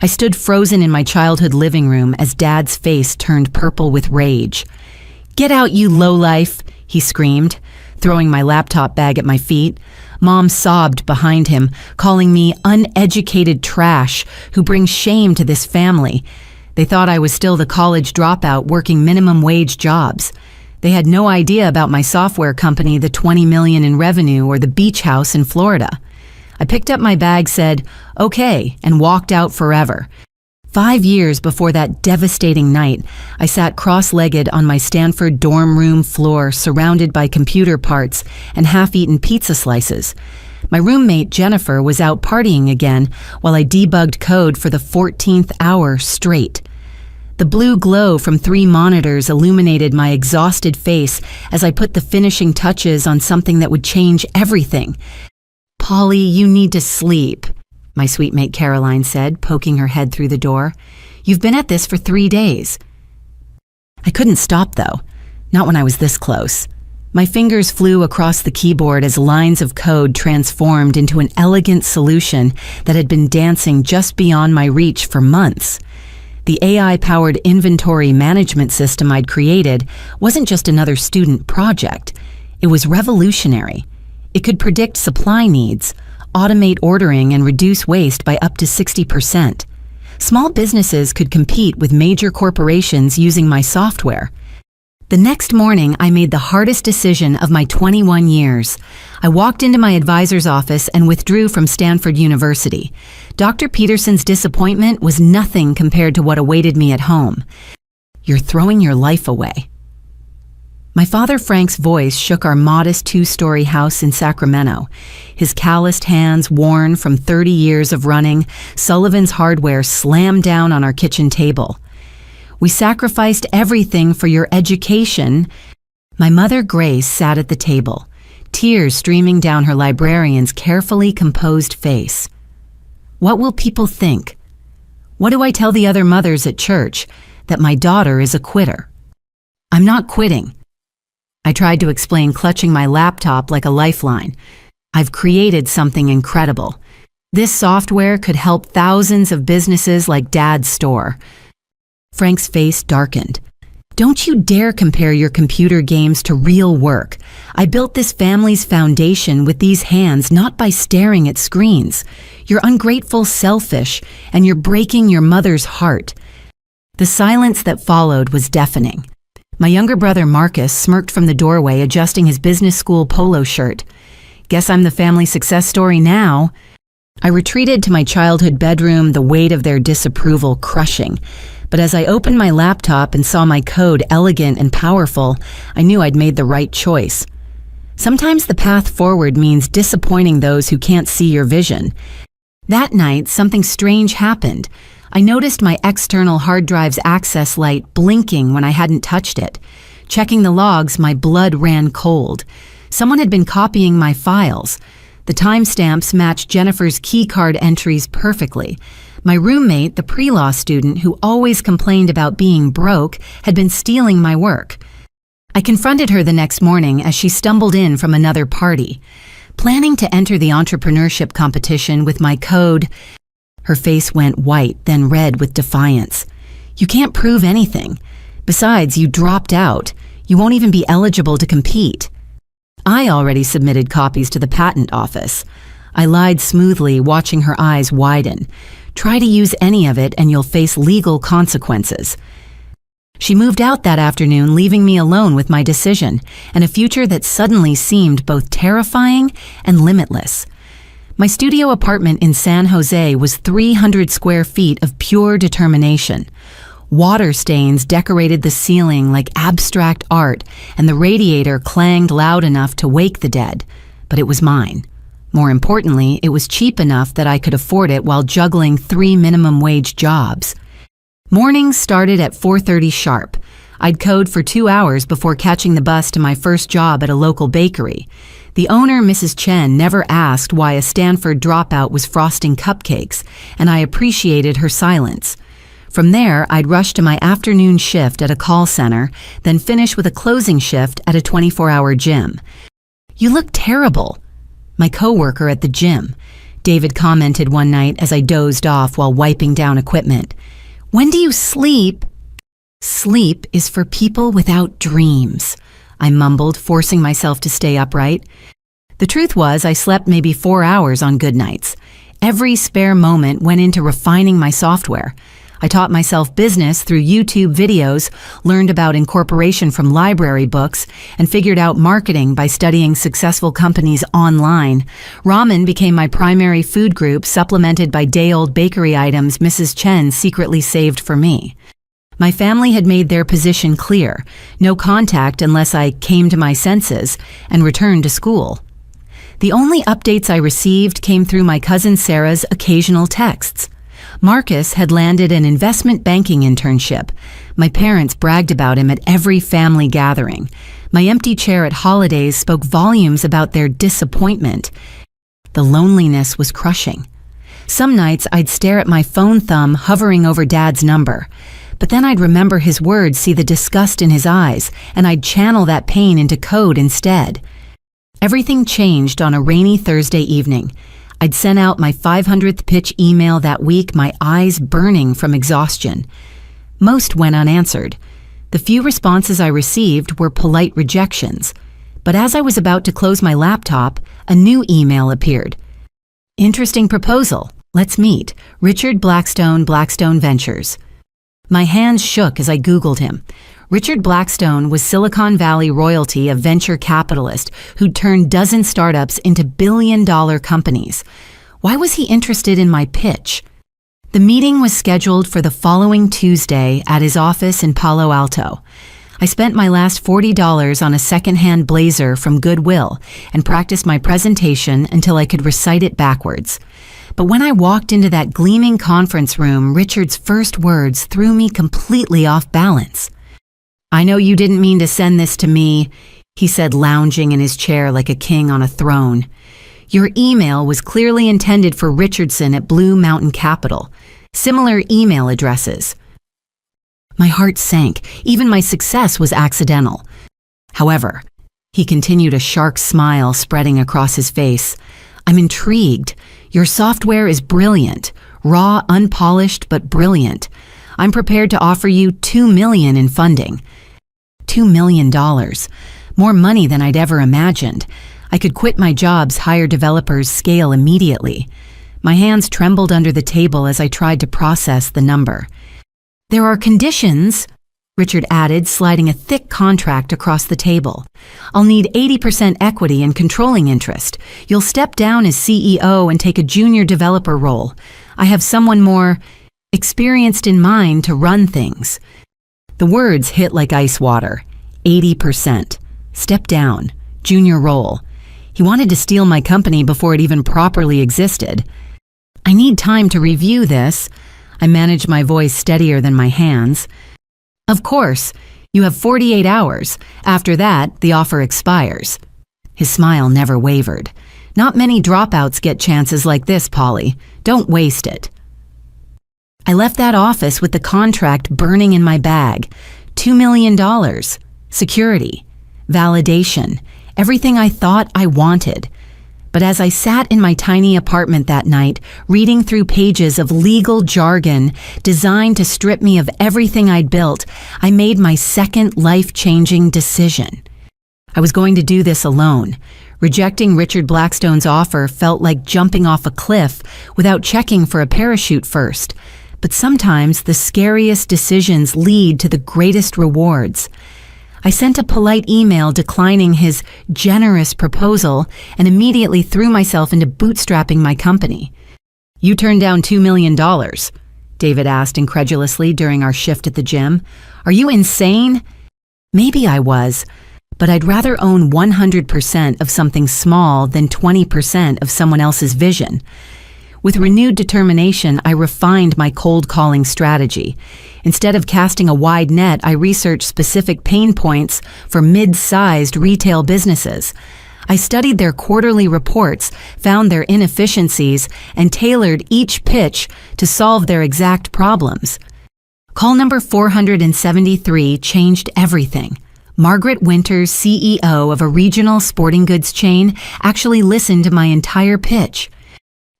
I stood frozen in my childhood living room as Dad's face turned purple with rage. "Get out, you lowlife," he screamed, throwing my laptop bag at my feet. Mom sobbed behind him, calling me uneducated trash who brings shame to this family. They thought I was still the college dropout working minimum wage jobs. They had no idea about my software company, the $20 million in revenue, or the beach house in Florida. I picked up my bag, said, "Okay," and walked out forever. 5 years before that devastating night, I sat cross-legged on my Stanford dorm room floor, surrounded by computer parts and half-eaten pizza slices. My roommate, Jennifer, was out partying again while I debugged code for the 14th hour straight. The blue glow from 3 monitors illuminated my exhausted face as I put the finishing touches on something that would change everything. "Polly, you need to sleep," my sweet mate Caroline said, poking her head through the door. "You've been at this for 3 days. I couldn't stop, though. Not when I was this close. My fingers flew across the keyboard as lines of code transformed into an elegant solution that had been dancing just beyond my reach for months. The AI-powered inventory management system I'd created wasn't just another student project. It was revolutionary. It could predict supply needs, automate ordering, and reduce waste by up to 60%. Small businesses could compete with major corporations using my software. The next morning, I made the hardest decision of my 21 years. I walked into my advisor's office and withdrew from Stanford University. Dr. Peterson's disappointment was nothing compared to what awaited me at home. "You're throwing your life away." My father Frank's voice shook our modest 2-story house in Sacramento. His calloused hands, worn from 30 years of running, Sullivan's Hardware slammed down on our kitchen table. "We sacrificed everything for your education." My mother Grace sat at the table, tears streaming down her librarian's carefully composed face. "What will people think? What do I tell the other mothers at church? That my daughter is a quitter?" "I'm not quitting," I tried to explain, clutching my laptop like a lifeline. "I've created something incredible. This software could help thousands of businesses like Dad's store." Frank's face darkened. "Don't you dare compare your computer games to real work. I built this family's foundation with these hands, not by staring at screens. You're ungrateful, selfish, and you're breaking your mother's heart." The silence that followed was deafening. My younger brother Marcus smirked from the doorway, adjusting his business school polo shirt. "Guess I'm the family success story now." I retreated to my childhood bedroom, the weight of their disapproval crushing. But as I opened my laptop and saw my code elegant and powerful, I knew I'd made the right choice. Sometimes the path forward means disappointing those who can't see your vision. That night, something strange happened. I noticed my external hard drive's access light blinking when I hadn't touched it. Checking the logs, my blood ran cold. Someone had been copying my files. The timestamps matched Jennifer's keycard entries perfectly. My roommate, the pre-law student who always complained about being broke, had been stealing my work. I confronted her the next morning as she stumbled in from another party. Planning to enter the entrepreneurship competition with my code, her face went white, then red with defiance. "You can't prove anything. Besides, you dropped out. You won't even be eligible to compete." I already submitted copies to the patent office. I lied smoothly, watching her eyes widen. "Try to use any of it and you'll face legal consequences." She moved out that afternoon, leaving me alone with my decision and a future that suddenly seemed both terrifying and limitless. My studio apartment in San Jose was 300 square feet of pure determination. Water stains decorated the ceiling like abstract art, and the radiator clanged loud enough to wake the dead. But it was mine. More importantly, it was cheap enough that I could afford it while juggling 3 minimum wage jobs. Mornings started at 4:30 sharp. I'd code for 2 hours before catching the bus to my first job at a local bakery. The owner, Mrs. Chen, never asked why a Stanford dropout was frosting cupcakes, and I appreciated her silence. From there, I'd rush to my afternoon shift at a call center, then finish with a closing shift at a 24-hour gym. "You look terrible." My coworker at the gym. David commented one night as I dozed off while wiping down equipment. "When do you sleep?" "Sleep is for people without dreams," I mumbled, forcing myself to stay upright. The truth was, I slept maybe 4 hours on good nights. Every spare moment went into refining my software. I taught myself business through YouTube videos, learned about incorporation from library books, and figured out marketing by studying successful companies online. Ramen became my primary food group, supplemented by day-old bakery items Mrs. Chen secretly saved for me. My family had made their position clear: no contact unless I came to my senses and returned to school. The only updates I received came through my cousin Sarah's occasional texts. Marcus had landed an investment banking internship. My parents bragged about him at every family gathering. My empty chair at holidays spoke volumes about their disappointment. The loneliness was crushing. Some nights I'd stare at my phone thumb hovering over Dad's number. But then I'd remember his words, see the disgust in his eyes, and I'd channel that pain into code instead. Everything changed on a rainy Thursday evening. I'd sent out my 500th pitch email that week, my eyes burning from exhaustion. Most went unanswered. The few responses I received were polite rejections. But as I was about to close my laptop, a new email appeared. "Interesting proposal. Let's meet. Richard Blackstone, Blackstone Ventures." My hands shook as I Googled him. Richard Blackstone was Silicon Valley royalty, a venture capitalist who'd turned dozen startups into billion-dollar companies. Why was he interested in my pitch? The meeting was scheduled for the following Tuesday at his office in Palo Alto. I spent my last $40 on a secondhand blazer from Goodwill and practiced my presentation until I could recite it backwards. But when I walked into that gleaming conference room, Richard's first words threw me completely off balance. "I know you didn't mean to send this to me," he said, lounging in his chair like a king on a throne. "Your email was clearly intended for Richardson at Blue Mountain Capital. Similar email addresses." My heart sank. Even my success was accidental. However, he continued, a shark smile spreading across his face. "I'm intrigued. Your software is brilliant. Raw, unpolished, but brilliant. I'm prepared to offer you $2 million in funding." $2 million. More money than I'd ever imagined. I could quit my jobs, hire developers, scale immediately. My hands trembled under the table as I tried to process the number. "There are conditions," Richard added, sliding a thick contract across the table. "I'll need 80% equity and controlling interest. You'll step down as CEO and take a junior developer role. I have someone more experienced in mind to run things." The words hit like ice water. 80%. Step down. Junior role. He wanted to steal my company before it even properly existed. "I need time to review this." I managed my voice steadier than my hands. "Of course. You have 48 hours. After that, the offer expires." His smile never wavered. "Not many dropouts get chances like this, Polly. Don't waste it." I left that office with the contract burning in my bag. $2 million. Security. Validation. Everything I thought I wanted. But as I sat in my tiny apartment that night, reading through pages of legal jargon designed to strip me of everything I'd built, I made my second life-changing decision. I was going to do this alone. Rejecting Richard Blackstone's offer felt like jumping off a cliff without checking for a parachute first. But sometimes the scariest decisions lead to the greatest rewards. I sent a polite email declining his generous proposal and immediately threw myself into bootstrapping my company. "You turned down $2 million, David asked incredulously during our shift at the gym. "Are you insane?" Maybe I was, but I'd rather own 100% of something small than 20% of someone else's vision. With renewed determination, I refined my cold calling strategy. Instead of casting a wide net, I researched specific pain points for mid-sized retail businesses. I studied their quarterly reports, found their inefficiencies, and tailored each pitch to solve their exact problems. Call number 473 changed everything. Margaret Winters, CEO of a regional sporting goods chain, actually listened to my entire pitch.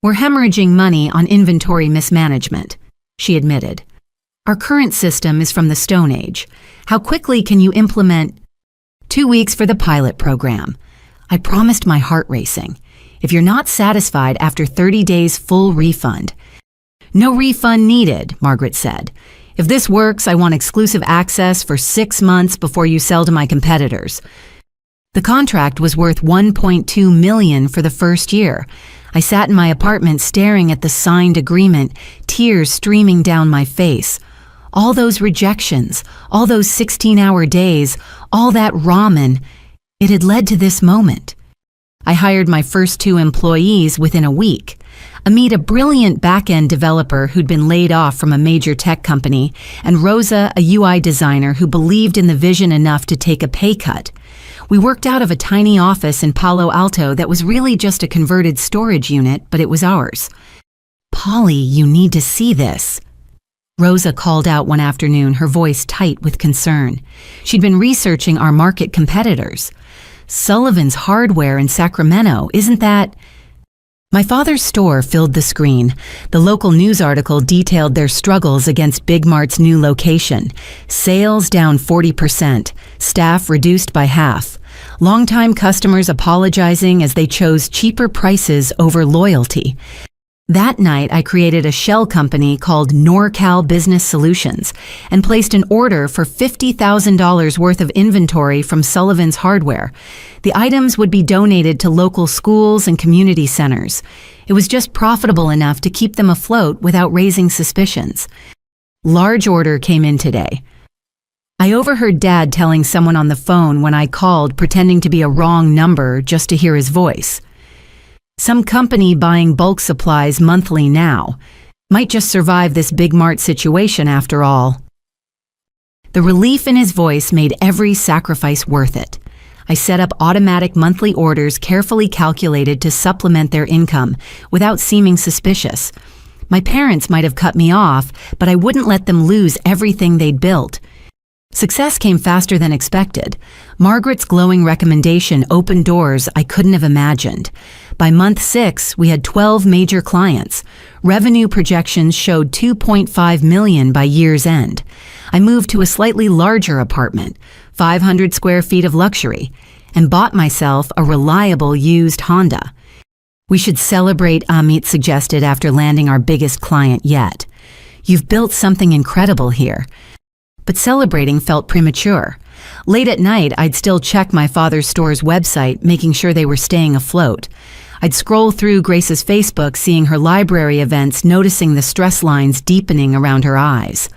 We're hemorrhaging money on inventory mismanagement, she admitted. Our current system is from the Stone Age. How quickly can you implement? 2 weeks for the pilot program. I promised, my heart racing. If you're not satisfied after 30 days, full refund. No refund needed, Margaret said. If this works, I want exclusive access for 6 months before you sell to my competitors. The contract was worth $1.2 million for the first year. I sat in my apartment staring at the signed agreement, tears streaming down my face. All those rejections, all those 16-hour days, all that ramen, it had led to this moment. I hired my first 2 employees within a week. Amit, a brilliant back-end developer who'd been laid off from a major tech company, and Rosa, a UI designer who believed in the vision enough to take a pay cut. We worked out of a tiny office in Palo Alto that was really just a converted storage unit, but it was ours. Polly, you need to see this. Rosa called out one afternoon, her voice tight with concern. She'd been researching our market competitors. Sullivan's Hardware in Sacramento, isn't that? My father's store filled the screen. The local news article detailed their struggles against Big Mart's new location. Sales down 40%, staff reduced by half. Longtime customers apologizing as they chose cheaper prices over loyalty. That night, I created a shell company called NorCal Business Solutions and placed an order for $50,000 worth of inventory from Sullivan's Hardware. The items would be donated to local schools and community centers. It was just profitable enough to keep them afloat without raising suspicions. Large order came in today. I overheard Dad telling someone on the phone when I called, pretending to be a wrong number just to hear his voice. Some company buying bulk supplies monthly now. Might just survive this Big Mart situation after all. The relief in his voice made every sacrifice worth it. I set up automatic monthly orders carefully calculated to supplement their income without seeming suspicious. My parents might have cut me off, but I wouldn't let them lose everything they'd built. Success came faster than expected. Margaret's glowing recommendation opened doors I couldn't have imagined. By month 6, we had 12 major clients. Revenue projections showed $2.5 million by year's end. I moved to a slightly larger apartment, 500 square feet of luxury, and bought myself a reliable used Honda. We should celebrate, Amit suggested after landing our biggest client yet. You've built something incredible here. But celebrating felt premature. Late at night, I'd still check my father's store's website, making sure they were staying afloat. I'd scroll through Grace's Facebook, seeing her library events, noticing the stress lines deepening around her eyes.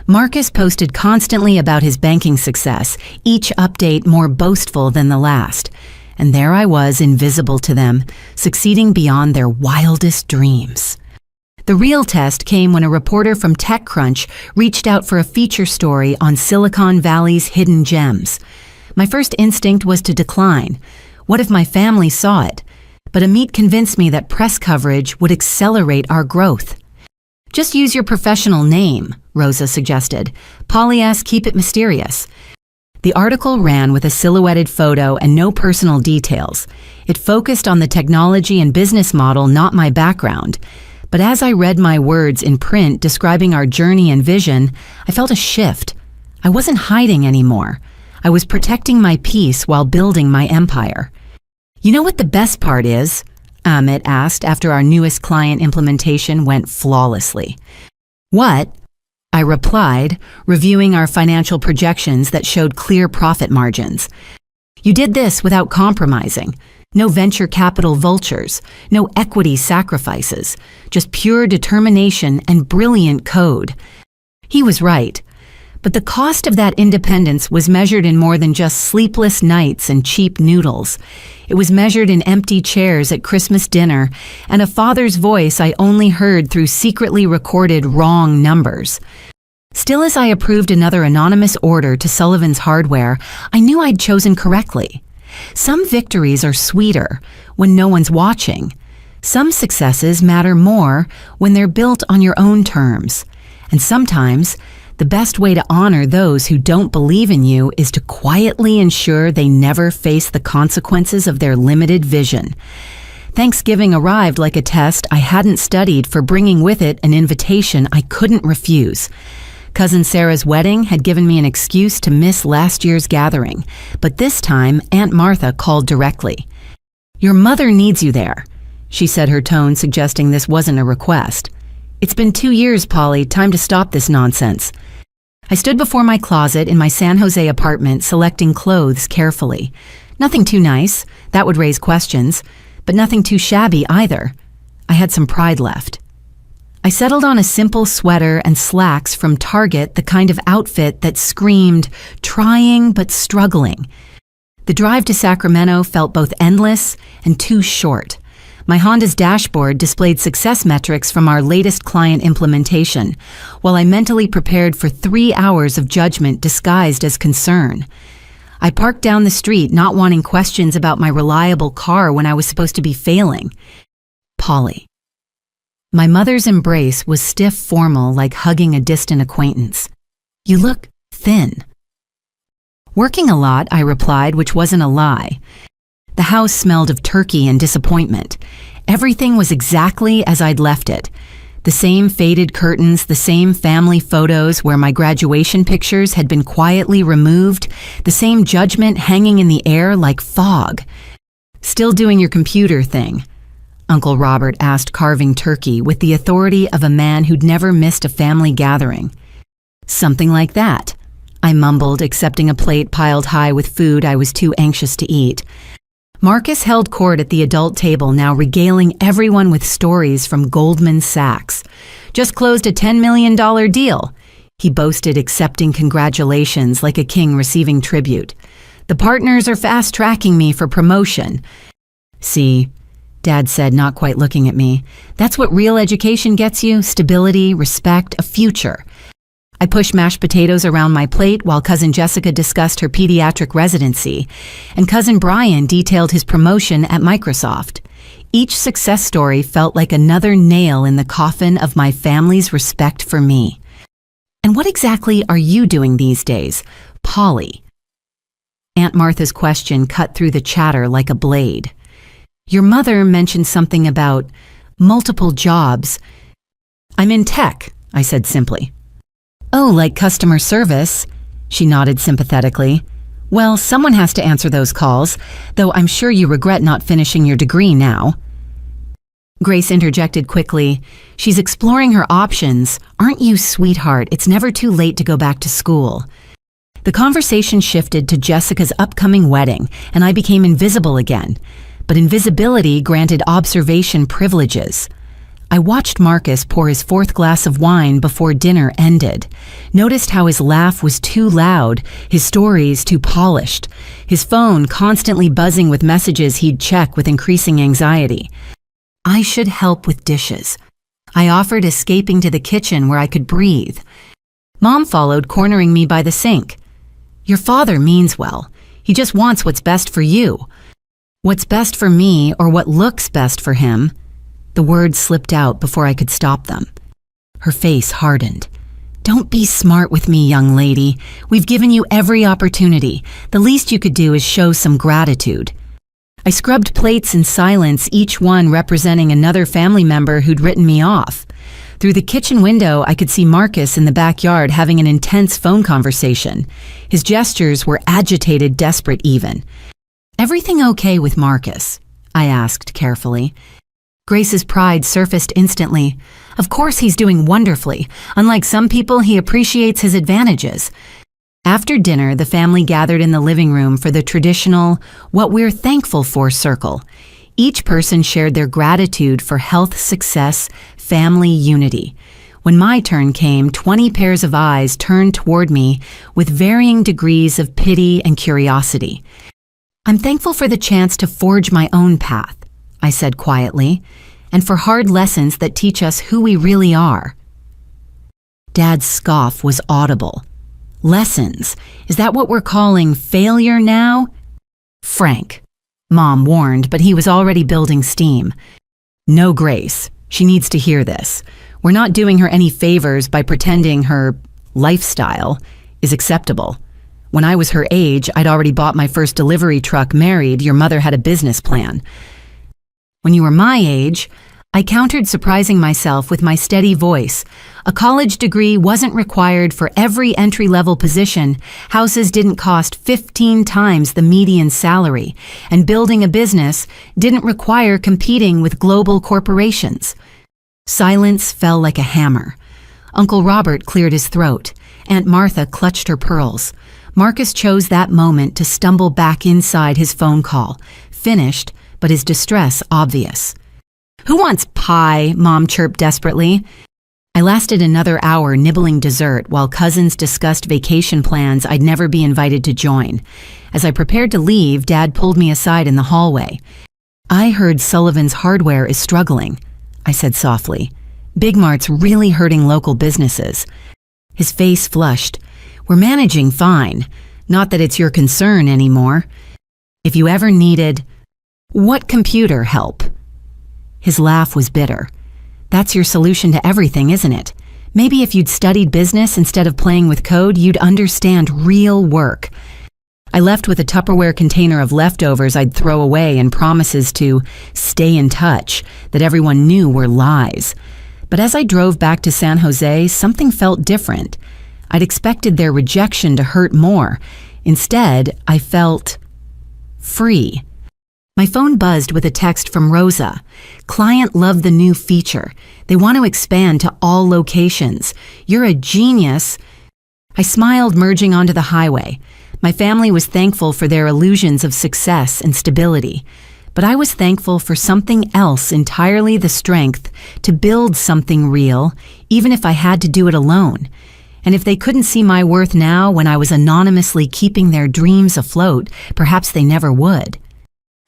Marcus posted constantly about his banking success, each update more boastful than the last. And there I was, invisible to them, succeeding beyond their wildest dreams. The real test came when a reporter from TechCrunch reached out for a feature story on Silicon Valley's hidden gems. My first instinct was to decline. What if my family saw it? But Amit convinced me that press coverage would accelerate our growth. Just use your professional name, Rosa suggested. Polyas, keep it mysterious. The article ran with a silhouetted photo and no personal details. It focused on the technology and business model, not my background. But as I read my words in print describing our journey and vision, I felt a shift. I wasn't hiding anymore. I was protecting my peace while building my empire. You know what the best part is? Amit asked after our newest client implementation went flawlessly. What? I replied, reviewing our financial projections that showed clear profit margins. You did this without compromising. No venture capital vultures, no equity sacrifices, just pure determination and brilliant code. He was right. But the cost of that independence was measured in more than just sleepless nights and cheap noodles. It was measured in empty chairs at Christmas dinner and a father's voice I only heard through secretly recorded wrong numbers. Still, as I approved another anonymous order to Sullivan's Hardware, I knew I'd chosen correctly. Some victories are sweeter when no one's watching. Some successes matter more when they're built on your own terms. And sometimes, the best way to honor those who don't believe in you is to quietly ensure they never face the consequences of their limited vision. Thanksgiving arrived like a test I hadn't studied for, bringing with it an invitation I couldn't refuse. Cousin Sarah's wedding had given me an excuse to miss last year's gathering, but this time Aunt Martha called directly. "Your mother needs you there," she said, her tone suggesting this wasn't a request. "It's been 2 years, Polly. Time to stop this nonsense." I stood before my closet in my San Jose apartment, selecting clothes carefully. Nothing too nice, that would raise questions, but nothing too shabby either. I had some pride left. I settled on a simple sweater and slacks from Target, the kind of outfit that screamed, trying but struggling. The drive to Sacramento felt both endless and too short. My Honda's dashboard displayed success metrics from our latest client implementation, while I mentally prepared for 3 hours of judgment disguised as concern. I parked down the street, not wanting questions about my reliable car when I was supposed to be failing. Polly. My mother's embrace was stiff, formal, like hugging a distant acquaintance. "You look thin." "Working a lot," I replied, which wasn't a lie. The house smelled of turkey and disappointment. Everything was exactly as I'd left it. The same faded curtains, the same family photos where my graduation pictures had been quietly removed, the same judgment hanging in the air like fog. "Still doing your computer thing?" Uncle Robert asked, carving turkey with the authority of a man who'd never missed a family gathering. "Something like that," I mumbled, accepting a plate piled high with food I was too anxious to eat. Marcus held court at the adult table, now regaling everyone with stories from Goldman Sachs. "Just closed a $10 million deal," he boasted, accepting congratulations like a king receiving tribute. "The partners are fast-tracking me for promotion." "See," Dad said, not quite looking at me, "that's what real education gets you: stability, respect, a future." I pushed mashed potatoes around my plate while Cousin Jessica discussed her pediatric residency, and Cousin Brian detailed his promotion at Microsoft. Each success story felt like another nail in the coffin of my family's respect for me. "And what exactly are you doing these days, Polly?" Aunt Martha's question cut through the chatter like a blade. "Your mother mentioned something about multiple jobs." "I'm in tech," I said simply. "Oh, like customer service?" She nodded sympathetically. "Well, someone has to answer those calls, though I'm sure you regret not finishing your degree now." Grace interjected quickly. "She's exploring her options. Aren't you, sweetheart? It's never too late to go back to school." The conversation shifted to Jessica's upcoming wedding, and I became invisible again. But invisibility granted observation privileges. I watched Marcus pour his 4th glass of wine before dinner ended, noticed how his laugh was too loud, his stories too polished, his phone constantly buzzing with messages he'd check with increasing anxiety. I should help with dishes. I offered, escaping to the kitchen where I could breathe. Mom followed, cornering me by the sink. "Your father means well. He just wants what's best for you." What's best for me, or what looks best for him? The words slipped out before I could stop them. Her face hardened. "Don't be smart with me, young lady. We've given you every opportunity. The least you could do is show some gratitude." I scrubbed plates in silence, each one representing another family member who'd written me off. Through the kitchen window, I could see Marcus in the backyard having an intense phone conversation. His gestures were agitated, desperate even. "Everything okay with Marcus?" I asked carefully. Grace's pride surfaced instantly. "Of course he's doing wonderfully. Unlike some people, he appreciates his advantages." After dinner, the family gathered in the living room for the traditional "what we're thankful for" circle. Each person shared their gratitude for health, success, family unity. When my turn came, 20 pairs of eyes turned toward me with varying degrees of pity and curiosity. "I'm thankful for the chance to forge my own path," I said quietly, "and for hard lessons that teach us who we really are." Dad's scoff was audible. "Lessons? Is that what we're calling failure now?" "Frank," Mom warned, but he was already building steam. "No, Grace. She needs to hear this. We're not doing her any favors by pretending her lifestyle is acceptable. When I was her age, I'd already bought my first delivery truck, married, your mother had a business plan." When you were my age, I countered, surprising myself with my steady voice. A college degree wasn't required for every entry-level position, houses didn't cost 15 times the median salary, and building a business didn't require competing with global corporations. Silence fell like a hammer. Uncle Robert cleared his throat. Aunt Martha clutched her pearls. Marcus chose that moment to stumble back inside his phone call, finished, but his distress obvious. "Who wants pie?" Mom chirped desperately. I lasted another hour nibbling dessert while cousins discussed vacation plans I'd never be invited to join. As I prepared to leave, Dad pulled me aside in the hallway. "I heard Sullivan's Hardware is struggling," I said softly. "Big Mart's really hurting local businesses." His face flushed. "We're managing fine. Not that it's your concern anymore. If you ever needed—" "What computer help?" His laugh was bitter. "That's your solution to everything, isn't it? Maybe if you'd studied business instead of playing with code, you'd understand real work." I left with a Tupperware container of leftovers I'd throw away and promises to stay in touch that everyone knew were lies. But as I drove back to San Jose, something felt different. I'd expected their rejection to hurt more. Instead, I felt free. My phone buzzed with a text from Rosa. "Client loved the new feature. They want to expand to all locations. You're a genius." I smiled, merging onto the highway. My family was thankful for their illusions of success and stability. But I was thankful for something else entirely, the strength to build something real, even if I had to do it alone. And if they couldn't see my worth now when I was anonymously keeping their dreams afloat, perhaps they never would.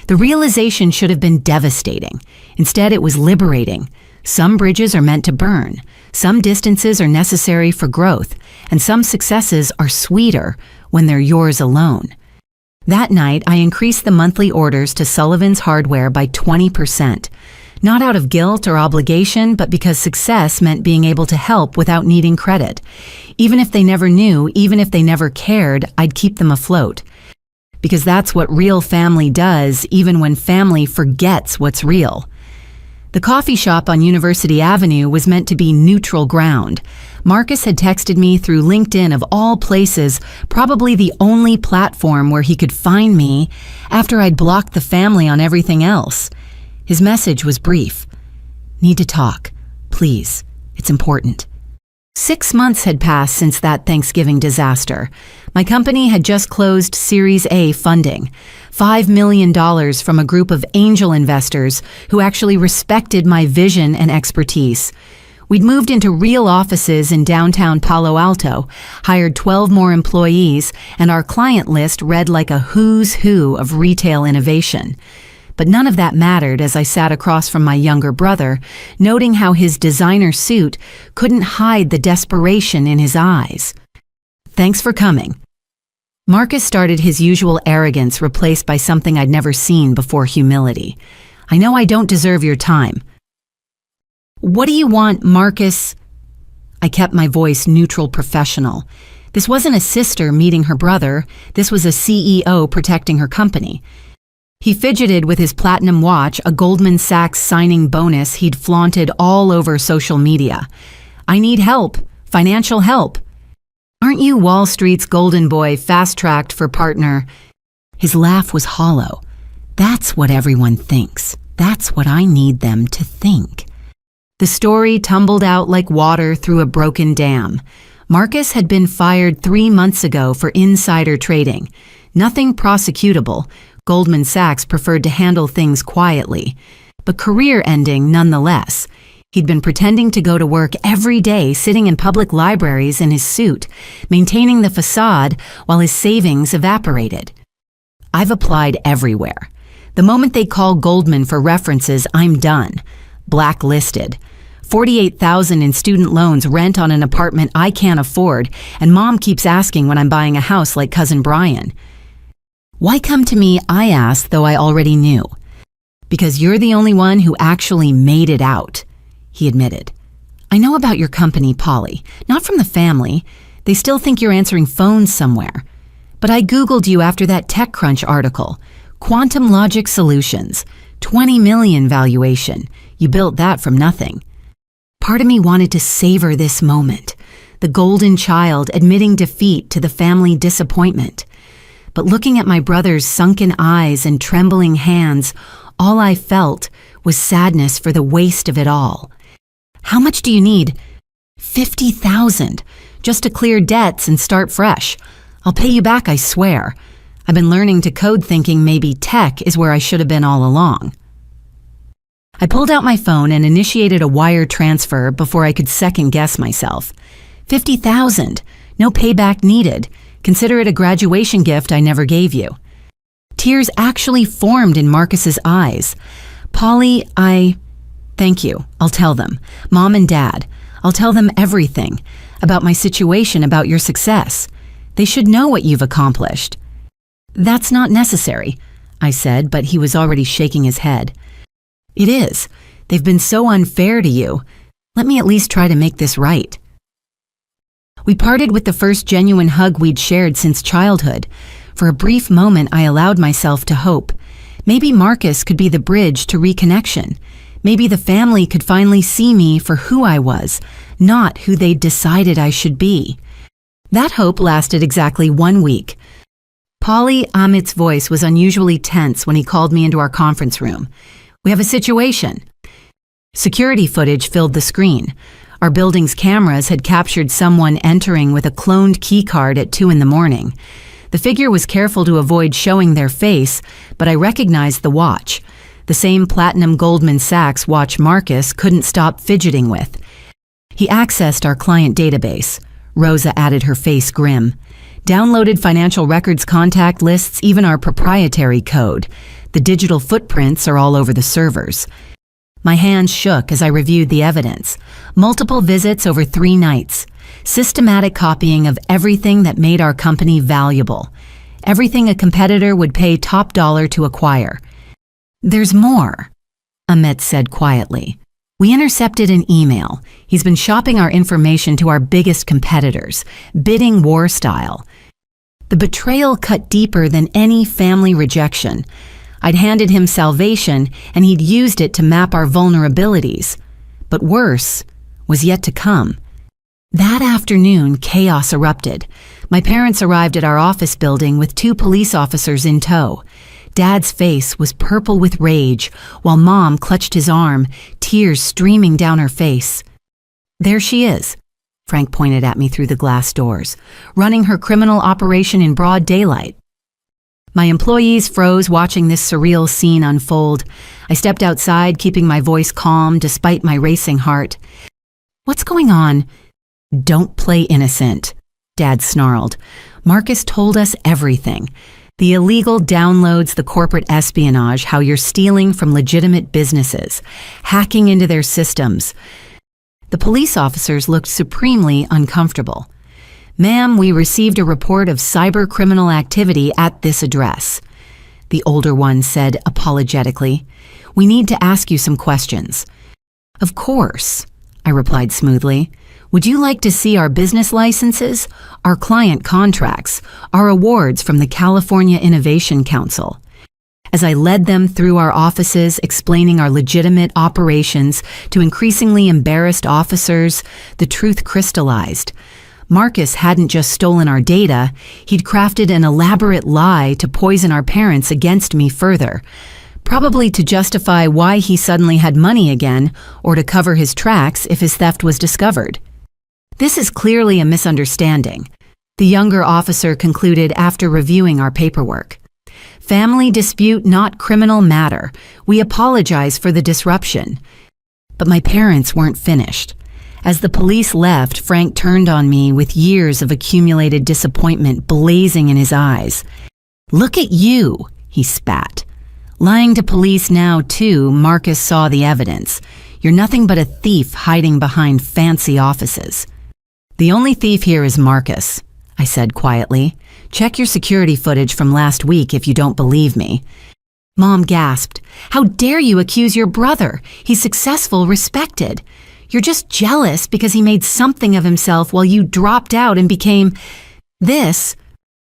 The realization should have been devastating. Instead, it was liberating. Some bridges are meant to burn. Some distances are necessary for growth. And some successes are sweeter when they're yours alone. That night, I increased the monthly orders to Sullivan's Hardware by 20%. Not out of guilt or obligation, but because success meant being able to help without needing credit. Even if they never knew, even if they never cared, I'd keep them afloat. Because that's what real family does, even when family forgets what's real. The coffee shop on University Avenue was meant to be neutral ground. Marcus had texted me through LinkedIn, of all places, probably the only platform where he could find me after I'd blocked the family on everything else. His message was brief. "Need to talk. Please. It's important." 6 months had passed since that Thanksgiving disaster. My company had just closed Series A funding, $5 million from a group of angel investors who actually respected my vision and expertise. We'd moved into real offices in downtown Palo Alto, hired 12 more employees, and our client list read like a who's who of retail innovation. But none of that mattered as I sat across from my younger brother, noting how his designer suit couldn't hide the desperation in his eyes. "Thanks for coming." Marcus started his usual arrogance, replaced by something I'd never seen before: humility. "I know I don't deserve your time." "What do you want, Marcus?" I kept my voice neutral, professional. This wasn't a sister meeting her brother. This was a CEO protecting her company. He fidgeted with his platinum watch, a Goldman Sachs signing bonus he'd flaunted all over social media. "I need help. Financial help." "Aren't you Wall Street's golden boy, fast-tracked for partner?" His laugh was hollow. "That's what everyone thinks. That's what I need them to think." The story tumbled out like water through a broken dam. Marcus had been fired 3 months ago for insider trading. Nothing prosecutable. Goldman Sachs preferred to handle things quietly, but career-ending nonetheless. He'd been pretending to go to work every day, sitting in public libraries in his suit, maintaining the facade while his savings evaporated. I've applied everywhere. The moment they call Goldman for references, I'm done. Blacklisted. $48,000 in student loans, rent on an apartment I can't afford, and Mom keeps asking when I'm buying a house like Cousin Brian. "Why come to me?" I asked, though I already knew. "Because you're the only one who actually made it out," he admitted. "I know about your company, Polly. Not from the family. They still think you're answering phones somewhere. But I Googled you after that TechCrunch article. Quantum Logic Solutions. $20 million valuation. You built that from nothing. Part of me wanted to savor this moment, the golden child admitting defeat to the family disappointment. But looking at my brother's sunken eyes and trembling hands, all I felt was sadness for the waste of it all. How much do you need? $50,000, just to clear debts and start fresh. I'll pay you back, I swear. I've been learning to code thinking maybe tech is where I should have been all along. I pulled out my phone and initiated a wire transfer before I could second-guess myself. $50,000, no payback needed. Consider it a graduation gift I never gave you. Tears actually formed in Marcus's eyes. Polly, Thank you. I'll tell them. Mom and Dad. I'll tell them everything. About my situation, about your success. They should know what you've accomplished. That's not necessary, I said, but he was already shaking his head. It is. They've been so unfair to you. Let me at least try to make this right. We parted with the first genuine hug we'd shared since childhood. For a brief moment, I allowed myself to hope. Maybe Marcus could be the bridge to reconnection. Maybe the family could finally see me for who I was, not who they'd decided I should be. That hope lasted exactly 1 week. Polly, Amit's voice was unusually tense when he called me into our conference room. We have a situation. Security footage filled the screen. Our building's cameras had captured someone entering with a cloned keycard at 2 a.m. The figure was careful to avoid showing their face, but I recognized the watch. The same platinum Goldman Sachs watch Marcus couldn't stop fidgeting with. He accessed our client database. Rosa added her face grim. Downloaded financial records contact lists, even our proprietary code. The digital footprints are all over the servers. My hands shook as I reviewed the evidence. Multiple visits over 3 nights. Systematic copying of everything that made our company valuable. Everything a competitor would pay top dollar to acquire. There's more, Amit said quietly. We intercepted an email. He's been shopping our information to our biggest competitors, bidding war style. The betrayal cut deeper than any family rejection. I'd handed him salvation, and he'd used it to map our vulnerabilities. But worse was yet to come. That afternoon, chaos erupted. My parents arrived at our office building with 2 police officers in tow. Dad's face was purple with rage, while Mom clutched his arm, tears streaming down her face. There she is, Frank pointed at me through the glass doors, running her criminal operation in broad daylight. My employees froze watching this surreal scene unfold. I stepped outside, keeping my voice calm despite my racing heart. What's going on? Don't play innocent, Dad snarled. Marcus told us everything. The illegal downloads, the corporate espionage, how you're stealing from legitimate businesses, hacking into their systems. The police officers looked supremely uncomfortable. Ma'am, we received a report of cyber criminal activity at this address. The older one said apologetically. We need to ask you some questions. Of course, I replied smoothly. Would you like to see our business licenses, our client contracts, our awards from the California Innovation Council? As I led them through our offices, explaining our legitimate operations to increasingly embarrassed officers, the truth crystallized. Marcus hadn't just stolen our data, he'd crafted an elaborate lie to poison our parents against me further. Probably to justify why he suddenly had money again, or to cover his tracks if his theft was discovered. This is clearly a misunderstanding, the younger officer concluded after reviewing our paperwork. Family dispute, not criminal matter. We apologize for the disruption. But my parents weren't finished. As the police left, Frank turned on me with years of accumulated disappointment blazing in his eyes. Look at you, he spat. Lying to police now, too, Marcus saw the evidence. You're nothing but a thief hiding behind fancy offices. The only thief here is Marcus, I said quietly. Check your security footage from last week if you don't believe me. Mom gasped. How dare you accuse your brother? He's successful, respected. You're just jealous because he made something of himself while you dropped out and became this.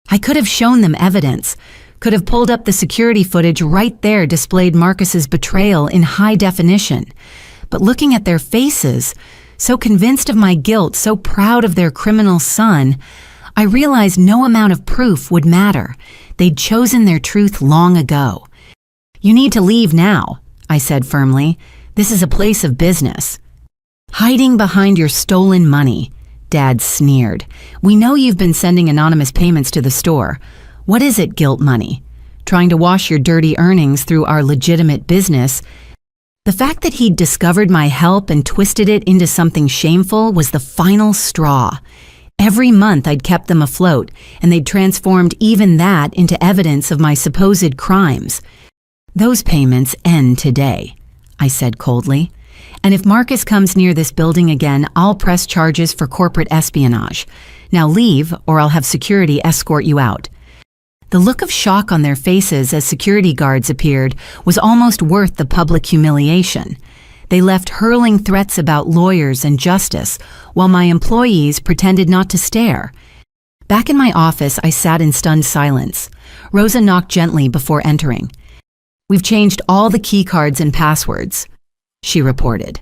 I could have shown them evidence. Could have pulled up the security footage right there displayed Marcus's betrayal in high definition. But looking at their faces, so convinced of my guilt, so proud of their criminal son, I realized no amount of proof would matter. They'd chosen their truth long ago. "You need to leave now," I said firmly. "This is a place of business." "Hiding behind your stolen money," Dad sneered. "We know you've been sending anonymous payments to the store. What is it, guilt money? Trying to wash your dirty earnings through our legitimate business?" The fact that he'd discovered my help and twisted it into something shameful was the final straw. Every month I'd kept them afloat, and they'd transformed even that into evidence of my supposed crimes. "Those payments end today," I said coldly. "And if Marcus comes near this building again, I'll press charges for corporate espionage. Now leave, or I'll have security escort you out." The look of shock on their faces as security guards appeared was almost worth the public humiliation. They left hurling threats about lawyers and justice, while my employees pretended not to stare. Back in my office, I sat in stunned silence. Rosa knocked gently before entering. "We've changed all the key cards and passwords," she reported.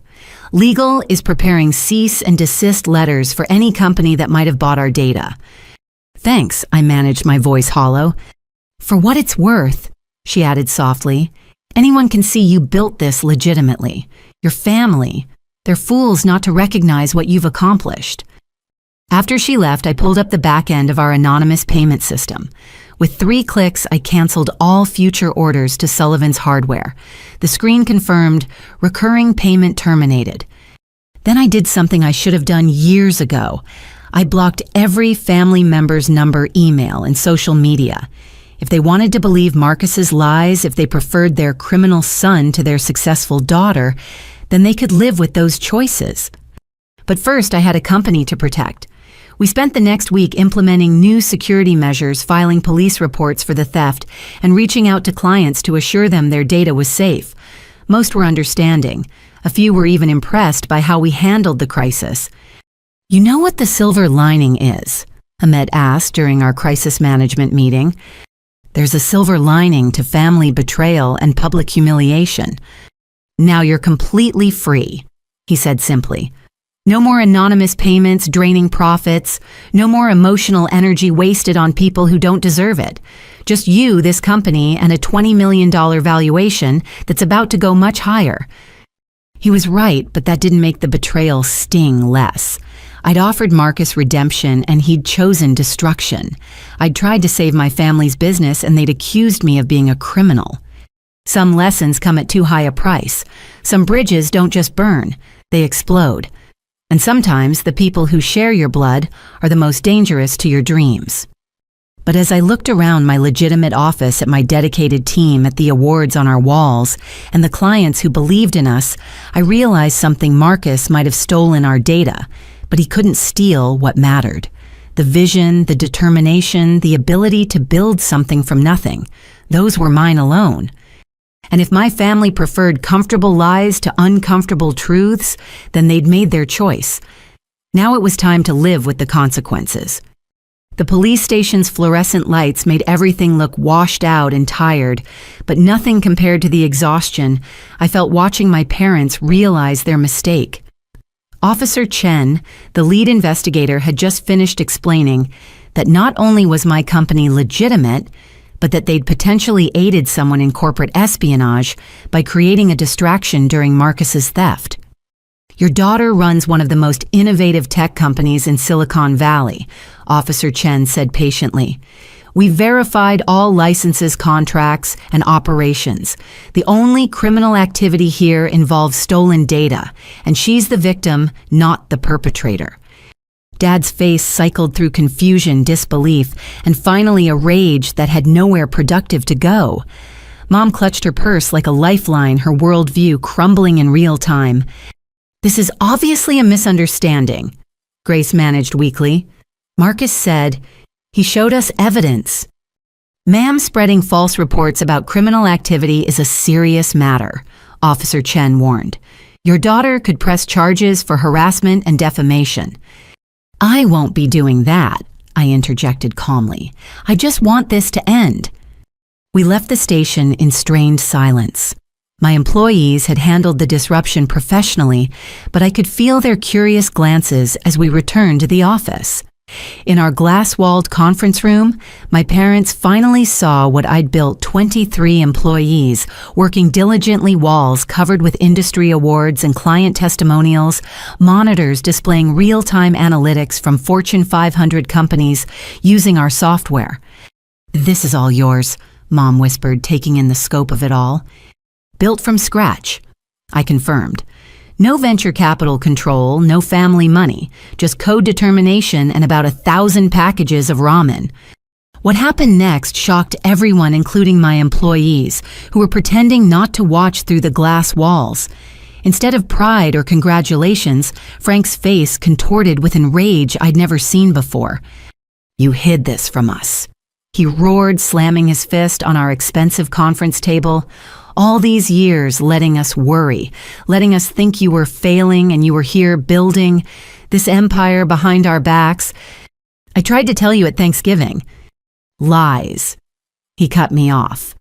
"Legal is preparing cease and desist letters for any company that might have bought our data." "Thanks," I managed, my voice hollow. "For what it's worth," she added softly, "anyone can see you built this legitimately. Your family. They're fools not to recognize what you've accomplished." After she left, I pulled up the back end of our anonymous payment system. With 3 clicks, I canceled all future orders to Sullivan's Hardware. The screen confirmed, "Recurring payment terminated." Then I did something I should have done years ago. I blocked every family member's number, email, and social media. If they wanted to believe Marcus's lies, if they preferred their criminal son to their successful daughter, then they could live with those choices. But first, I had a company to protect. We spent the next week implementing new security measures, filing police reports for the theft, and reaching out to clients to assure them their data was safe. Most were understanding. A few were even impressed by how we handled the crisis. "You know what the silver lining is?" Ahmed asked during our crisis management meeting. "There's a silver lining to family betrayal and public humiliation. Now you're completely free," he said simply. "No more anonymous payments draining profits. No more emotional energy wasted on people who don't deserve it. Just you, this company, and a $20 million valuation that's about to go much higher." He was right, but that didn't make the betrayal sting less. I'd offered Marcus redemption, and he'd chosen destruction. I'd tried to save my family's business, and they'd accused me of being a criminal. Some lessons come at too high a price. Some bridges don't just burn, they explode. And sometimes the people who share your blood are the most dangerous to your dreams. But as I looked around my legitimate office at my dedicated team, at the awards on our walls, and the clients who believed in us, I realized something. Marcus might have stolen our data, but he couldn't steal what mattered. The vision, the determination, the ability to build something from nothing. Those were mine alone. And if my family preferred comfortable lies to uncomfortable truths, then they'd made their choice. Now it was time to live with the consequences. The police station's fluorescent lights made everything look washed out and tired, but nothing compared to the exhaustion I felt watching my parents realize their mistake. Officer Chen, the lead investigator, had just finished explaining that not only was my company legitimate, but that they'd potentially aided someone in corporate espionage by creating a distraction during Marcus's theft. "Your daughter runs one of the most innovative tech companies in Silicon Valley," Officer Chen said patiently. "We verified all licenses, contracts, and operations. The only criminal activity here involves stolen data, and she's the victim, not the perpetrator." Dad's face cycled through confusion, disbelief, and finally a rage that had nowhere productive to go. Mom clutched her purse like a lifeline, her worldview crumbling in real time. "This is obviously a misunderstanding," Grace managed weakly. "Marcus said he showed us evidence." "Ma'am, spreading false reports about criminal activity is a serious matter," Officer Chen warned. "Your daughter could press charges for harassment and defamation." "I won't be doing that," I interjected calmly. "I just want this to end." We left the station in strained silence. My employees had handled the disruption professionally, but I could feel their curious glances as we returned to the office. In our glass-walled conference room, my parents finally saw what I'd built: 23 employees working diligently, walls covered with industry awards and client testimonials, monitors displaying real-time analytics from Fortune 500 companies using our software. "This is all yours," Mom whispered, taking in the scope of it all. "Built from scratch," I confirmed. "No venture capital control, no family money, just code determination and about 1,000 packages of ramen." What happened next shocked everyone, including my employees, who were pretending not to watch through the glass walls. Instead of pride or congratulations, Frank's face contorted with enrage I'd never seen before. "You hid this from us," he roared, slamming his fist on our expensive conference table. "All these years letting us worry, letting us think you were failing and you were here building this empire behind our backs. I tried to tell you at Thanksgiving." "Lies." He cut me off.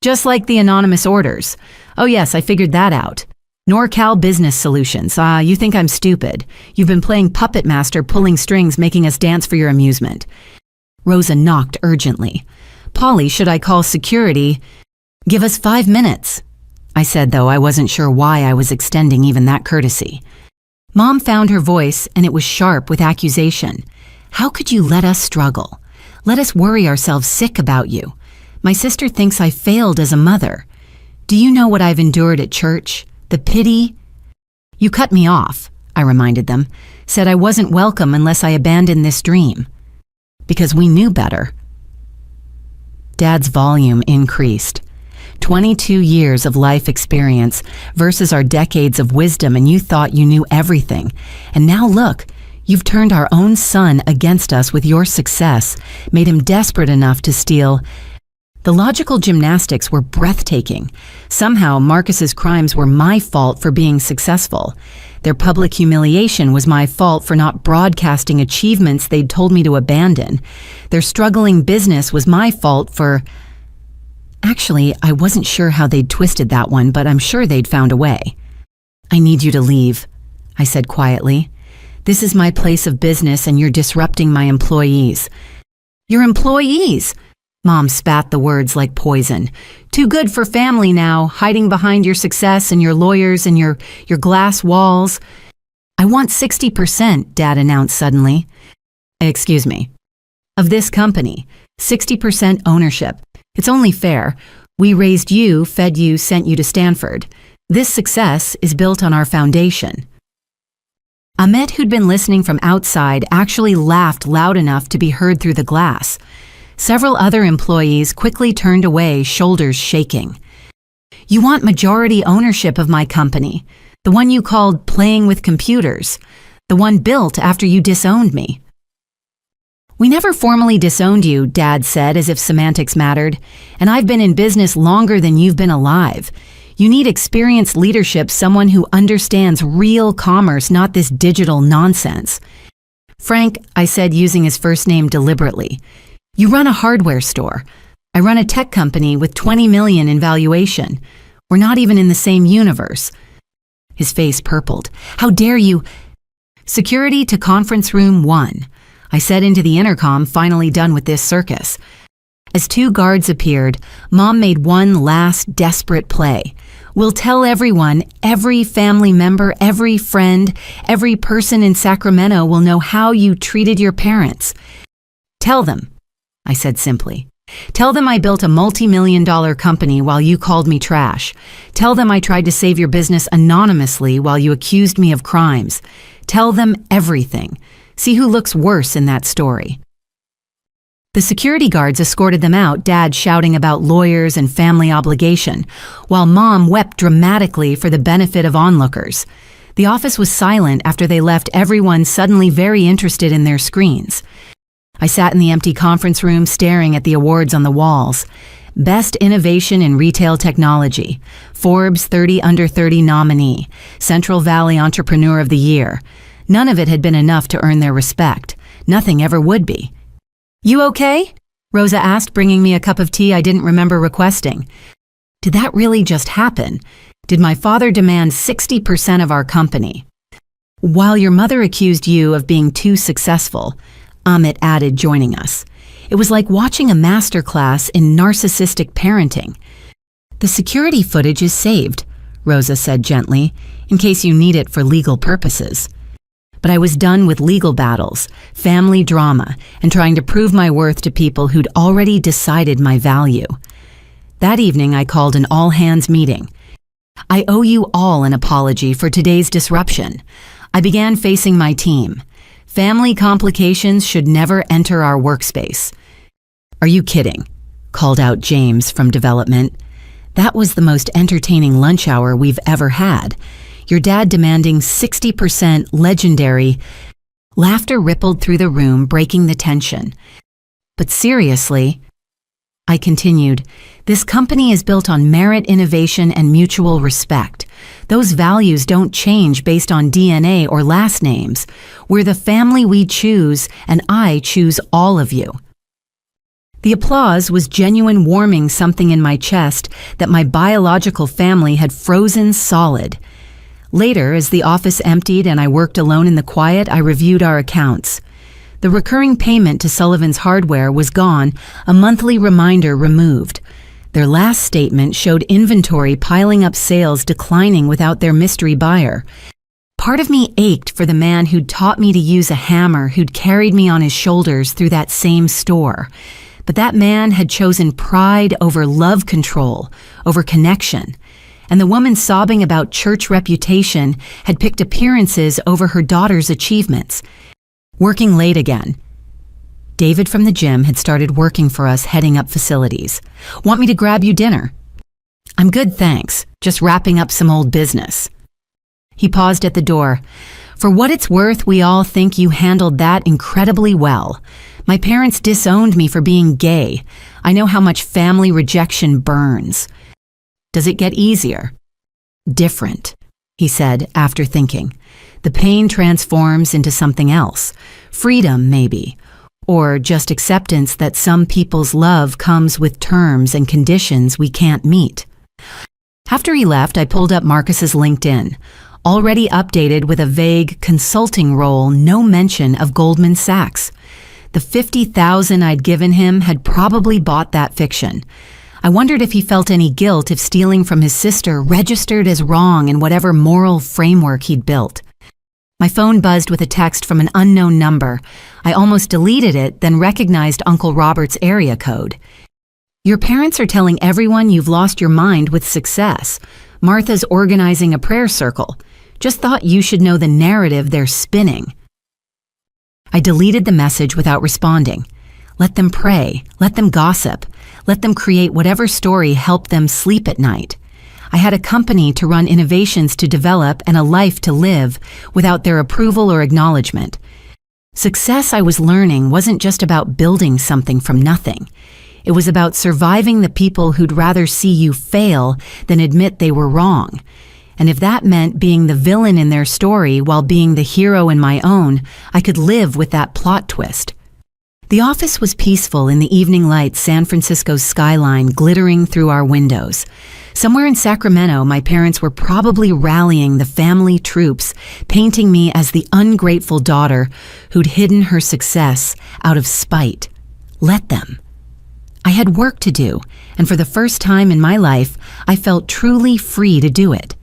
"Just like the anonymous orders. Oh yes, I figured that out. NorCal Business Solutions. You think I'm stupid. You've been playing puppet master, pulling strings, making us dance for your amusement." Rosa knocked urgently. "Polly, should I call security?" "Give us 5 minutes," I said, though I wasn't sure why I was extending even that courtesy. Mom found her voice, and it was sharp with accusation. "How could you let us struggle? Let us worry ourselves sick about you? My sister thinks I failed as a mother. Do you know what I've endured at church? The pity?" "You cut me off," I reminded them. "Said I wasn't welcome unless I abandoned this dream." "Because we knew better." Dad's volume increased. 22 years of life experience versus our decades of wisdom, and you thought you knew everything. And now look, you've turned our own son against us with your success, made him desperate enough to steal. The logical gymnastics were breathtaking. Somehow, Marcus's crimes were my fault for being successful. Their public humiliation was my fault for not broadcasting achievements they'd told me to abandon. Their struggling business was my fault for... Actually, I wasn't sure how they'd twisted that one, but I'm sure they'd found a way. "I need you to leave," I said quietly. "This is my place of business and you're disrupting my employees." "Your employees?" Mom spat the words like poison. "Too good for family now, hiding behind your success and your lawyers and your glass walls." "I want 60%, Dad announced suddenly. "Excuse me. Of this company, 60% ownership. It's only fair. We raised you, fed you, sent you to Stanford. This success is built on our foundation." Ahmet, who'd been listening from outside, actually laughed loud enough to be heard through the glass. Several other employees quickly turned away, shoulders shaking. "You want majority ownership of my company, the one you called playing with computers, the one built after you disowned me." "We never formally disowned you," Dad said, as if semantics mattered. "And I've been in business longer than you've been alive. You need experienced leadership, someone who understands real commerce, not this digital nonsense." "Frank," I said, using his first name deliberately, "you run a hardware store. I run a tech company with 20 million in valuation. We're not even in the same universe." His face purpled. "How dare you?" "Security to conference room 1. I said into the intercom, finally done with this circus. As 2 guards appeared, Mom made one last desperate play. "We'll tell everyone, every family member, every friend, every person in Sacramento will know how you treated your parents. Tell them," I said simply. "Tell them I built a multi-million-dollar company while you called me trash. Tell them I tried to save your business anonymously while you accused me of crimes. Tell them everything. See who looks worse in that story." The security guards escorted them out, Dad shouting about lawyers and family obligation, while Mom wept dramatically for the benefit of onlookers. The office was silent after they left, everyone suddenly very interested in their screens. I sat in the empty conference room staring at the awards on the walls. Best Innovation in Retail Technology, Forbes 30 Under 30 nominee, Central Valley Entrepreneur of the Year. None of it had been enough to earn their respect. Nothing ever would be. "You okay?" Rosa asked, bringing me a cup of tea I didn't remember requesting. Did that really just happen? Did my father demand 60% of our company? While your mother accused you of being too successful, Amit added, joining us. It was like watching a masterclass in narcissistic parenting. The security footage is saved, Rosa said gently, in case you need it for legal purposes. But I was done with legal battles, family drama, and trying to prove my worth to people who'd already decided my value. That evening, I called an all-hands meeting. I owe you all an apology for today's disruption. I began facing my team. Family complications should never enter our workspace. Are you kidding? Called out James from development. That was the most entertaining lunch hour we've ever had. Your dad demanding 60% legendary. Laughter rippled through the room, breaking the tension. But seriously, I continued, this company is built on merit, innovation, and mutual respect. Those values don't change based on DNA or last names. We're the family we choose, and I choose all of you. The applause was genuine, warming something in my chest that my biological family had frozen solid. Later, as the office emptied and I worked alone in the quiet, I reviewed our accounts. The recurring payment to Sullivan's Hardware was gone, a monthly reminder removed. Their last statement showed inventory piling up, sales declining without their mystery buyer. Part of me ached for the man who'd taught me to use a hammer, who'd carried me on his shoulders through that same store. But that man had chosen pride over love, control over connection. And the woman sobbing about church reputation had picked appearances over her daughter's achievements. Working late again. David from the gym had started working for us, heading up facilities. Want me to grab you dinner? I'm good, thanks. Just wrapping up some old business. He paused at the door. For what it's worth, we all think you handled that incredibly well. My parents disowned me for being gay. I know how much family rejection burns. Does it get easier? Different, he said after thinking. The pain transforms into something else. Freedom, maybe. Or just acceptance that some people's love comes with terms and conditions we can't meet. After he left, I pulled up Marcus's LinkedIn. Already updated with a vague consulting role, no mention of Goldman Sachs. The $50,000 I'd given him had probably bought that fiction. I wondered if he felt any guilt if stealing from his sister registered as wrong in whatever moral framework he'd built. My phone buzzed with a text from an unknown number. I almost deleted it, then recognized Uncle Robert's area code. Your parents are telling everyone you've lost your mind with success. Martha's organizing a prayer circle. Just thought you should know the narrative they're spinning. I deleted the message without responding. Let them pray, let them gossip, let them create whatever story helped them sleep at night. I had a company to run, innovations to develop, and a life to live without their approval or acknowledgement. Success, I was learning, wasn't just about building something from nothing. It was about surviving the people who'd rather see you fail than admit they were wrong. And if that meant being the villain in their story while being the hero in my own, I could live with that plot twist. The office was peaceful in the evening light, San Francisco's skyline glittering through our windows. Somewhere in Sacramento, my parents were probably rallying the family troops, painting me as the ungrateful daughter who'd hidden her success out of spite. Let them. I had work to do, and for the first time in my life, I felt truly free to do it.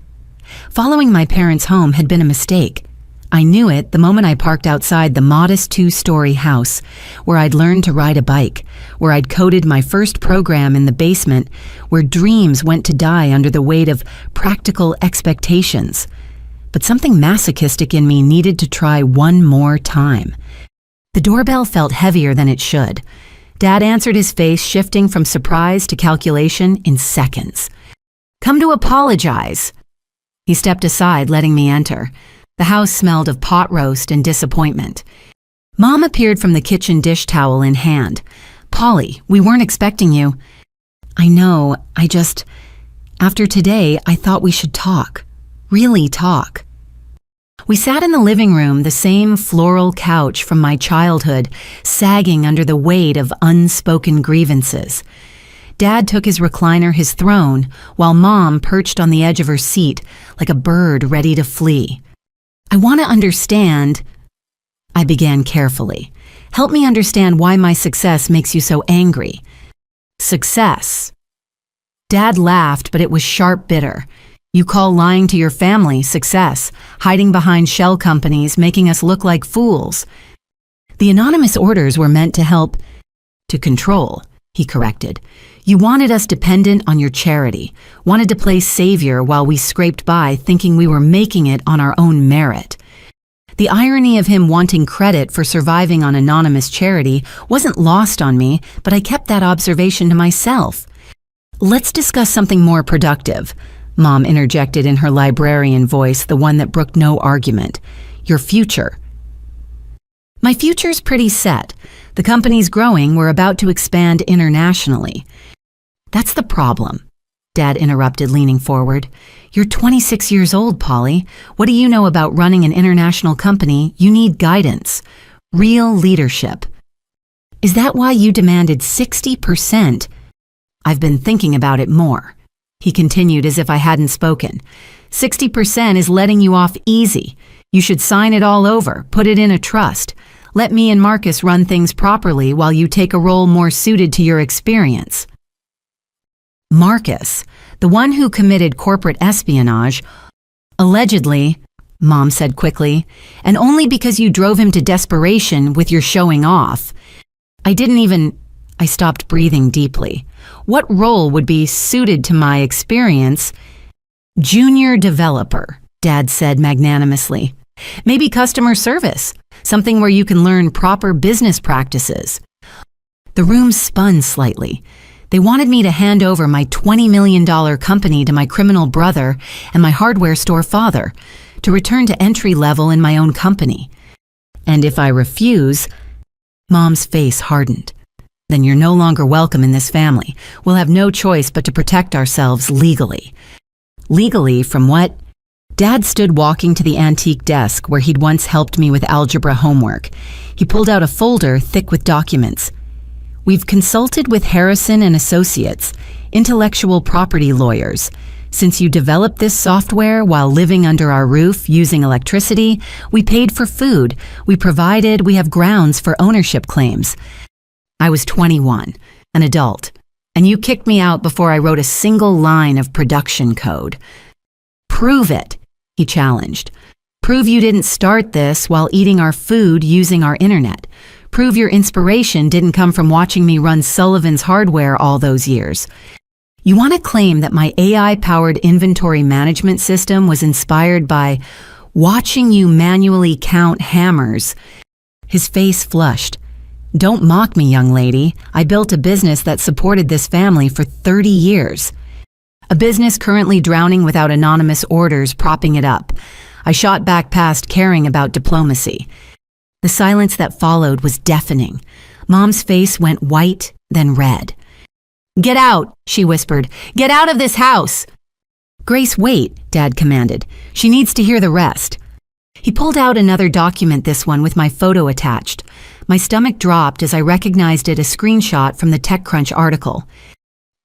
Following my parents home had been a mistake. I knew it the moment I parked outside the modest 2-story house where I'd learned to ride a bike, where I'd coded my first program in the basement, where dreams went to die under the weight of practical expectations. But something masochistic in me needed to try one more time. The doorbell felt heavier than it should. Dad answered, his face shifting from surprise to calculation in seconds. "Come to apologize." He stepped aside, letting me enter. The house smelled of pot roast and disappointment. Mom appeared from the kitchen, dish towel in hand. "Polly, we weren't expecting you." "I know, after today, I thought we should talk. Really talk." We sat in the living room, the same floral couch from my childhood, sagging under the weight of unspoken grievances. Dad took his recliner, his throne, while Mom perched on the edge of her seat like a bird ready to flee. "I want to understand," I began carefully. "Help me understand why my success makes you so angry." "Success." Dad laughed, but it was sharp bitter. "You call lying to your family success, hiding behind shell companies, making us look like fools." "The anonymous orders were meant to help, to control," he corrected. "You wanted us dependent on your charity, wanted to play savior while we scraped by thinking we were making it on our own merit." The irony of him wanting credit for surviving on anonymous charity wasn't lost on me, but I kept that observation to myself. "Let's discuss something more productive," Mom interjected in her librarian voice, the one that brooked no argument. "Your future." "My future's pretty set. The company's growing. We're about to expand internationally." "That's the problem," Dad interrupted, leaning forward. "You're 26 years old, Polly. What do you know about running an international company? You need guidance. Real leadership." "Is that why you demanded 60%? "I've been thinking about it more," he continued as if I hadn't spoken. 60% is letting you off easy. You should sign it all over, put it in a trust. Let me and Marcus run things properly while you take a role more suited to your experience." "Marcus, the one who committed corporate espionage, allegedly," Mom said quickly, "and only because you drove him to desperation with your showing off. I stopped breathing deeply. What role would be suited to my experience?" "Junior developer," Dad said magnanimously. "Maybe customer service, something where you can learn proper business practices." The room spun slightly. They wanted me to hand over my $20 million company to my criminal brother and my hardware store father, to return to entry level in my own company. And if I refuse, Mom's face hardened. "Then you're no longer welcome in this family. We'll have no choice but to protect ourselves legally." "Legally from what?" Dad stood walking to the antique desk where he'd once helped me with algebra homework. He pulled out a folder thick with documents. "We've consulted with Harrison and Associates, intellectual property lawyers. Since you developed this software while living under our roof using electricity, we paid for food. We have grounds for ownership claims. I was 21, an adult, and you kicked me out before I wrote a single line of production code." "Prove it," he challenged. "Prove you didn't start this while eating our food using our internet. Prove your inspiration didn't come from watching me run Sullivan's hardware all those years. You want to claim that my AI-powered inventory management system was inspired by watching you manually count hammers." His face flushed. "Don't mock me, young lady. I built a business that supported this family for 30 years. A business currently drowning without anonymous orders propping it up. I shot back past caring about diplomacy." The silence that followed was deafening. Mom's face went white, then red. "Get out," she whispered. "Get out of this house." "Grace, wait," Dad commanded. "She needs to hear the rest." He pulled out another document, this one with my photo attached. My stomach dropped as I recognized it, a screenshot from the TechCrunch article.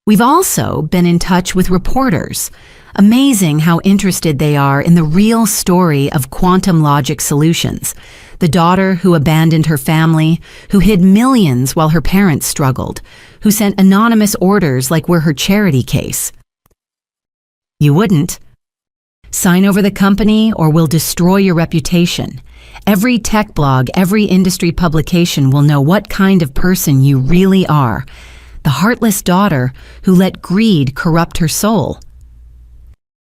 "We've also been in touch with reporters. Amazing how interested they are in the real story of quantum logic solutions. The daughter who abandoned her family, who hid millions while her parents struggled, who sent anonymous orders like we're her charity case." "You wouldn't." "Sign over the company or we'll destroy your reputation. Every tech blog, every industry publication will know what kind of person you really are. The heartless daughter who let greed corrupt her soul."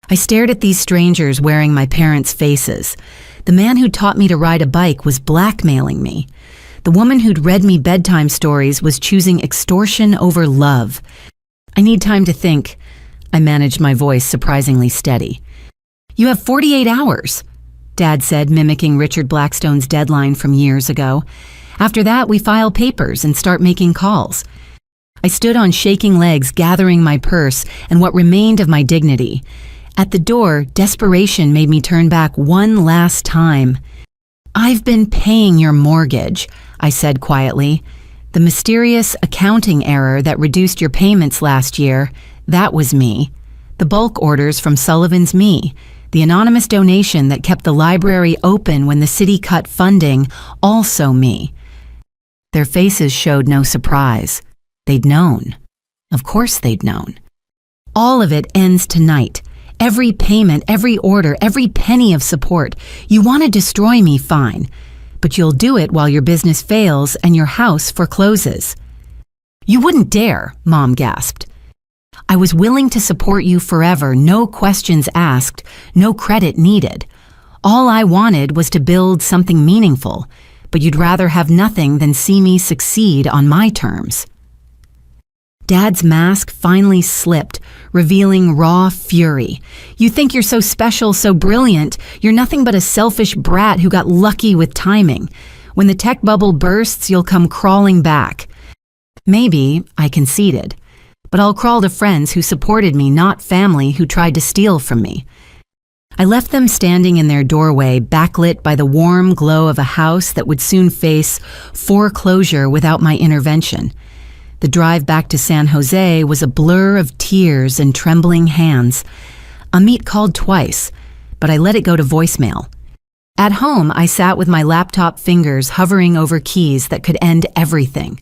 I stared at these strangers wearing my parents' faces. The man who taught me to ride a bike was blackmailing me. The woman who'd read me bedtime stories was choosing extortion over love. "I need time to think." I managed my voice surprisingly steady. "You have 48 hours, Dad said, mimicking Richard Blackstone's deadline from years ago. "After that, we file papers and start making calls." I stood on shaking legs, gathering my purse and what remained of my dignity. At the door, desperation made me turn back one last time. "I've been paying your mortgage," I said quietly. "The mysterious accounting error that reduced your payments last year, that was me. The bulk orders from Sullivan's me. The anonymous donation that kept the library open when the city cut funding, also me." Their faces showed no surprise. They'd known. Of course they'd known. "All of it ends tonight. Every payment, every order, every penny of support. You want to destroy me, fine. But you'll do it while your business fails and your house forecloses." "You wouldn't dare," Mom gasped. "I was willing to support you forever, no questions asked, no credit needed. All I wanted was to build something meaningful, but you'd rather have nothing than see me succeed on my terms." Dad's mask finally slipped, revealing raw fury. "You think you're so special, so brilliant. You're nothing but a selfish brat who got lucky with timing. When the tech bubble bursts, you'll come crawling back." "Maybe," I conceded. "But I'll crawl to friends who supported me, not family who tried to steal from me." I left them standing in their doorway, backlit by the warm glow of a house that would soon face foreclosure without my intervention. The drive back to San Jose was a blur of tears and trembling hands. Amit called twice, but I let it go to voicemail. At home, I sat with my laptop fingers hovering over keys that could end everything.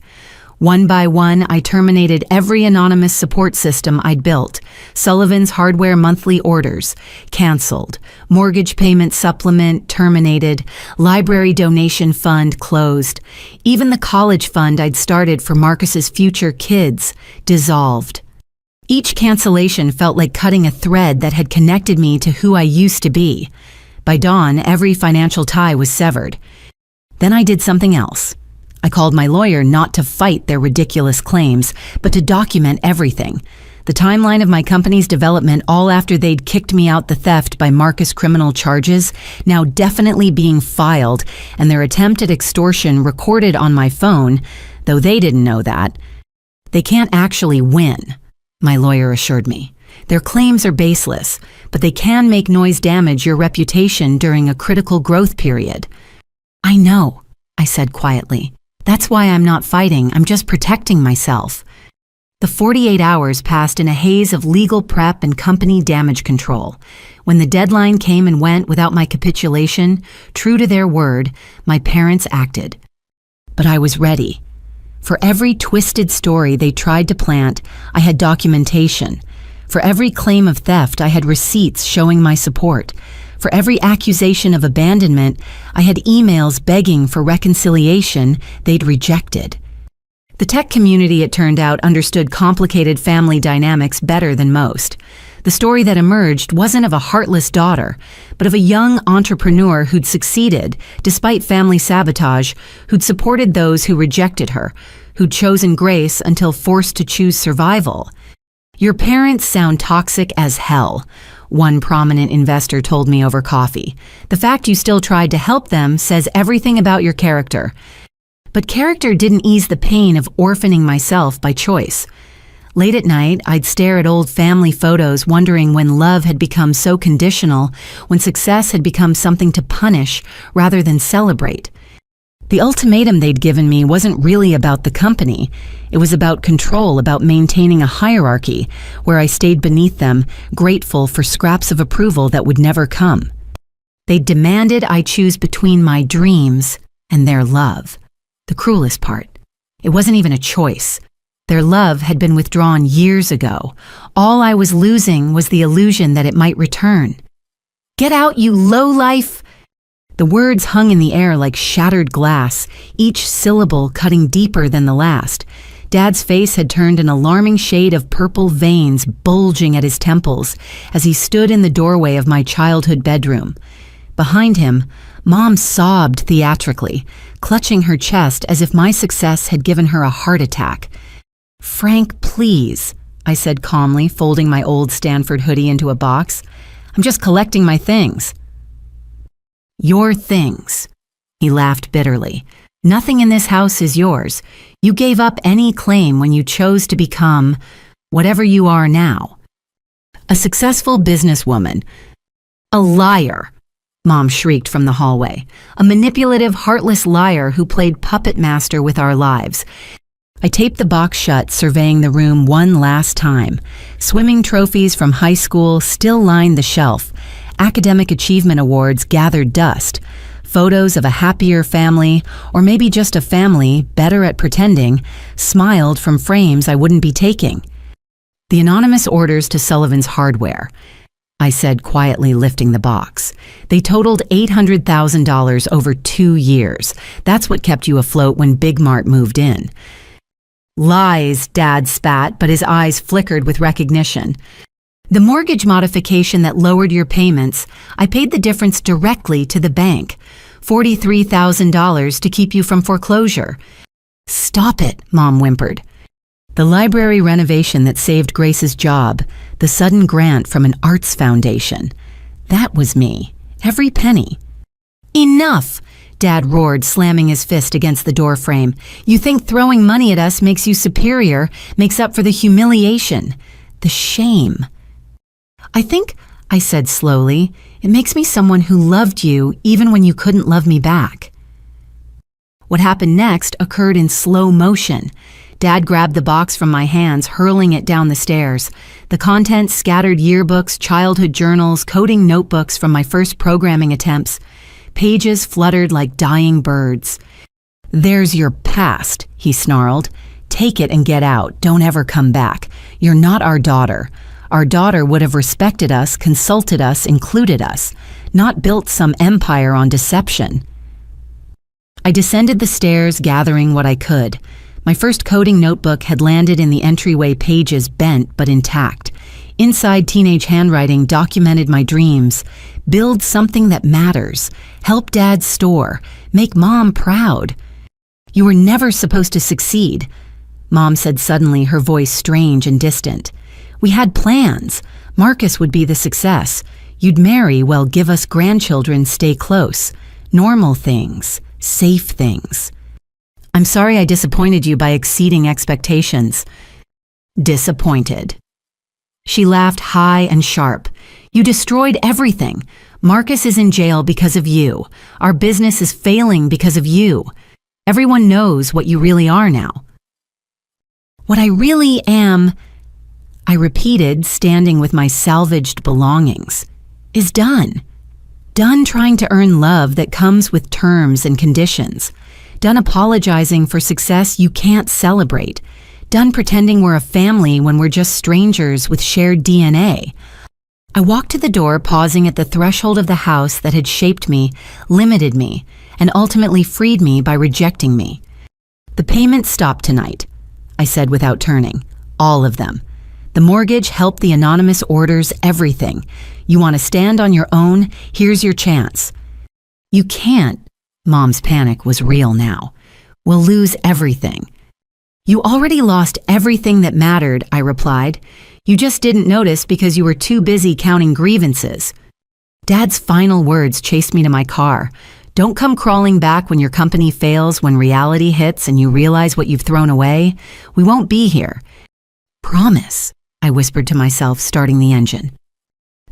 One by one, I terminated every anonymous support system I'd built. Sullivan's hardware monthly orders, canceled. Mortgage payment supplement, terminated. Library donation fund, closed. Even the college fund I'd started for Marcus's future kids, dissolved. Each cancellation felt like cutting a thread that had connected me to who I used to be. By dawn, every financial tie was severed. Then I did something else. I called my lawyer not to fight their ridiculous claims, but to document everything. The timeline of my company's development all after they'd kicked me out the theft by Marcus criminal charges, now definitely being filed, and their attempt at extortion recorded on my phone, though they didn't know that. "They can't actually win," my lawyer assured me. "Their claims are baseless, but they can make noise damage your reputation during a critical growth period." "I know," I said quietly. "That's why I'm not fighting, I'm just protecting myself." The 48 hours passed in a haze of legal prep and company damage control. When the deadline came and went without my capitulation, true to their word, my parents acted. But I was ready. For every twisted story they tried to plant, I had documentation. For every claim of theft, I had receipts showing my support. For every accusation of abandonment, I had emails begging for reconciliation they'd rejected. The tech community, it turned out, understood complicated family dynamics better than most. The story that emerged wasn't of a heartless daughter, but of a young entrepreneur who'd succeeded, despite family sabotage, who'd supported those who rejected her, who'd chosen grace until forced to choose survival. "Your parents sound toxic as hell," one prominent investor told me over coffee. "The fact you still tried to help them says everything about your character." But character didn't ease the pain of orphaning myself by choice. Late at night, I'd stare at old family photos wondering when love had become so conditional, when success had become something to punish rather than celebrate. The ultimatum they'd given me wasn't really about the company. It was about control, about maintaining a hierarchy, where I stayed beneath them, grateful for scraps of approval that would never come. They demanded I choose between my dreams and their love. The cruelest part, it wasn't even a choice. Their love had been withdrawn years ago. All I was losing was the illusion that it might return. "Get out, you lowlife!" The words hung in the air like shattered glass, each syllable cutting deeper than the last. Dad's face had turned an alarming shade of purple veins bulging at his temples as he stood in the doorway of my childhood bedroom. Behind him, Mom sobbed theatrically, clutching her chest as if my success had given her a heart attack. "Frank, please," I said calmly, folding my old Stanford hoodie into a box. "I'm just collecting my things." "Your things," he laughed bitterly. "Nothing in this house is yours. You gave up any claim when you chose to become whatever you are now." a successful businesswoman. A liar, Mom shrieked from the hallway. A manipulative, heartless liar who played puppet master with our lives. I taped the box shut, surveying the room one last time. Swimming trophies from high school still lined the shelf. Academic achievement awards gathered dust. Photos of a happier family, or maybe just a family better at pretending, smiled from frames I wouldn't be taking. The anonymous orders to Sullivan's Hardware, I said, quietly lifting the box. They totaled $800,000 over 2 years. That's what kept you afloat when Big Mart moved in. Lies, Dad spat, but his eyes flickered with recognition. The mortgage modification that lowered your payments, I paid the difference directly to the bank. $43,000 to keep you from foreclosure. Stop it, Mom whimpered. The library renovation that saved Grace's job, the sudden grant from an arts foundation. That was me. Every penny. Enough! Dad roared, slamming his fist against the door frame. You think throwing money at us makes you superior, makes up for the humiliation, the shame. I think, I said slowly, it makes me someone who loved you even when you couldn't love me back. What happened next occurred in slow motion. Dad grabbed the box from my hands, hurling it down the stairs. The contents scattered yearbooks, childhood journals, coding notebooks from my first programming attempts. Pages fluttered like dying birds. There's your past, he snarled. Take it and get out. Don't ever come back. You're not our daughter. Our daughter would have respected us, consulted us, included us, not built some empire on deception. I descended the stairs, gathering what I could. My first coding notebook had landed in the entryway, pages bent but intact. Inside, teenage handwriting documented my dreams. Build something that matters. Help Dad store. Make Mom proud. You were never supposed to succeed, Mom said suddenly, her voice strange and distant. We had plans. Marcus would be the success. You'd marry, well, give us grandchildren, stay close. Normal things. Safe things. I'm sorry I disappointed you by exceeding expectations. Disappointed. She laughed high and sharp. You destroyed everything. Marcus is in jail because of you. Our business is failing because of you. Everyone knows what you really are now. What I really am, I repeated, standing with my salvaged belongings, is done. Done trying to earn love that comes with terms and conditions. Done apologizing for success you can't celebrate. Done pretending we're a family when we're just strangers with shared DNA. I walked to the door, pausing at the threshold of the house that had shaped me, limited me, and ultimately freed me by rejecting me. The payments stopped tonight, I said without turning. All of them. The mortgage, help, the anonymous orders, everything. You want to stand on your own? Here's your chance. You can't. Mom's panic was real now. We'll lose everything. You already lost everything that mattered, I replied. You just didn't notice because you were too busy counting grievances. Dad's final words chased me to my car. Don't come crawling back when your company fails, when reality hits and you realize what you've thrown away. We won't be here. Promise, I whispered to myself, starting the engine.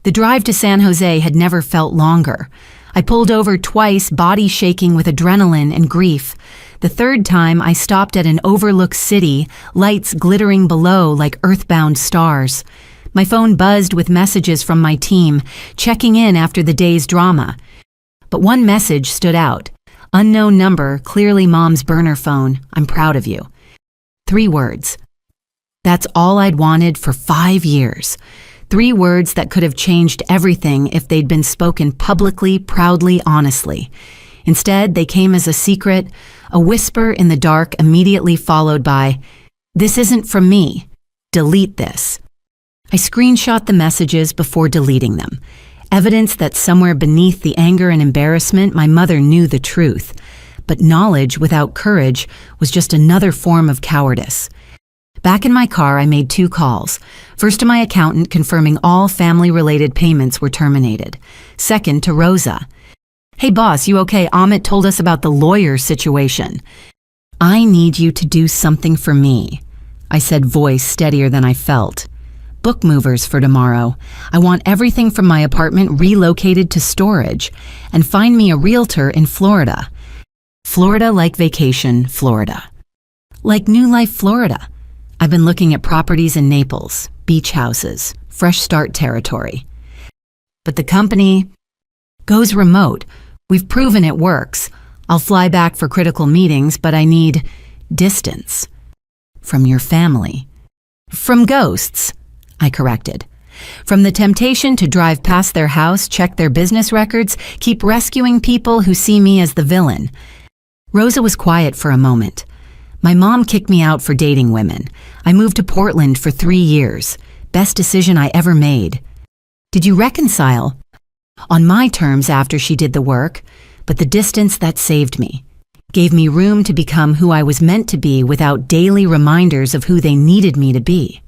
The drive to San Jose had never felt longer. I pulled over twice, body shaking with adrenaline and grief. The third time, I stopped at an overlooked city, lights glittering below like earthbound stars. My phone buzzed with messages from my team, checking in after the day's drama. But one message stood out. Unknown number, clearly Mom's burner phone. I'm proud of you. 3 words. That's all I'd wanted for 5 years. 3 words that could have changed everything if they'd been spoken publicly, proudly, honestly. Instead, they came as a secret, a whisper in the dark, immediately followed by, "This isn't from me. Delete this." I screenshot the messages before deleting them. Evidence that somewhere beneath the anger and embarrassment, my mother knew the truth. But knowledge without courage was just another form of cowardice. Back in my car, I made 2 calls. First to my accountant, confirming all family-related payments were terminated. Second to Rosa. "Hey boss, you okay? Amit told us about the lawyer situation." "I need you to do something for me," I said, voice steadier than I felt. book movers for tomorrow. I want everything from my apartment relocated to storage, and find me a realtor in Florida. Florida like vacation, Florida. Like New Life, Florida. I've been looking at properties in Naples, beach houses, fresh start territory. But the company goes remote. We've proven it works. I'll fly back for critical meetings, but I need distance. From your family. From ghosts, I corrected. From the temptation to drive past their house, check their business records, keep rescuing people who see me as the villain. Rosa was quiet for a moment. My mom kicked me out for dating women. I moved to Portland for 3 years. Best decision I ever made. Did you reconcile? On my terms after she did the work, but the distance that saved me. Gave me room to become who I was meant to be without daily reminders of who they needed me to be.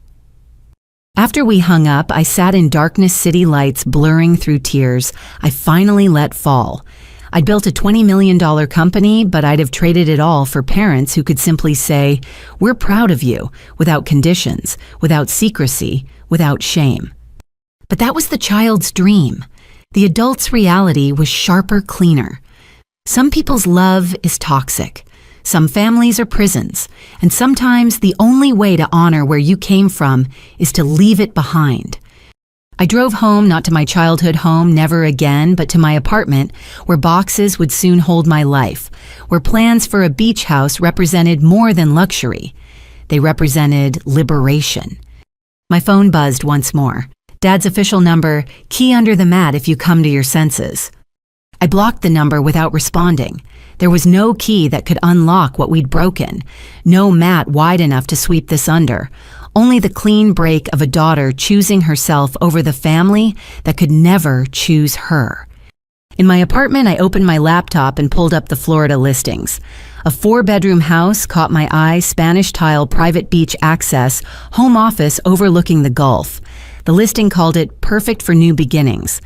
After we hung up, I sat in darkness, city lights blurring through tears. I finally let fall. I'd built a $20 million company, but I'd have traded it all for parents who could simply say, "We're proud of you," without conditions, without secrecy, without shame. But that was the child's dream. The adult's reality was sharper, cleaner. Some people's love is toxic. Some families are prisons. And sometimes the only way to honor where you came from is to leave it behind. I drove home, not to my childhood home, never again, but to my apartment, where boxes would soon hold my life, where plans for a beach house represented more than luxury. They represented liberation. My phone buzzed once more. Dad's official number, key under the mat if you come to your senses. I blocked the number without responding. There was no key that could unlock what we'd broken, no mat wide enough to sweep this under, only the clean break of a daughter choosing herself over the family that could never choose her. In my apartment, I opened my laptop and pulled up the Florida listings. A 4-bedroom house caught my eye, Spanish tile, private beach access, home office overlooking the Gulf. The listing called it perfect for new beginnings.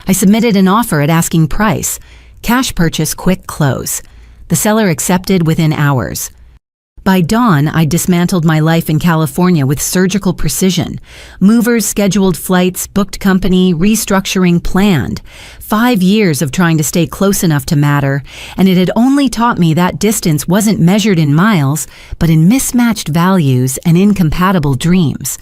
I submitted an offer at asking price. Cash purchase, quick close. The seller accepted within hours. By dawn, I dismantled my life in California with surgical precision. Movers, scheduled flights, booked company, restructuring planned. 5 years of trying to stay close enough to matter, and it had only taught me that distance wasn't measured in miles, but in mismatched values and incompatible dreams.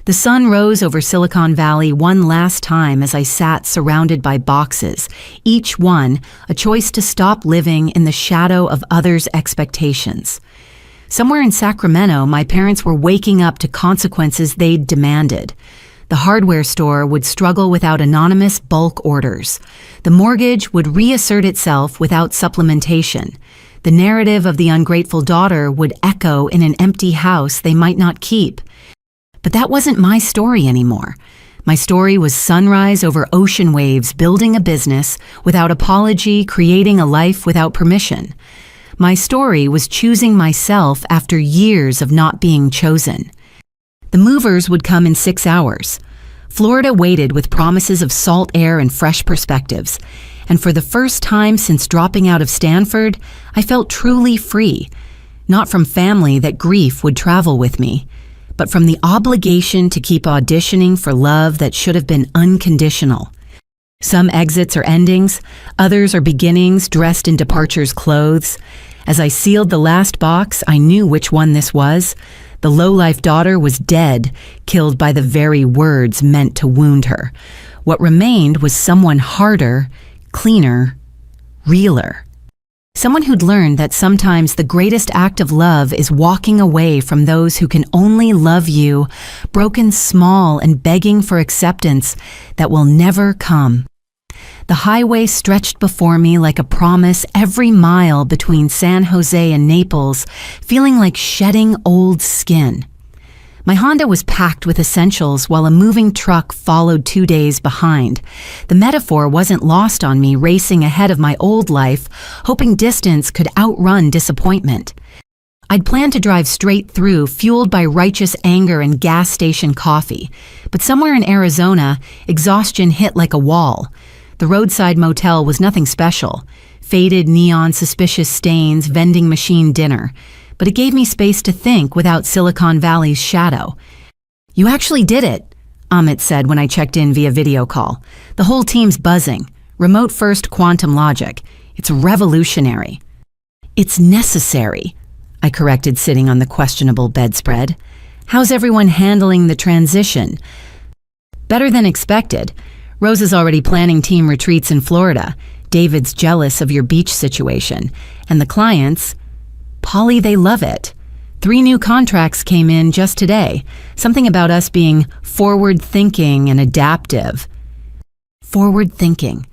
The sun rose over Silicon Valley one last time as I sat surrounded by boxes, each one a choice to stop living in the shadow of others' expectations. Somewhere in Sacramento, my parents were waking up to consequences they'd demanded. The hardware store would struggle without anonymous bulk orders. The mortgage would reassert itself without supplementation. The narrative of the ungrateful daughter would echo in an empty house they might not keep. But that wasn't my story anymore. My story was sunrise over ocean waves, building a business without apology, creating a life without permission. My story was choosing myself after years of not being chosen. The movers would come in 6 hours. Florida waited with promises of salt air and fresh perspectives. And for the first time since dropping out of Stanford, I felt truly free. Not from family that grief would travel with me, but from the obligation to keep auditioning for love that should have been unconditional. Some exits are endings, others are beginnings dressed in departure's clothes. As I sealed the last box, I knew which one this was. The low-life daughter was dead, killed by the very words meant to wound her. What remained was someone harder, cleaner, realer. Someone who'd learned that sometimes the greatest act of love is walking away from those who can only love you, broken small and begging for acceptance that will never come. The highway stretched before me like a promise, every mile between San Jose and Naples, feeling like shedding old skin. My Honda was packed with essentials while a moving truck followed 2 days behind. The metaphor wasn't lost on me, racing ahead of my old life, hoping distance could outrun disappointment. I'd planned to drive straight through, fueled by righteous anger and gas station coffee. But somewhere in Arizona, exhaustion hit like a wall. The roadside motel was nothing special. Faded neon, suspicious stains, vending machine dinner. But it gave me space to think without Silicon Valley's shadow. "You actually did it," Amit said when I checked in via video call. "The whole team's buzzing. Remote-first quantum logic. It's revolutionary." "It's necessary," I corrected, sitting on the questionable bedspread. "How's everyone handling the transition?" "Better than expected. Rose is already planning team retreats in Florida. David's jealous of your beach situation. And the clients, Polly, they love it. 3 new contracts came in just today. Something about us being forward-thinking and adaptive." Forward-thinking.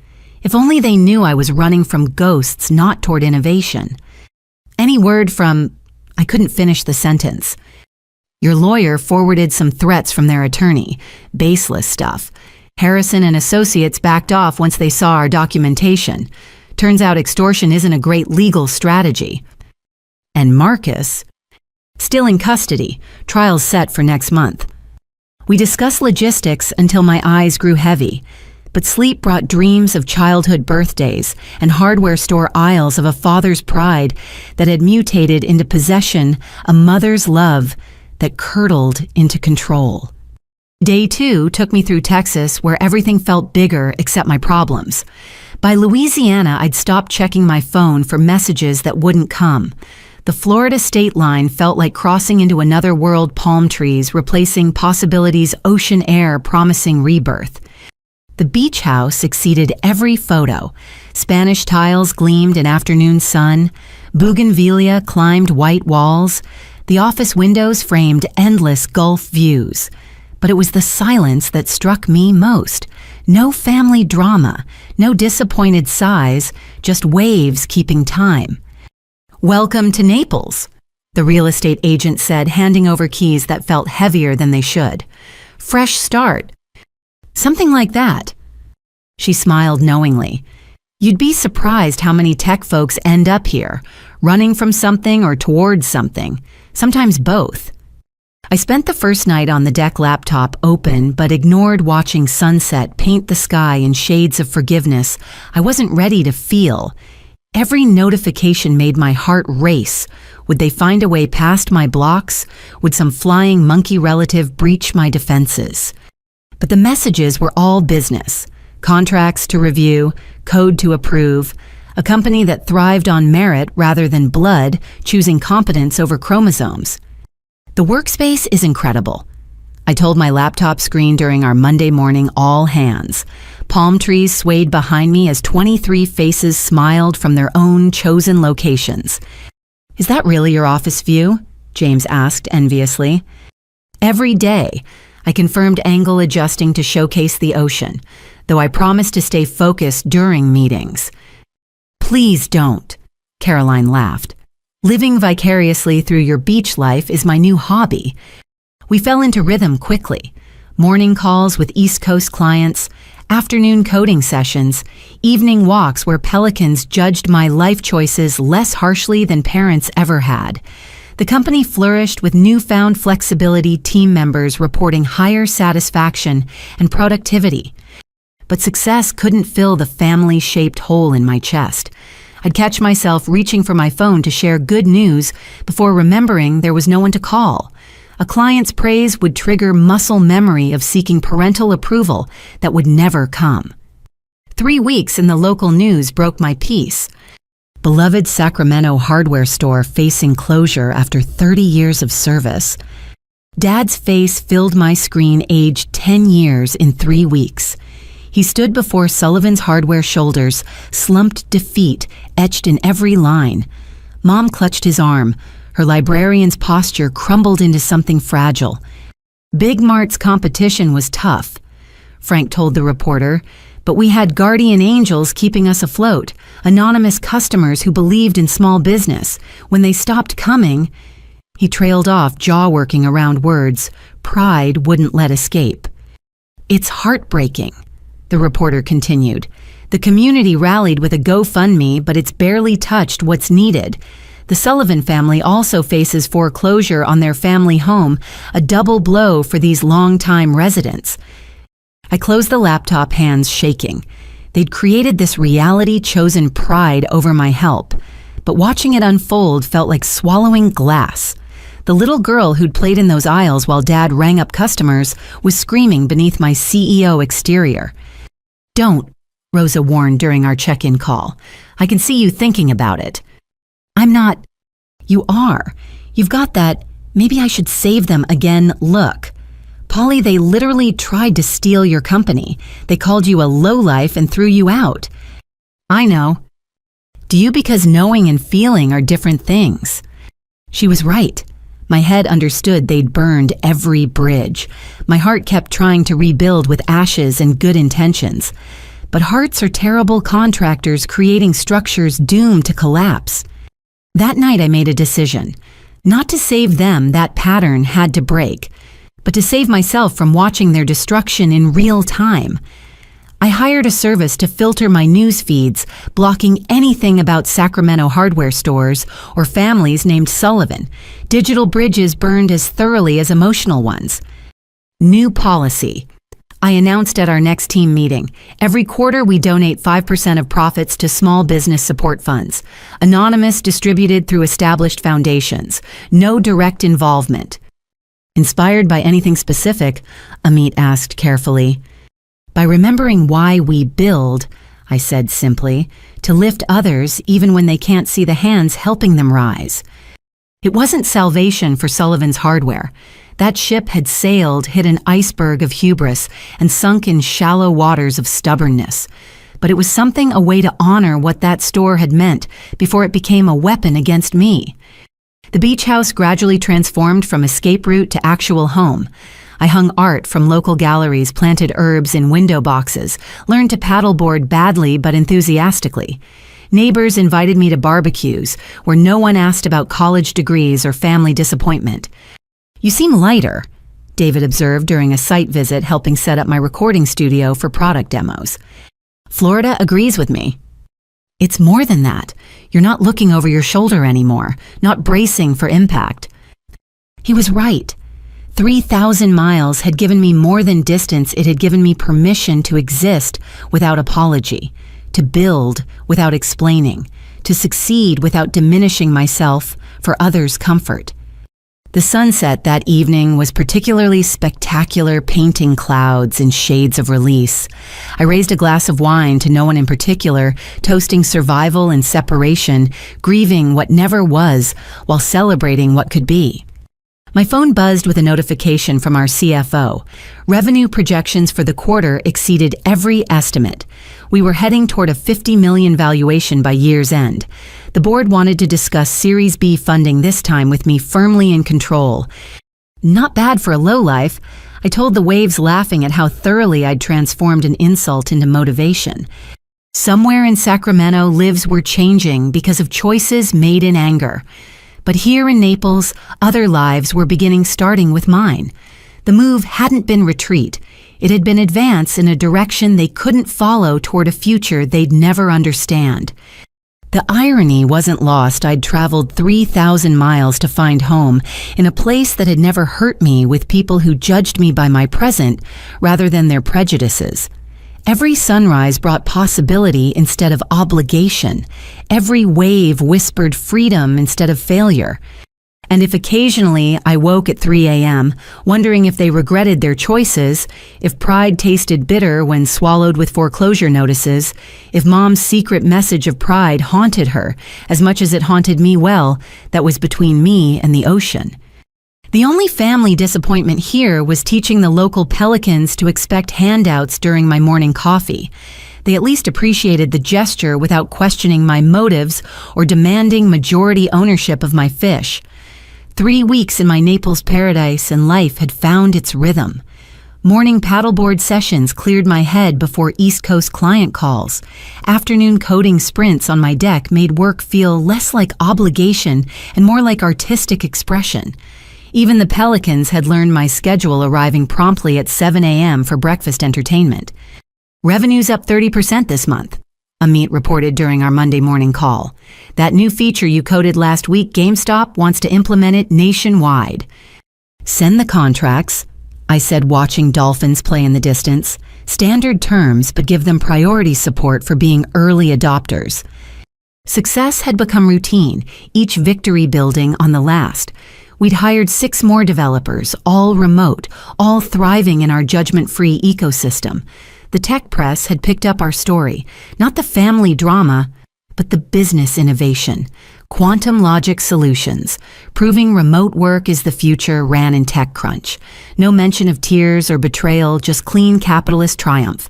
If only they knew I was running from ghosts, not toward innovation. Any word from... I couldn't finish the sentence. "Your lawyer forwarded some threats from their attorney. Baseless stuff. Harrison and Associates backed off once they saw our documentation. Turns out extortion isn't a great legal strategy." "And Marcus?" "Still in custody. Trial's set for next month." We discussed logistics until my eyes grew heavy, but sleep brought dreams of childhood birthdays and hardware store aisles of a father's pride that had mutated into possession, a mother's love that curdled into control. Day 2 took me through Texas, where everything felt bigger except my problems. By Louisiana, I'd stopped checking my phone for messages that wouldn't come. The Florida state line felt like crossing into another world, palm trees replacing possibilities, ocean air promising rebirth. The beach house exceeded every photo. Spanish tiles gleamed in afternoon sun. Bougainvillea climbed white walls. The office windows framed endless Gulf views. But it was the silence that struck me most. No family drama, no disappointed sighs, just waves keeping time. "Welcome to Naples," the real estate agent said, handing over keys that felt heavier than they should. "Fresh start." "Something like that." She smiled knowingly. "You'd be surprised how many tech folks end up here, running from something or towards something, sometimes both." I spent the first night on the deck, laptop open, but ignored watching sunset paint the sky in shades of forgiveness I wasn't ready to feel. Every notification made my heart race. Would they find a way past my blocks? Would some flying monkey relative breach my defenses? But the messages were all business. Contracts to review, code to approve, a company that thrived on merit rather than blood, choosing competence over chromosomes. The workspace is incredible, I told my laptop screen during our Monday morning all hands. Palm trees swayed behind me as 23 faces smiled from their own chosen locations. "Is that really your office view?" James asked enviously. "Every day," I confirmed, angle adjusting to showcase the ocean, though I promised to stay focused during meetings. "Please don't," Caroline laughed. "Living vicariously through your beach life is my new hobby." We fell into rhythm quickly. Morning calls with East Coast clients, afternoon coding sessions, evening walks where pelicans judged my life choices less harshly than parents ever had. The company flourished with newfound flexibility, team members reporting higher satisfaction and productivity. But success couldn't fill the family-shaped hole in my chest. I'd catch myself reaching for my phone to share good news before remembering there was no one to call. A client's praise would trigger muscle memory of seeking parental approval that would never come. 3 weeks in the local news broke my peace. Beloved Sacramento hardware store facing closure after 30 years of service. Dad's face filled my screen, aged 10 years in 3 weeks. He stood before Sullivan's hardware shoulders, slumped defeat etched in every line. Mom clutched his arm. Her librarian's posture crumbled into something fragile. Big Mart's competition was tough, Frank told the reporter, but we had guardian angels keeping us afloat, anonymous customers who believed in small business. When they stopped coming, he trailed off, jaw working around words. Pride wouldn't let escape. "It's heartbreaking," the reporter continued. "The community rallied with a GoFundMe, but it's barely touched what's needed. The Sullivan family also faces foreclosure on their family home, a double blow for these longtime residents." I closed the laptop, hands shaking. They'd created this reality-chosen pride over my help, but watching it unfold felt like swallowing glass. The little girl who'd played in those aisles while Dad rang up customers was screaming beneath my CEO exterior. "Don't," Rosa warned during our check-in call. "I can see you thinking about it." "I'm not." "You are. You've got that, maybe I should save them again look. Polly, they literally tried to steal your company. They called you a lowlife and threw you out." "I know." "Do you? Because knowing and feeling are different things." She was right. My head understood they'd burned every bridge. My heart kept trying to rebuild with ashes and good intentions. But hearts are terrible contractors creating structures doomed to collapse. That night I made a decision. Not to save them, that pattern had to break, but to save myself from watching their destruction in real time. I hired a service to filter my news feeds, blocking anything about Sacramento hardware stores or families named Sullivan. Digital bridges burned as thoroughly as emotional ones. New policy. I announced at our next team meeting. Every quarter we donate 5% of profits to small business support funds. Anonymous, distributed through established foundations. No direct involvement. "Inspired by anything specific?" Amit asked carefully. "By remembering why we build," I said simply, "to lift others even when they can't see the hands helping them rise." It wasn't salvation for Sullivan's hardware. That ship had sailed, hit an iceberg of hubris, and sunk in shallow waters of stubbornness. But it was something, a way to honor what that store had meant before it became a weapon against me. The beach house gradually transformed from escape route to actual home. I hung art from local galleries, planted herbs in window boxes, learned to paddleboard badly but enthusiastically. Neighbors invited me to barbecues, where no one asked about college degrees or family disappointment. "You seem lighter," David observed during a site visit helping set up my recording studio for product demos. "Florida agrees with me." "It's more than that. You're not looking over your shoulder anymore, not bracing for impact." He was right. 3,000 miles had given me more than distance. It had given me permission to exist without apology, to build without explaining, to succeed without diminishing myself for others' comfort. The sunset that evening was particularly spectacular, painting clouds in shades of release. I raised a glass of wine to no one in particular, toasting survival and separation, grieving what never was while celebrating what could be. My phone buzzed with a notification from our CFO. Revenue projections for the quarter exceeded every estimate. We were heading toward a $50 million valuation by year's end. The board wanted to discuss Series B funding this time with me firmly in control. Not bad for a lowlife, I told the waves, laughing at how thoroughly I'd transformed an insult into motivation. Somewhere in Sacramento, lives were changing because of choices made in anger. But here in Naples, other lives were beginning, starting with mine. The move hadn't been retreat. It had been advance in a direction they couldn't follow toward a future they'd never understand. The irony wasn't lost. I'd traveled 3,000 miles to find home in a place that had never hurt me, with people who judged me by my present rather than their prejudices. Every sunrise brought possibility instead of obligation. Every wave whispered freedom instead of failure. And if occasionally I woke at 3 a.m., wondering if they regretted their choices, if pride tasted bitter when swallowed with foreclosure notices, if Mom's secret message of pride haunted her as much as it haunted me, well, that was between me and the ocean. The only family disappointment here was teaching the local Pelicans to expect handouts during my morning coffee. They at least appreciated the gesture without questioning my motives or demanding majority ownership of my fish. 3 weeks in my Naples paradise and life had found its rhythm. Morning paddleboard sessions cleared my head before East Coast client calls. Afternoon coding sprints on my deck made work feel less like obligation and more like artistic expression. Even the Pelicans had learned my schedule, arriving promptly at 7 a.m. for breakfast entertainment. "Revenue's up 30% this month," Amit reported during our Monday morning call. "That new feature you coded last week, GameStop wants to implement it nationwide." "Send the contracts," I said, watching dolphins play in the distance. "Standard terms, but give them priority support for being early adopters." Success had become routine, each victory building on the last. We'd hired 6 more developers, all remote, all thriving in our judgment-free ecosystem. The tech press had picked up our story, not the family drama, but the business innovation. Quantum logic solutions, proving remote work is the future, ran in TechCrunch. No mention of tears or betrayal, just clean capitalist triumph.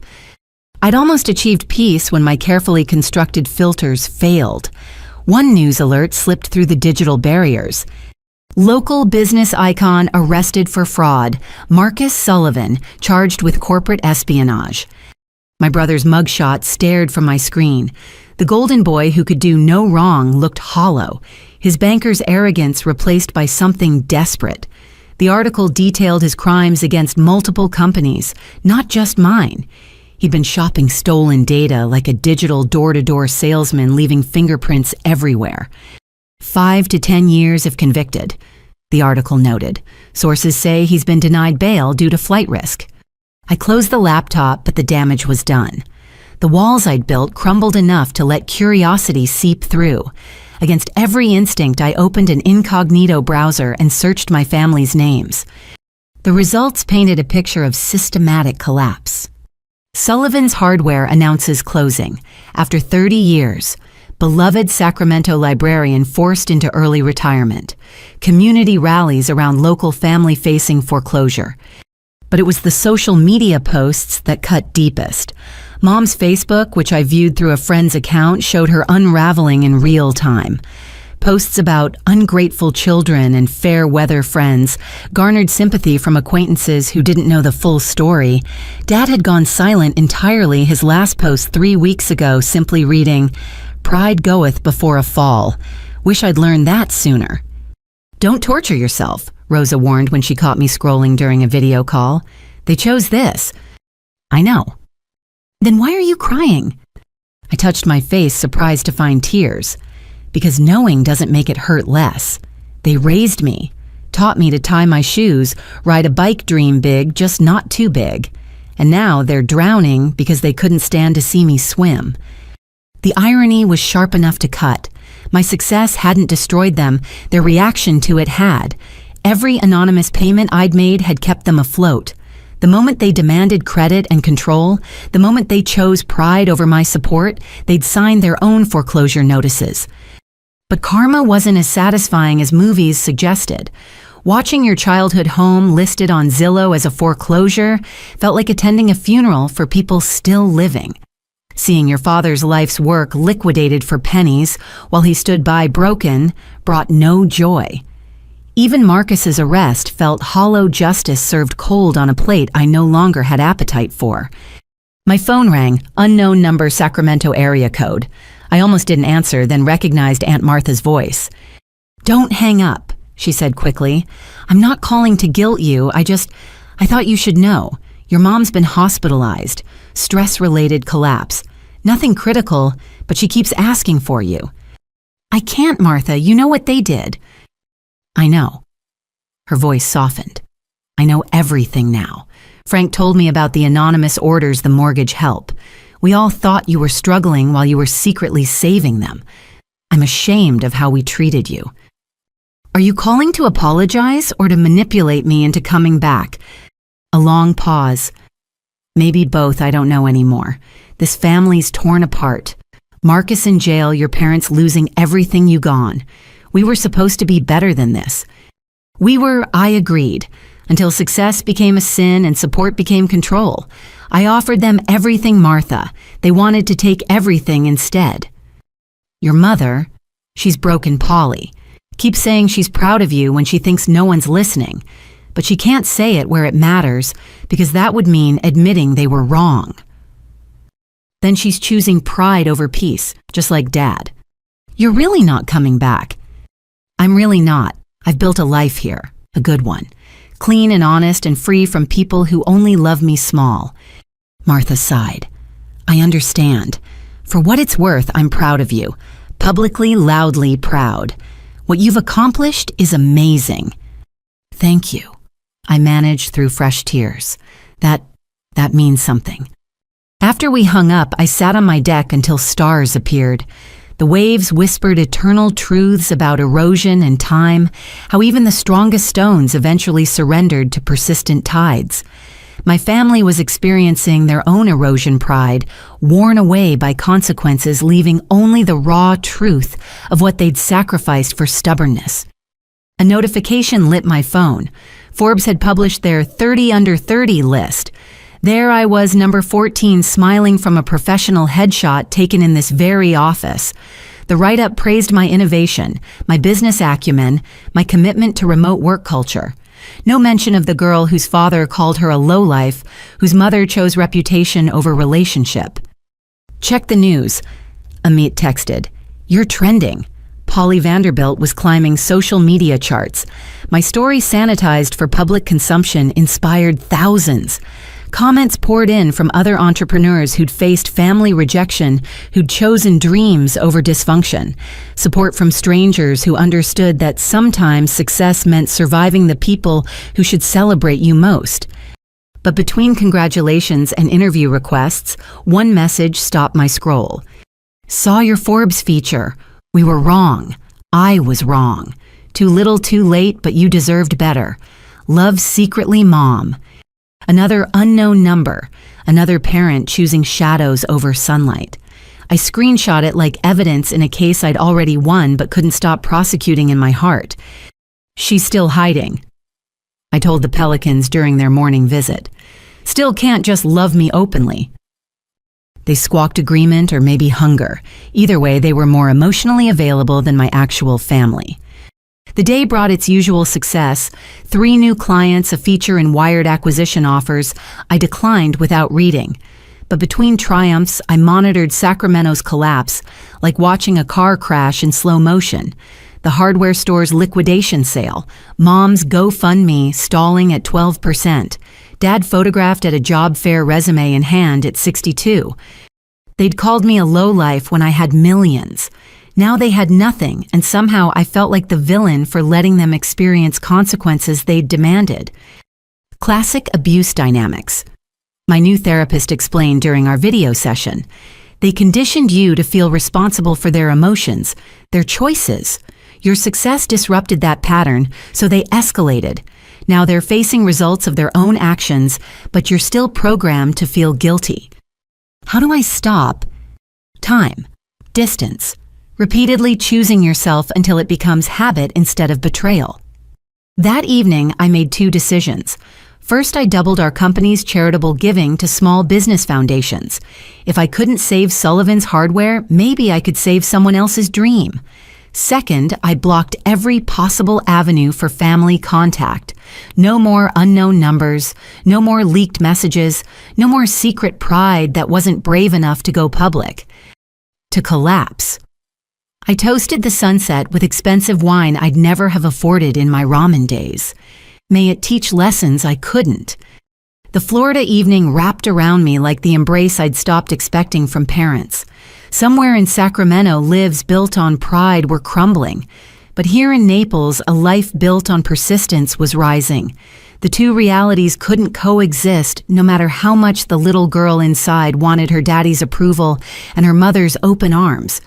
I'd almost achieved peace when my carefully constructed filters failed. One news alert slipped through the digital barriers. Local business icon arrested for fraud. Marcus Sullivan charged with corporate espionage. My brother's mugshot stared from my screen. The golden boy who could do no wrong looked hollow, his banker's arrogance replaced by something desperate. The article detailed his crimes against multiple companies, not just mine. He'd been shopping stolen data like a digital door-to-door salesman, leaving fingerprints everywhere. 5 to 10 years if convicted, the article noted. Sources say he's been denied bail due to flight risk. I closed the laptop, but the damage was done. The walls I'd built crumbled enough to let curiosity seep through. Against every instinct, I opened an incognito browser and searched my family's names. The results painted a picture of systematic collapse. Sullivan's Hardware announces closing. After 30 years, beloved Sacramento librarian forced into early retirement. Community rallies around local family-facing foreclosure. But it was the social media posts that cut deepest. Mom's Facebook, which I viewed through a friend's account, showed her unraveling in real time. Posts about ungrateful children and fair weather friends garnered sympathy from acquaintances who didn't know the full story. Dad had gone silent entirely, his last post 3 weeks ago simply reading, "Pride goeth before a fall. Wish I'd learned that sooner." "Don't torture yourself," Rosa warned when she caught me scrolling during a video call. "They chose this." "I know." "Then why are you crying?" I touched my face, surprised to find tears. Because knowing doesn't make it hurt less. They raised me, taught me to tie my shoes, ride a bike dream big, just not too big. And now they're drowning because they couldn't stand to see me swim. The irony was sharp enough to cut. My success hadn't destroyed them, their reaction to it had. Every anonymous payment I'd made had kept them afloat. The moment they demanded credit and control, the moment they chose pride over my support, they'd sign their own foreclosure notices. But karma wasn't as satisfying as movies suggested. Watching your childhood home listed on Zillow as a foreclosure felt like attending a funeral for people still living. Seeing your father's life's work liquidated for pennies while he stood by broken brought no joy. Even Marcus's arrest felt hollow justice served cold on a plate I no longer had appetite for. My phone rang, unknown number, Sacramento area code. I almost didn't answer, then recognized Aunt Martha's voice. "Don't hang up," she said quickly. "I'm not calling to guilt you, I thought you should know. Your mom's been hospitalized, stress-related collapse. Nothing critical, but she keeps asking for you." "I can't, Martha, you know what they did." "I know." Her voice softened. "I know everything now. Frank told me about the anonymous orders the mortgage help. We all thought you were struggling while you were secretly saving them. I'm ashamed of how we treated you." "Are you calling to apologize or to manipulate me into coming back?" A long pause. "Maybe both, I don't know anymore. This family's torn apart. Marcus in jail, your parents losing everything you gone. We were supposed to be better than this. I agreed, until success became a sin and support became control. I offered them everything, Martha. They wanted to take everything instead. Your mother, she's broken Polly. Keeps saying she's proud of you when she thinks no one's listening. But she can't say it where it matters because that would mean admitting they were wrong. Then she's choosing pride over peace, just like Dad. You're really not coming back. I'm really not. I've built a life here, a good one. Clean and honest and free from people who only love me small. Martha sighed. I understand. For what it's worth, I'm proud of you. Publicly, loudly proud. What you've accomplished is amazing. Thank you. I managed through fresh tears. That means something. After we hung up, I sat on my deck until stars appeared. The waves whispered eternal truths about erosion and time, how even the strongest stones eventually surrendered to persistent tides. My family was experiencing their own erosion pride, worn away by consequences, leaving only the raw truth of what they'd sacrificed for stubbornness. A notification lit my phone. Forbes had published their 30 under 30 list. There I was, number 14, smiling from a professional headshot taken in this very office. The write-up praised my innovation, my business acumen, my commitment to remote work culture. No mention of the girl whose father called her a lowlife, whose mother chose reputation over relationship. "Check the news," Amit texted. "You're trending." Polly Vanderbilt was climbing social media charts. My story, sanitized for public consumption, inspired thousands. Comments poured in from other entrepreneurs who'd faced family rejection, who'd chosen dreams over dysfunction. Support from strangers who understood that sometimes success meant surviving the people who should celebrate you most. But between congratulations and interview requests, one message stopped my scroll. "Saw your Forbes feature. We were wrong. I was wrong. Too little, too late, but you deserved better. Love secretly, Mom." Another unknown number, another parent choosing shadows over sunlight. I screenshot it like evidence in a case I'd already won but couldn't stop prosecuting in my heart. "She's still hiding," I told the Pelicans during their morning visit. "Still can't just love me openly." They squawked agreement or maybe hunger. Either way, they were more emotionally available than my actual family. The day brought its usual success: 3 new clients, a feature in Wired acquisition offers. I declined without reading. But between triumphs, I monitored Sacramento's collapse, like watching a car crash in slow motion. The hardware store's liquidation sale, Mom's GoFundMe stalling at 12%, Dad photographed at a job fair, resume in hand, at 62. They'd called me a lowlife when I had millions. Now they had nothing, and somehow I felt like the villain for letting them experience consequences they'd demanded. Classic abuse dynamics. My new therapist explained during our video session. They conditioned you to feel responsible for their emotions, their choices. Your success disrupted that pattern, so they escalated. Now they're facing results of their own actions, but you're still programmed to feel guilty. How do I stop? Time. Distance. Repeatedly choosing yourself until it becomes habit instead of betrayal. That evening, I made 2 decisions. First, I doubled our company's charitable giving to small business foundations. If I couldn't save Sullivan's hardware, maybe I could save someone else's dream. Second, I blocked every possible avenue for family contact. No more unknown numbers, no more leaked messages, no more secret pride that wasn't brave enough to go public. To collapse. I toasted the sunset with expensive wine I'd never have afforded in my ramen days. May it teach lessons I couldn't. The Florida evening wrapped around me like the embrace I'd stopped expecting from parents. Somewhere in Sacramento, lives built on pride were crumbling. But here in Naples, a life built on persistence was rising. The 2 realities couldn't coexist, no matter how much the little girl inside wanted her daddy's approval and her mother's open arms.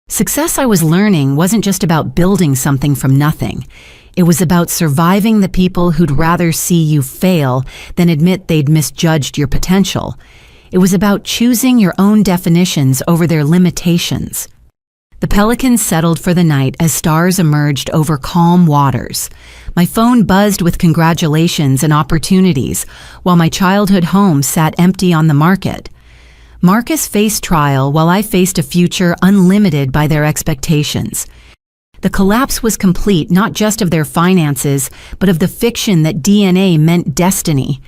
Success, I was learning, wasn't just about building something from nothing. It was about surviving the people who'd rather see you fail than admit they'd misjudged your potential. It was about choosing your own definitions over their limitations. The Pelicans settled for the night as stars emerged over calm waters. My phone buzzed with congratulations and opportunities, while my childhood home sat empty on the market. Marcus faced trial while I faced a future unlimited by their expectations. The collapse was complete not just of their finances, but of the fiction that DNA meant destiny.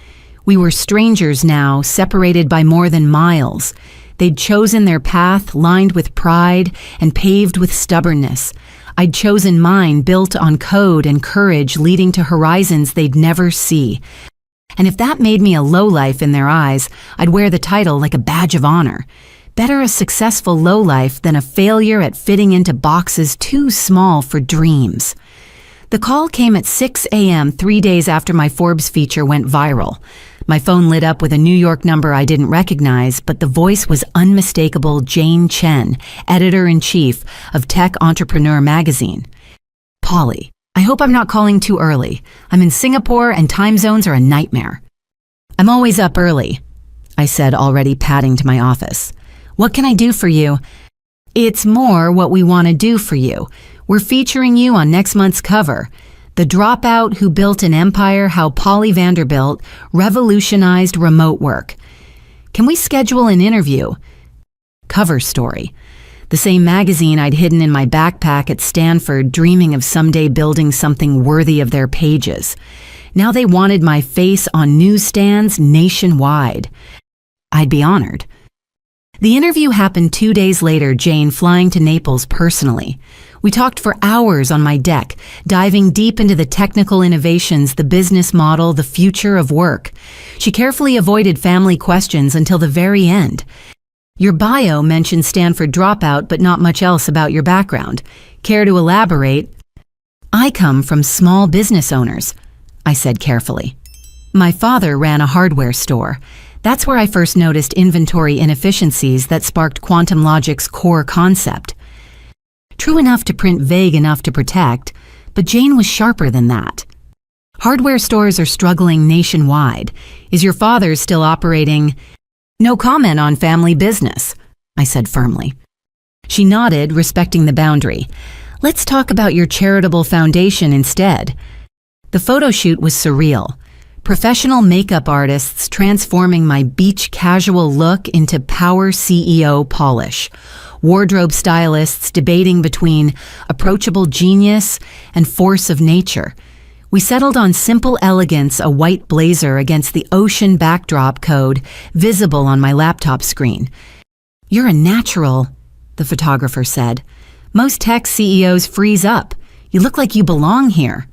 We were strangers now, separated by more than miles. They'd chosen their path, lined with pride and paved with stubbornness. I'd chosen mine, built on code and courage, leading to horizons they'd never see. And if that made me a lowlife in their eyes, I'd wear the title like a badge of honor. Better a successful lowlife than a failure at fitting into boxes too small for dreams. The call came at 6 a.m. 3 days after my Forbes feature went viral. My phone lit up with a New York number I didn't recognize, but the voice was unmistakable Jane Chen, editor-in-chief of Tech Entrepreneur magazine. Polly, I hope I'm not calling too early. I'm in Singapore and time zones are a nightmare. I'm always up early, I said, already padding to my office. What can I do for you? It's more what we want to do for you. We're featuring you on next month's cover. The Dropout Who Built an Empire, How Polly Vanderbilt Revolutionized Remote Work. Can we schedule an interview? Cover story. The same magazine I'd hidden in my backpack at Stanford, dreaming of someday building something worthy of their pages. Now they wanted my face on newsstands nationwide. I'd be honored. The interview happened 2 days later, Jane flying to Naples personally. We talked for hours on my deck, diving deep into the technical innovations, the business model, the future of work. She carefully avoided family questions until the very end. Your bio mentioned Stanford dropout, but not much else about your background. Care to elaborate? I come from small business owners, I said carefully. My father ran a hardware store. That's where I first noticed inventory inefficiencies that sparked quantum logic's core concept. True enough to print, vague enough to protect, but Jane was sharper than that. Hardware stores are struggling nationwide. Is your father still operating? No comment on family business, I said firmly. She nodded, respecting the boundary. Let's talk about your charitable foundation instead. The photo shoot was surreal. Professional makeup artists transforming my beach casual look into power CEO polish. Wardrobe stylists debating between approachable genius and force of nature. We settled on simple elegance, a white blazer against the ocean backdrop code visible on my laptop screen. You're a natural, the photographer said. Most tech CEOs freeze up. You look like you belong here.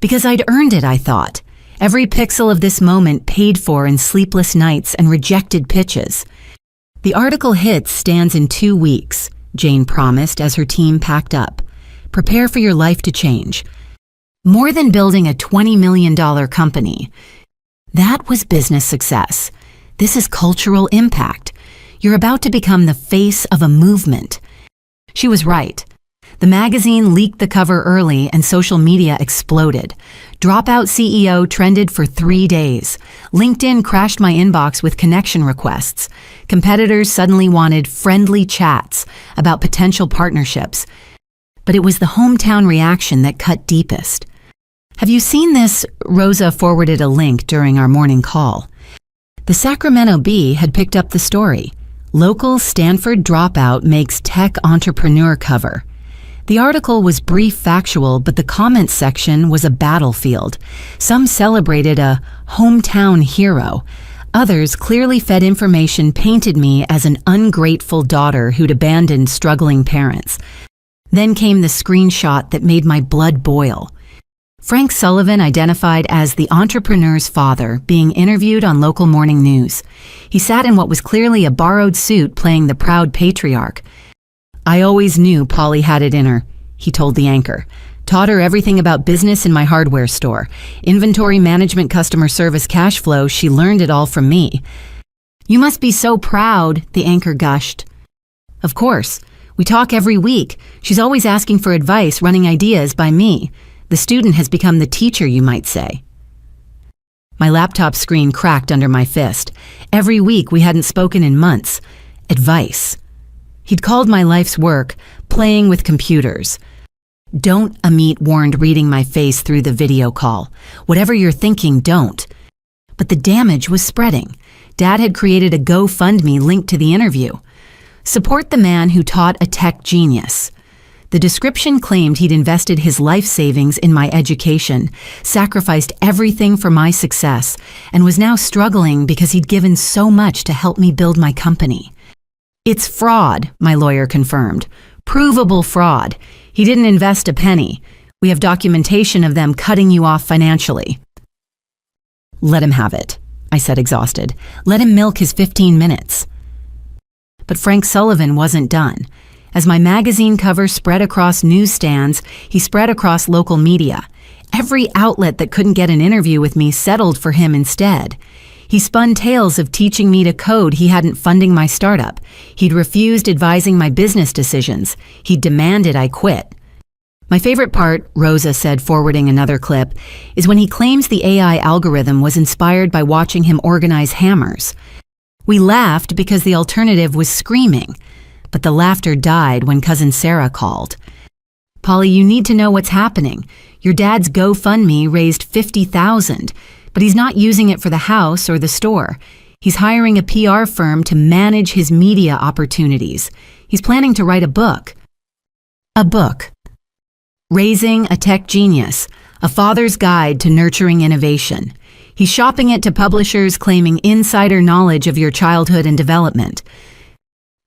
Because I'd earned it, I thought. Every pixel of this moment paid for in sleepless nights and rejected pitches. The article hits stands in 2 weeks, Jane promised as her team packed up. Prepare for your life to change. More than building a $20 million company. That was business success. This is cultural impact. You're about to become the face of a movement. She was right. The magazine leaked the cover early and social media exploded. Dropout CEO trended for 3 days. LinkedIn crashed my inbox with connection requests. Competitors suddenly wanted friendly chats about potential partnerships. But it was the hometown reaction that cut deepest. Have you seen this? Rosa forwarded a link during our morning call. The Sacramento Bee had picked up the story. Local Stanford dropout makes tech entrepreneur cover. The article was brief, factual, but the comments section was a battlefield. Some celebrated a hometown hero. Others clearly fed information painted me as an ungrateful daughter who'd abandoned struggling parents. Then came the screenshot that made my blood boil. Frank Sullivan identified as the entrepreneur's father, being interviewed on local morning news. He sat in what was clearly a borrowed suit playing the proud patriarch. I always knew Polly had it in her, he told the anchor. Taught her everything about business in my hardware store. Inventory management, customer service, cash flow, she learned it all from me. You must be so proud, the anchor gushed. Of course. We talk every week. She's always asking for advice, running ideas by me. The student has become the teacher, you might say. My laptop screen cracked under my fist. Every week we hadn't spoken in months. Advice. He'd called my life's work playing with computers. Don't, Amit warned, reading my face through the video call. Whatever you're thinking, don't. But the damage was spreading. Dad had created a GoFundMe linked to the interview. Support the man who taught a tech genius. The description claimed he'd invested his life savings in my education, sacrificed everything for my success, and was now struggling because he'd given so much to help me build my company. It's fraud, my lawyer confirmed. Provable fraud. He didn't invest a penny. We have documentation of them cutting you off financially. Let him have it, I said, exhausted. Let him milk his 15 minutes. But Frank Sullivan wasn't done. As my magazine cover spread across newsstands, he spread across local media. Every outlet that couldn't get an interview with me settled for him instead. He spun tales of teaching me to code he hadn't funding my startup. He'd refused advising my business decisions. He demanded I quit. My favorite part, Rosa said, forwarding another clip, is when he claims the AI algorithm was inspired by watching him organize hammers. We laughed because the alternative was screaming, but the laughter died when cousin Sarah called. Polly, you need to know what's happening. Your dad's GoFundMe raised $50,000, but he's not using it for the house or the store. He's hiring a PR firm to manage his media opportunities. He's planning to write a book. A book. Raising a Tech Genius, a father's guide to nurturing innovation. He's shopping it to publishers claiming insider knowledge of your childhood and development.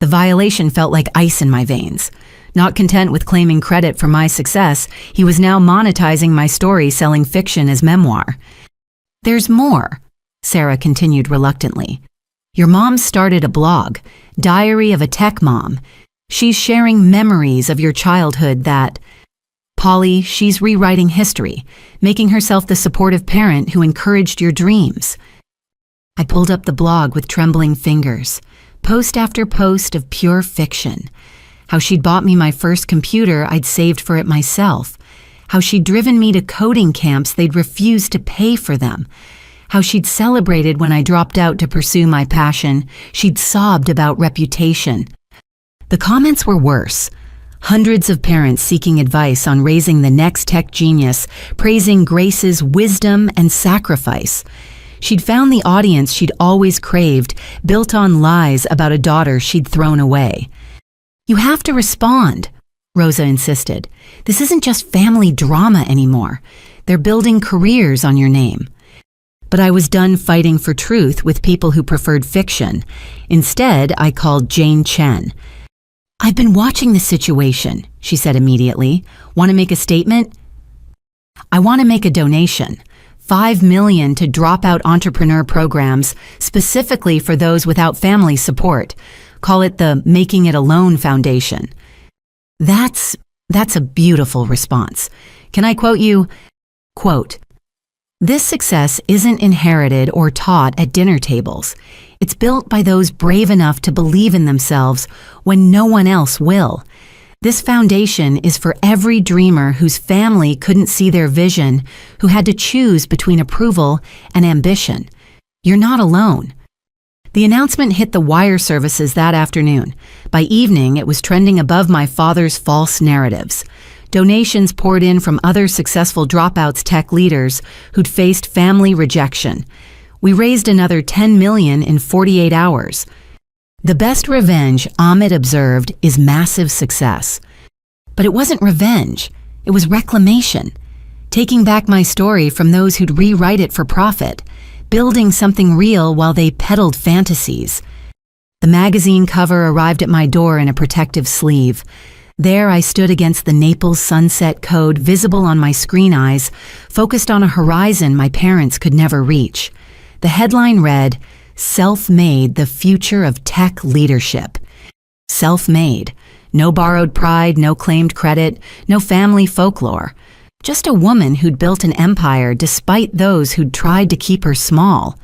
The violation felt like ice in my veins. Not content with claiming credit for my success, he was now monetizing my story, selling fiction as memoir. There's more, Sarah continued reluctantly. Your mom started a blog, Diary of a Tech Mom. She's sharing memories of your childhood that... Polly, she's rewriting history, making herself the supportive parent who encouraged your dreams. I pulled up the blog with trembling fingers, post after post of pure fiction. How she'd bought me my first computer I'd saved for it myself. How she'd driven me to coding camps they'd refused to pay for them. How she'd celebrated when I dropped out to pursue my passion. She'd sobbed about reputation. The comments were worse. Hundreds of parents seeking advice on raising the next tech genius, praising Grace's wisdom and sacrifice. She'd found the audience she'd always craved, built on lies about a daughter she'd thrown away. You have to respond, Rosa insisted. This isn't just family drama anymore. They're building careers on your name. But I was done fighting for truth with people who preferred fiction. Instead, I called Jane Chen. I've been watching the situation, she said immediately. Want to make a statement? I want to make a donation. $5 million to dropout entrepreneur programs, specifically for those without family support. Call it the Making It Alone Foundation. That's a beautiful response. Can I quote you? Quote, this success isn't inherited or taught at dinner tables. It's built by those brave enough to believe in themselves when no one else will. This foundation is for every dreamer whose family couldn't see their vision, who had to choose between approval and ambition. You're not alone. The announcement hit the wire services that afternoon. By evening, it was trending above my father's false narratives. Donations poured in from other successful dropouts tech leaders who'd faced family rejection. We raised another $10 million in 48 hours. The best revenge, Ahmed observed, is massive success. But it wasn't revenge. It was reclamation. Taking back my story from those who'd rewrite it for profit. Building something real while they peddled fantasies. The magazine cover arrived at my door in a protective sleeve. There I stood against the Naples sunset code visible on my screen eyes, focused on a horizon my parents could never reach. The headline read, Self-Made, the Future of Tech Leadership. Self-made. No borrowed pride, no claimed credit, no family folklore. Just a woman who'd built an empire despite those who'd tried to keep her small.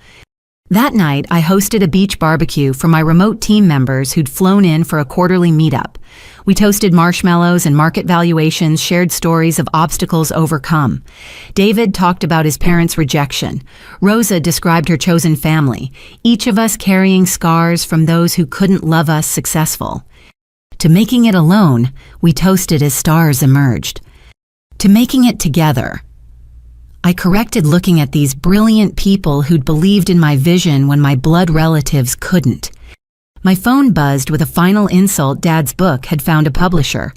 That night, I hosted a beach barbecue for my remote team members who'd flown in for a quarterly meetup. We toasted marshmallows and market valuations, shared stories of obstacles overcome. David talked about his parents' rejection. Rosa described her chosen family, each of us carrying scars from those who couldn't love us successful. To making it alone, we toasted as stars emerged. To making it together. I corrected looking at these brilliant people who'd believed in my vision when my blood relatives couldn't. My phone buzzed with a final insult. Dad's book had found a publisher,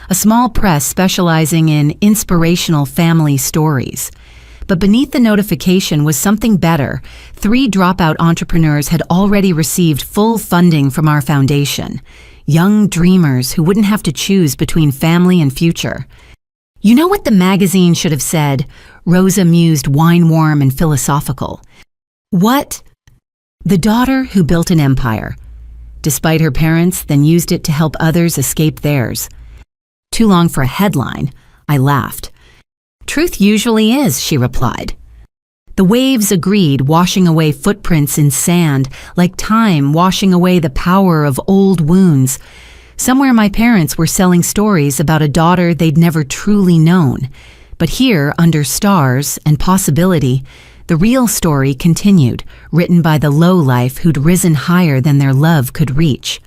a small press specializing in inspirational family stories. But beneath the notification was something better. 3 dropout entrepreneurs had already received full funding from our foundation. Young dreamers who wouldn't have to choose between family and future. You know what the magazine should have said? Rosa mused, wine-warm and philosophical. What? The daughter who built an empire. Despite her parents, then used it to help others escape theirs. Too long for a headline, I laughed. Truth usually is, she replied. The waves agreed, washing away footprints in sand, like time washing away the power of old wounds. Somewhere my parents were selling stories about a daughter they'd never truly known. But here, under stars and possibility, the real story continued, written by the lowlife who'd risen higher than their love could reach.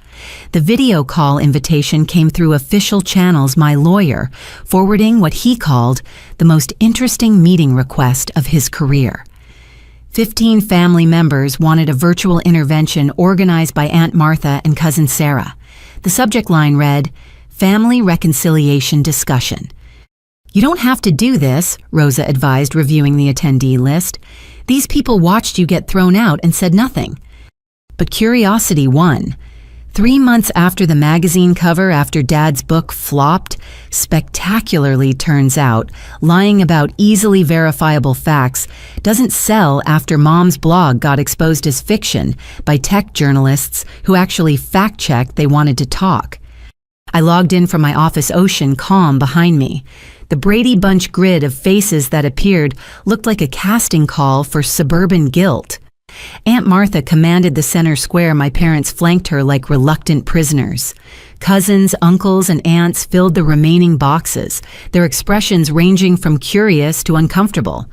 The video call invitation came through official channels my lawyer, forwarding what he called the most interesting meeting request of his career. 15 family members wanted a virtual intervention organized by Aunt Martha and Cousin Sarah. The subject line read, "Family Reconciliation Discussion." "You don't have to do this," Rosa advised, reviewing the attendee list. "These people watched you get thrown out and said nothing." But curiosity won. 3 months after the magazine cover after Dad's book flopped, spectacularly turns out, lying about easily verifiable facts doesn't sell after Mom's blog got exposed as fiction by tech journalists who actually fact-checked they wanted to talk. I logged in from my office, ocean calm behind me. The Brady Bunch grid of faces that appeared looked like a casting call for suburban guilt. Aunt Martha commanded the center square. My parents flanked her like reluctant prisoners. Cousins, uncles, and aunts filled the remaining boxes, their expressions ranging from curious to uncomfortable.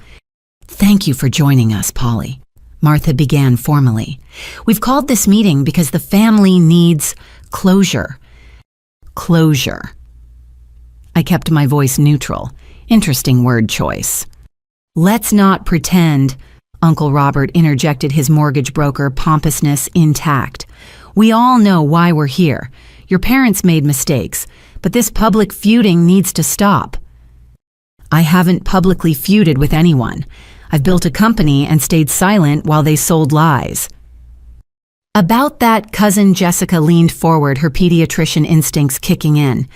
"Thank you for joining us, Polly," Martha began formally. "We've called this meeting because the family needs closure." Closure. I kept my voice neutral. Interesting word choice. "Let's not pretend," Uncle Robert interjected, his mortgage broker pompousness intact. "We all know why we're here. Your parents made mistakes, but this public feuding needs to stop." "I haven't publicly feuded with anyone. I've built a company and stayed silent while they sold lies." "About that," Cousin Jessica leaned forward, her pediatrician instincts kicking in.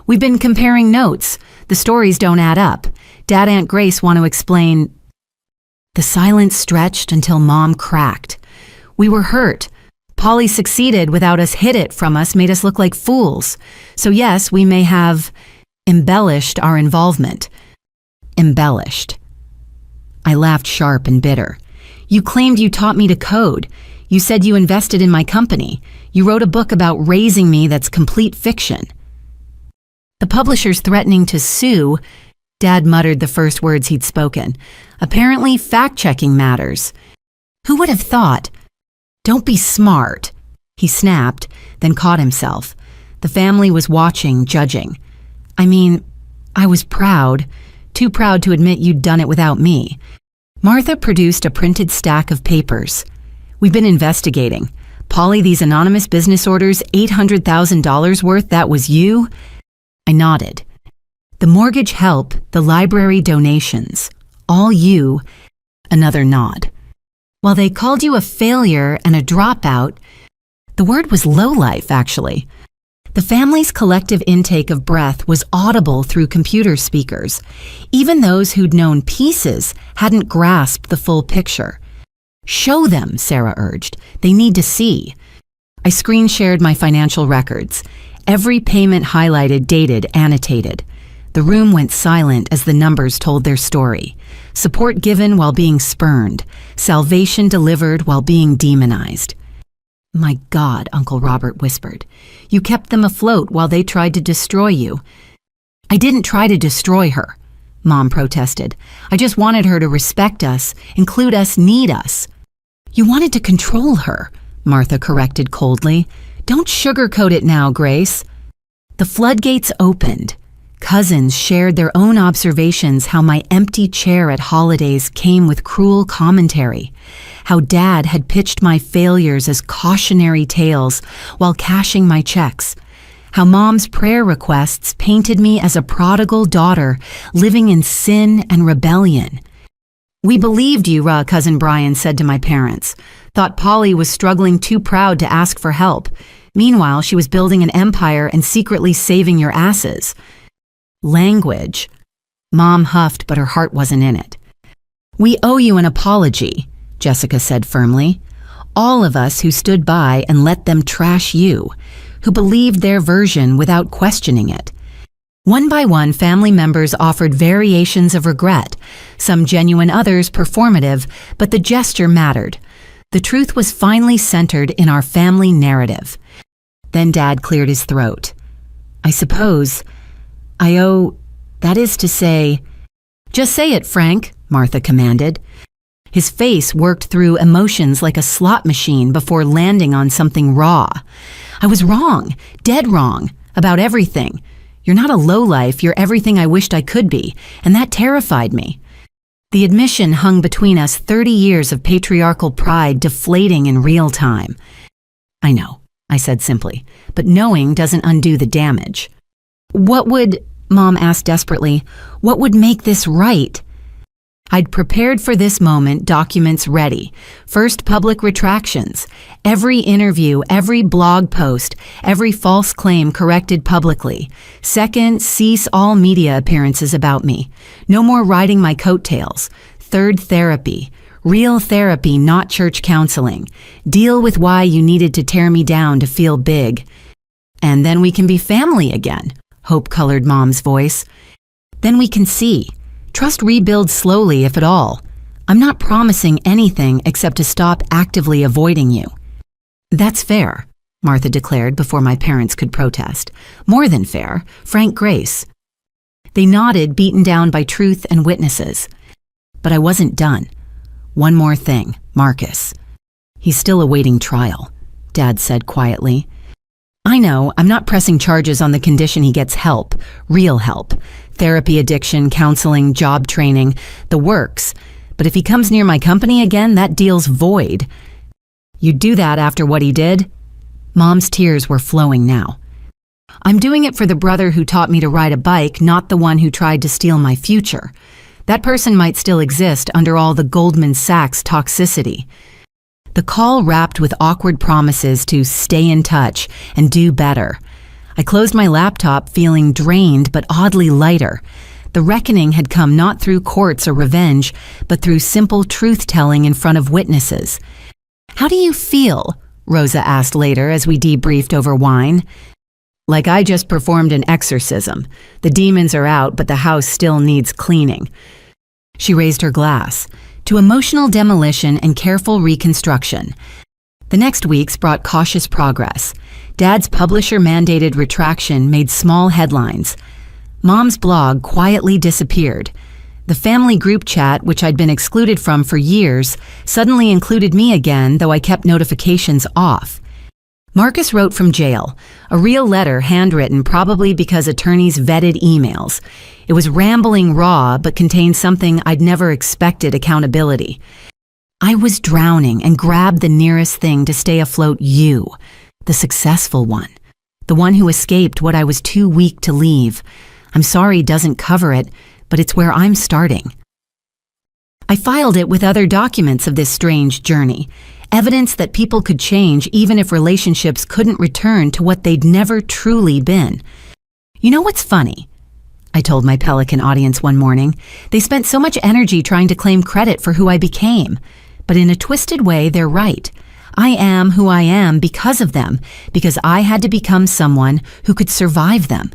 "We've been comparing notes. The stories don't add up. Dad and Aunt Grace want to explain." The silence stretched until Mom cracked. "We were hurt. Polly succeeded without us, hid it from us, made us look like fools. So yes, we may have embellished our involvement." Embellished. I laughed sharp and bitter. "You claimed you taught me to code. You said you invested in my company. You wrote a book about raising me that's complete fiction." "The publisher's threatening to sue," Dad muttered the first words he'd spoken. "Apparently fact-checking matters." "Who would have thought?" "Don't be smart," he snapped, then caught himself. The family was watching, judging. "I mean, I was proud. Too proud to admit you'd done it without me." Martha produced a printed stack of papers. "We've been investigating. Polly, these anonymous business orders, $800,000 worth, that was you?" I nodded. "The mortgage help, the library donations, all you." Another nod. "While they called you a failure and a dropout," the word was lowlife, actually. The family's collective intake of breath was audible through computer speakers. Even those who'd known pieces hadn't grasped the full picture. "Show them," Sarah urged. "They need to see." I screen shared my financial records. Every payment highlighted, dated, annotated. The room went silent as the numbers told their story. Support given while being spurned. Salvation delivered while being demonized. "My God," Uncle Robert whispered. "You kept them afloat while they tried to destroy you." "I didn't try to destroy her," Mom protested. "I just wanted her to respect us, include us, need us." "You wanted to control her," Martha corrected coldly. "Don't sugarcoat it now, Grace." The floodgates opened. Cousins shared their own observations, how my empty chair at holidays came with cruel commentary, how Dad had pitched my failures as cautionary tales while cashing my checks, how Mom's prayer requests painted me as a prodigal daughter living in sin and rebellion. "We believed you," Cousin Brian said to my parents. "Thought Polly was struggling, too proud to ask for help. Meanwhile, she was building an empire and secretly saving your asses." Language. Mom huffed, but her heart wasn't in it. "We owe you an apology," Jessica said firmly. "All of us who stood by and let them trash you, who believed their version without questioning it." One by one, family members offered variations of regret, some genuine, others performative, but the gesture mattered. The truth was finally centered in our family narrative. Then Dad cleared his throat. I suppose I owe, that is to say, just say it, Frank, Martha commanded. His face worked through emotions like a slot machine before landing on something raw. I was wrong, dead wrong, about everything. You're not a lowlife, you're everything I wished I could be, and that terrified me. The admission hung between us 30 years of patriarchal pride deflating in real time. I know, I said simply, but knowing doesn't undo the damage. What would, Mom asked desperately, what would make this right? I'd prepared for this moment, documents ready. First, public retractions. Every interview, every blog post, every false claim corrected publicly. Second, cease all media appearances about me. No more riding my coattails. Third, therapy. Real therapy, not church counseling. Deal with why you needed to tear me down to feel big. And then we can be family again, hope-colored Mom's voice. Then we can see. Trust rebuilds slowly, if at all. I'm not promising anything except to stop actively avoiding you. That's fair, Martha declared before my parents could protest. More than fair, frank grace. They nodded, beaten down by truth and witnesses. But I wasn't done. One more thing, Marcus. He's still awaiting trial, Dad said quietly. I know, I'm not pressing charges on the condition he gets help, real help. Therapy, addiction, counseling, job training, the works. But if he comes near my company again, that deal's void. You'd do that after what he did? Mom's tears were flowing now. I'm doing it for the brother who taught me to ride a bike, not the one who tried to steal my future. That person might still exist under all the Goldman Sachs toxicity. The call wrapped with awkward promises to stay in touch and do better. I closed my laptop feeling drained but oddly lighter. The reckoning had come not through courts or revenge, but through simple truth-telling in front of witnesses. How do you feel? Rosa asked later as we debriefed over wine. Like I just performed an exorcism. The demons are out, but the house still needs cleaning. She raised her glass. To emotional demolition and careful reconstruction. The next weeks brought cautious progress. Dad's publisher-mandated retraction made small headlines. Mom's blog quietly disappeared. The family group chat, which I'd been excluded from for years, suddenly included me again, though I kept notifications off. Marcus wrote from jail, a real letter handwritten probably because attorneys vetted emails. It was rambling raw, but contained something I'd never expected: accountability. I was drowning and grabbed the nearest thing to stay afloat: you, the successful one, the one who escaped what I was too weak to leave. I'm sorry doesn't cover it, but it's where I'm starting. I filed it with other documents of this strange journey. Evidence that people could change even if relationships couldn't return to what they'd never truly been. You know what's funny? I told my Pelican audience one morning. They spent so much energy trying to claim credit for who I became. But in a twisted way, they're right. I am who I am because of them, because I had to become someone who could survive them.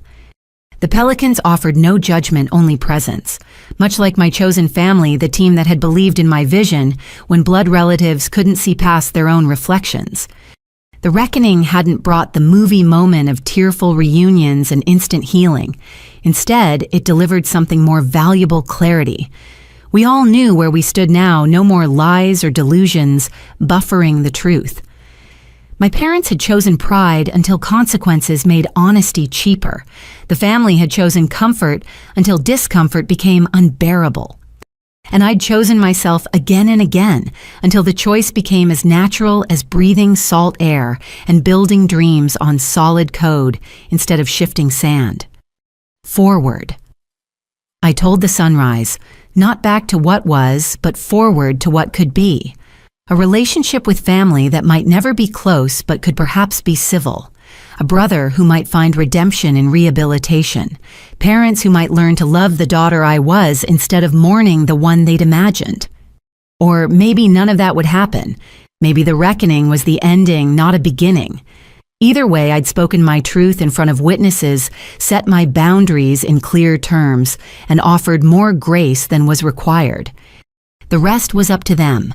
The Pelicans offered no judgment, only presence. Much like my chosen family, the team that had believed in my vision when blood relatives couldn't see past their own reflections. The reckoning hadn't brought the movie moment of tearful reunions and instant healing. Instead, it delivered something more valuable: clarity. We all knew where we stood now, no more lies or delusions buffering the truth. My parents had chosen pride until consequences made honesty cheaper. The family had chosen comfort until discomfort became unbearable. And I'd chosen myself again and again until the choice became as natural as breathing salt air and building dreams on solid code instead of shifting sand. Forward. I told the sunrise, not back to what was, but forward to what could be. A relationship with family that might never be close but could perhaps be civil. A brother who might find redemption in rehabilitation. Parents who might learn to love the daughter I was instead of mourning the one they'd imagined. Or maybe none of that would happen. Maybe the reckoning was the ending, not a beginning. Either way, I'd spoken my truth in front of witnesses, set my boundaries in clear terms, and offered more grace than was required. The rest was up to them,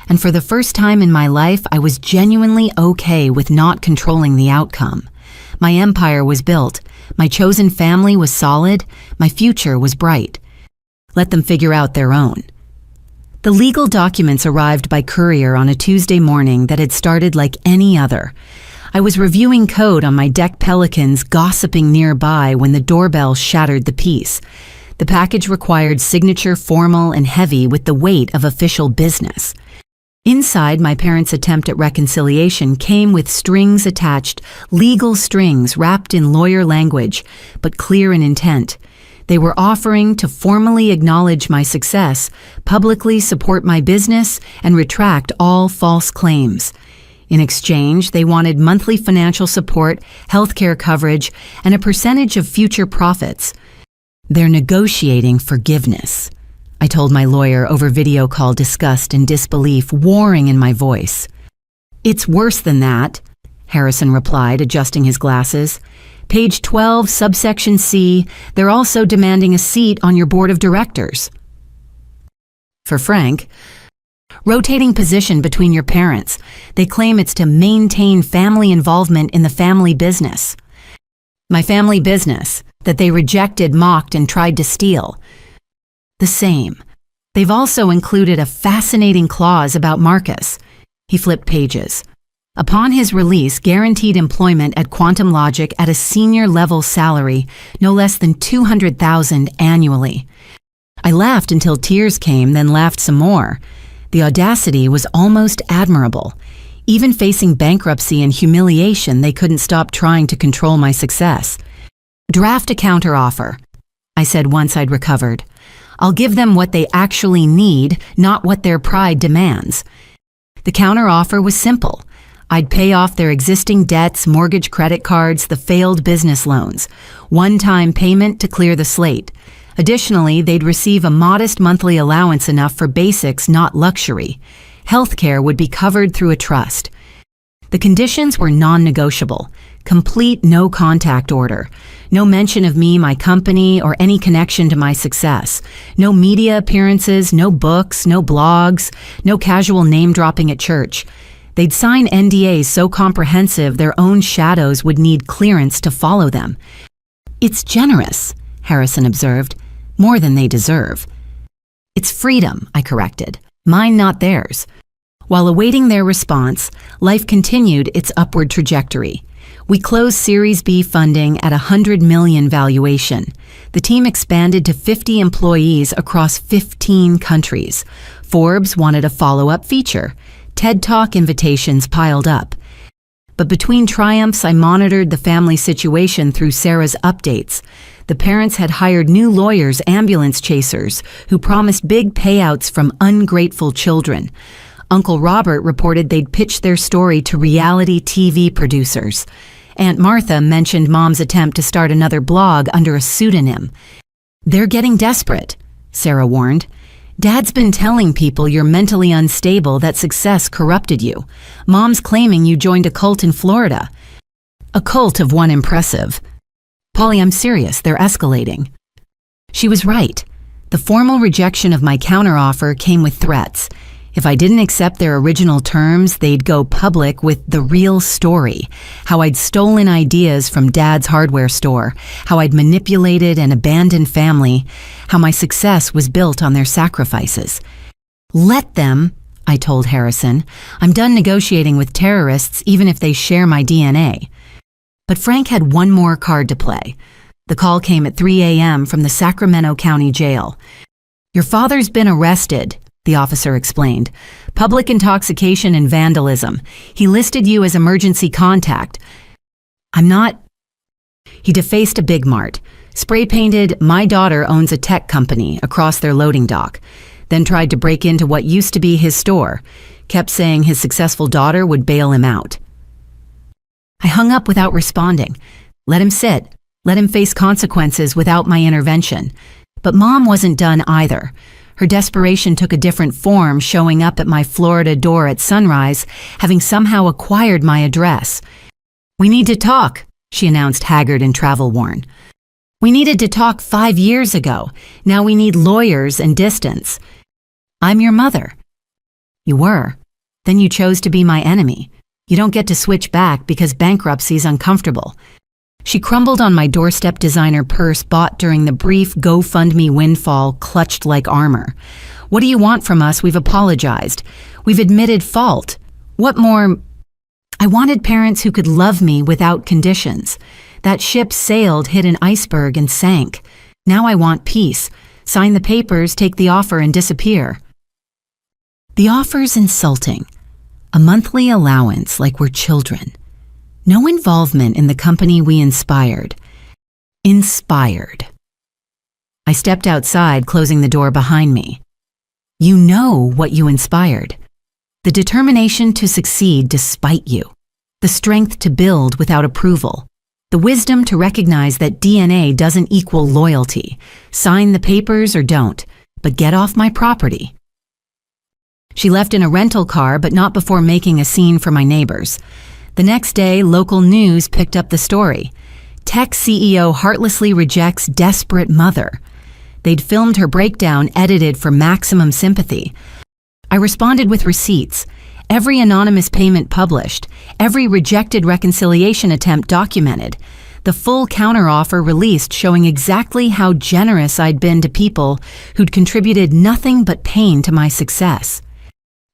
and for the first time in my life, I was genuinely okay with not controlling the outcome. My empire was built, my chosen family was solid, my future was bright. Let them figure out their own. The legal documents arrived by courier on a Tuesday morning that had started like any other. I was reviewing code on my deck Pelicans, gossiping nearby when the doorbell shattered the peace. The package required signature formal and heavy with the weight of official business. Inside, my parents' attempt at reconciliation came with strings attached, legal strings wrapped in lawyer language, but clear in intent. They were offering to formally acknowledge my success, publicly support my business, and retract all false claims. In exchange, they wanted monthly financial support, healthcare coverage, and a percentage of future profits. They're negotiating forgiveness, I told my lawyer over video call, disgust and disbelief warring in my voice. It's worse than that, Harrison replied, adjusting his glasses. Page 12, subsection C, they're also demanding a seat on your board of directors. For Frank, rotating position between your parents. They claim it's to maintain family involvement in the family business. My family business, that they rejected, mocked, and tried to steal. The same. They've also included a fascinating clause about Marcus. He flipped pages. Upon his release, guaranteed employment at Quantum Logic at a senior level salary, no less than $200,000 annually. I laughed until tears came, then laughed some more. The audacity was almost admirable. Even facing bankruptcy and humiliation, they couldn't stop trying to control my success. Draft a counteroffer, I said once I'd recovered. I'll give them what they actually need, not what their pride demands. The counteroffer was simple. I'd pay off their existing debts, mortgage, credit cards, the failed business loans. One-time payment to clear the slate. Additionally, they'd receive a modest monthly allowance, enough for basics, not luxury. Healthcare would be covered through a trust. The conditions were non-negotiable. Complete no-contact order. No mention of me, my company, or any connection to my success. No media appearances, no books, no blogs, no casual name-dropping at church. They'd sign NDAs so comprehensive their own shadows would need clearance to follow them. It's generous, Harrison observed. More than they deserve. It's freedom, I corrected. Mine, not theirs. While awaiting their response, life continued its upward trajectory. We closed Series B funding at $100 million valuation. The team expanded to 50 employees across 15 countries. Forbes wanted a follow-up feature. TED Talk invitations piled up. But between triumphs, I monitored the family situation through Sarah's updates. The parents had hired new lawyers, ambulance chasers, who promised big payouts from ungrateful children. Uncle Robert reported they'd pitched their story to reality TV producers. Aunt Martha mentioned Mom's attempt to start another blog under a pseudonym. They're getting desperate, Sarah warned. Dad's been telling people you're mentally unstable, that success corrupted you. Mom's claiming you joined a cult in Florida. A cult of one impressive. Polly, I'm serious, they're escalating. She was right. The formal rejection of my counteroffer came with threats. If I didn't accept their original terms, they'd go public with the real story. How I'd stolen ideas from Dad's hardware store, how I'd manipulated and abandoned family, how my success was built on their sacrifices. Let them, I told Harrison. I'm done negotiating with terrorists, even if they share my DNA. But Frank had one more card to play. The call came at 3 a.m. from the Sacramento County Jail. Your father's been arrested, the officer explained. Public intoxication and vandalism. He listed you as emergency contact. I'm not. He defaced a Big Mart, spray-painted "My daughter owns a tech company" across their loading dock, then tried to break into what used to be his store, kept saying his successful daughter would bail him out. I hung up without responding. Let him sit. Let him face consequences without my intervention. But Mom wasn't done either. Her desperation took a different form, showing up at my Florida door at sunrise, having somehow acquired my address. "We need to talk," she announced, haggard and travel-worn. "We needed to talk 5 years ago. Now we need lawyers and distance. I'm your mother." "You were. Then you chose to be my enemy. You don't get to switch back because bankruptcy's uncomfortable." She crumbled on my doorstep designer purse bought during the brief GoFundMe windfall, clutched like armor. "What do you want from us? We've apologized. We've admitted fault. What more?" I wanted parents who could love me without conditions. That ship sailed, hit an iceberg, and sank. Now I want peace. Sign the papers, take the offer, and disappear. The offer's insulting. A monthly allowance like we're children. No involvement in the company we inspired. Inspired. I stepped outside, closing the door behind me. You know what you inspired. The determination to succeed despite you. The strength to build without approval. The wisdom to recognize that DNA doesn't equal loyalty. Sign the papers or don't, but get off my property. She left in a rental car, but not before making a scene for my neighbors. The next day, local news picked up the story. Tech CEO heartlessly rejects desperate mother. They'd filmed her breakdown, edited for maximum sympathy. I responded with receipts. Every anonymous payment published. Every rejected reconciliation attempt documented. The full counteroffer released, showing exactly how generous I'd been to people who'd contributed nothing but pain to my success.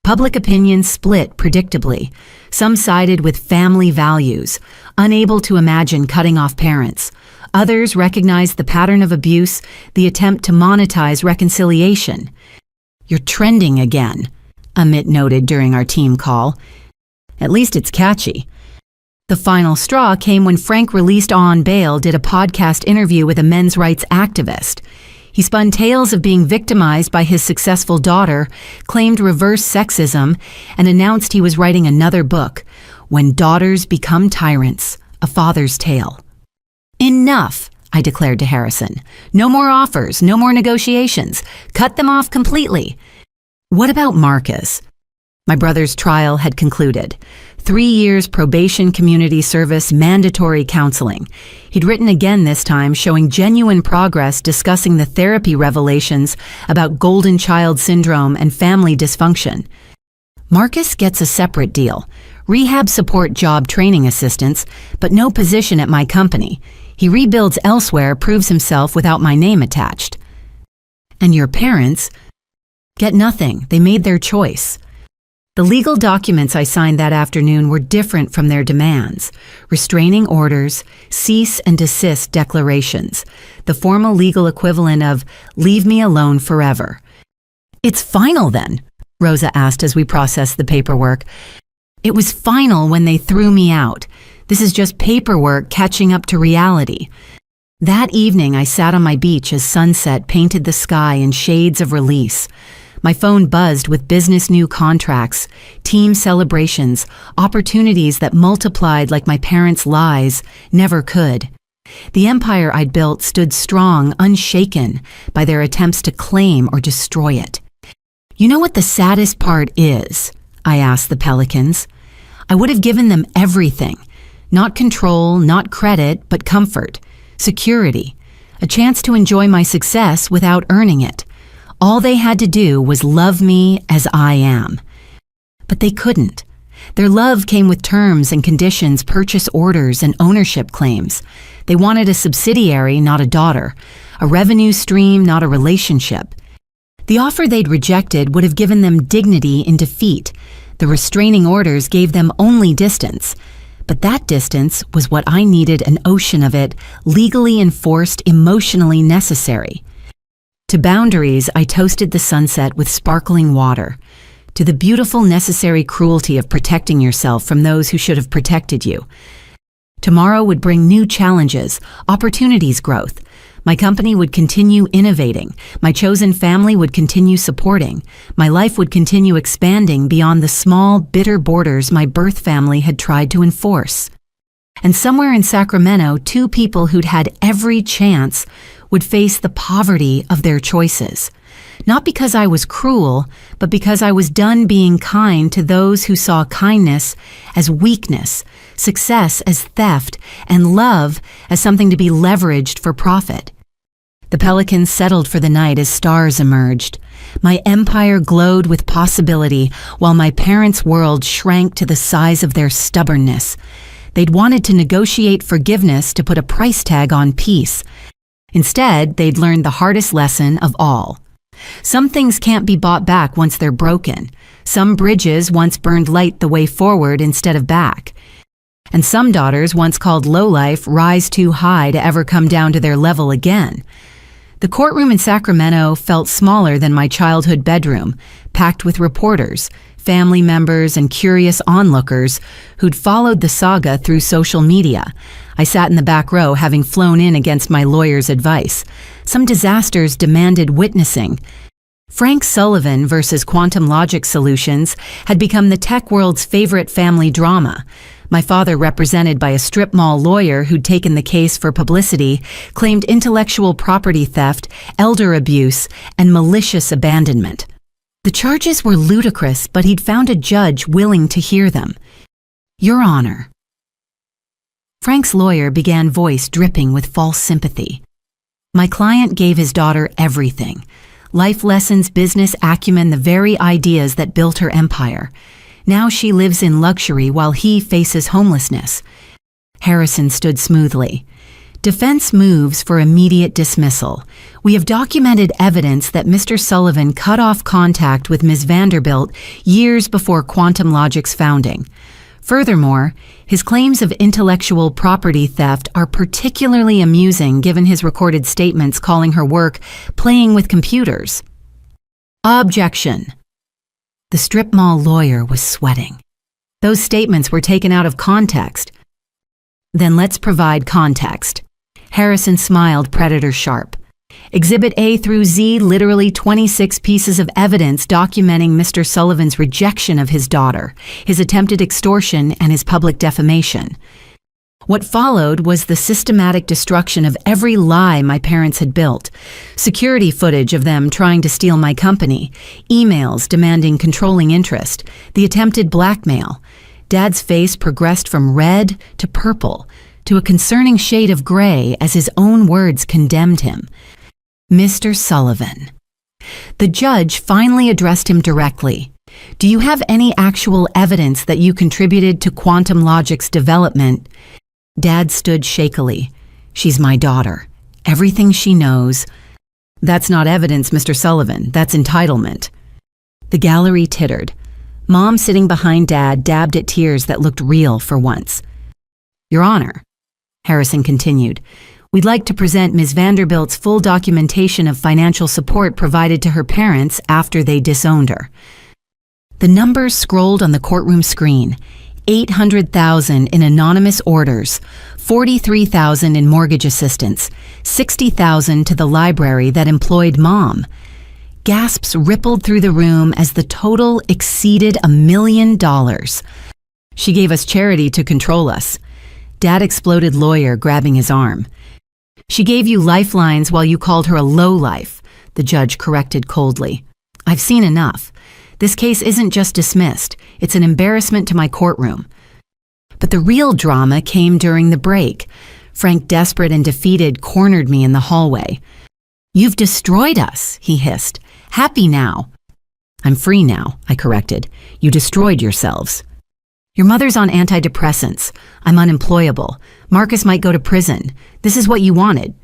Public opinion split predictably. Some sided with family values, unable to imagine cutting off parents. Others recognized the pattern of abuse, the attempt to monetize reconciliation. "You're trending again," Amit noted during our team call. "At least it's catchy." The final straw came when Frank, released on bail, did a podcast interview with a men's rights activist. He spun tales of being victimized by his successful daughter, claimed reverse sexism, and announced he was writing another book, When Daughters Become Tyrants, A Father's Tale. "Enough," I declared to Harrison. "No more offers, no more negotiations. Cut them off completely." What about Marcus? My brother's trial had concluded. 3 years probation, community service, mandatory counseling. He'd written again this time, showing genuine progress, discussing the therapy revelations about golden child syndrome and family dysfunction. Marcus gets a separate deal. Rehab support job training assistance, but no position at my company. He rebuilds elsewhere, proves himself without my name attached. And your parents get nothing. They made their choice. The legal documents I signed that afternoon were different from their demands. Restraining orders, cease and desist declarations, the formal legal equivalent of "leave me alone forever." "It's final then?" Rosa asked as we processed the paperwork. "It was final when they threw me out. This is just paperwork catching up to reality." That evening, I sat on my beach as sunset painted the sky in shades of release. My phone buzzed with business new contracts, team celebrations, opportunities that multiplied like my parents' lies never could. The empire I'd built stood strong, unshaken by their attempts to claim or destroy it. "You know what the saddest part is?" I asked the Pelicans. I would have given them everything. Not control, not credit, but comfort, security, a chance to enjoy my success without earning it. All they had to do was love me as I am. But they couldn't. Their love came with terms and conditions, purchase orders, and ownership claims. They wanted a subsidiary, not a daughter, a revenue stream, not a relationship. The offer they'd rejected would have given them dignity in defeat. The restraining orders gave them only distance. But that distance was what I needed, an ocean of it, legally enforced, emotionally necessary. To boundaries, I toasted the sunset with sparkling water. To the beautiful, necessary cruelty of protecting yourself from those who should have protected you. Tomorrow would bring new challenges, opportunities, growth. My company would continue innovating. My chosen family would continue supporting. My life would continue expanding beyond the small, bitter borders my birth family had tried to enforce. And somewhere in Sacramento, 2 people who'd had every chance would face the poverty of their choices. not because I was cruel, but because I was done being kind to those who saw kindness as weakness, success as theft, and love as something to be leveraged for profit. The pelicans settled for the night as stars emerged. My empire glowed with possibility, while my parents' world shrank to the size of their stubbornness. They'd wanted to negotiate forgiveness to put a price tag on peace. Instead, they'd learned the hardest lesson of all. Some things can't be bought back once they're broken. Some bridges once burned light the way forward instead of back. And some daughters once called lowlife rise too high to ever come down to their level again. The courtroom in Sacramento felt smaller than my childhood bedroom, packed with reporters, family members, and curious onlookers who'd followed the saga through social media. I sat in the back row, having flown in against my lawyer's advice. Some disasters demanded witnessing. Frank Sullivan versus Quantum Logic Solutions had become the tech world's favorite family drama. My father, represented by a strip mall lawyer who'd taken the case for publicity, claimed intellectual property theft, elder abuse, and malicious abandonment. The charges were ludicrous, but he'd found a judge willing to hear them. Your Honor. Frank's lawyer began, voice dripping with false sympathy. My client gave his daughter everything. Life lessons, business acumen, the very ideas that built her empire. Now she lives in luxury while he faces homelessness. Harrison stood smoothly. Defense moves for immediate dismissal. We have documented evidence that Mr. Sullivan cut off contact with Ms. Vanderbilt years before Quantum Logic's founding. Furthermore, his claims of intellectual property theft are particularly amusing given his recorded statements calling her work playing with computers. Objection. The strip mall lawyer was sweating. Those statements were taken out of context. Then let's provide context. Harrison smiled, predator sharp. Exhibit A through Z, literally 26 pieces of evidence documenting Mr. Sullivan's rejection of his daughter, his attempted extortion, and his public defamation. What followed was the systematic destruction of every lie my parents had built. Security footage of them trying to steal my company, emails demanding controlling interest, the attempted blackmail. Dad's face progressed from red to purple, to a concerning shade of gray as his own words condemned him. Mr. Sullivan. The judge finally addressed him directly. Do you have any actual evidence that you contributed to Quantum Logic's development? Dad stood shakily. She's my daughter. Everything she knows. That's not evidence, Mr. Sullivan. That's entitlement. The gallery tittered. Mom, sitting behind Dad, dabbed at tears that looked real for once. Your Honor, Harrison continued, we'd like to present Ms. Vanderbilt's full documentation of financial support provided to her parents after they disowned her. The numbers scrolled on the courtroom screen. 800,000 in anonymous orders, 43,000 in mortgage assistance, 60,000 to the library that employed Mom. Gasps rippled through the room as the total exceeded $1 million. She gave us charity to control us. Dad exploded, lawyer grabbing his arm. She gave you lifelines while you called her a lowlife, the judge corrected coldly. I've seen enough. This case isn't just dismissed, it's an embarrassment to my courtroom. But the real drama came during the break. Frank, desperate and defeated, cornered me in the hallway. You've destroyed us, he hissed. Happy now. I'm free now, I corrected. You destroyed yourselves. Your mother's on antidepressants. I'm unemployable. Marcus might go to prison. This is what you wanted.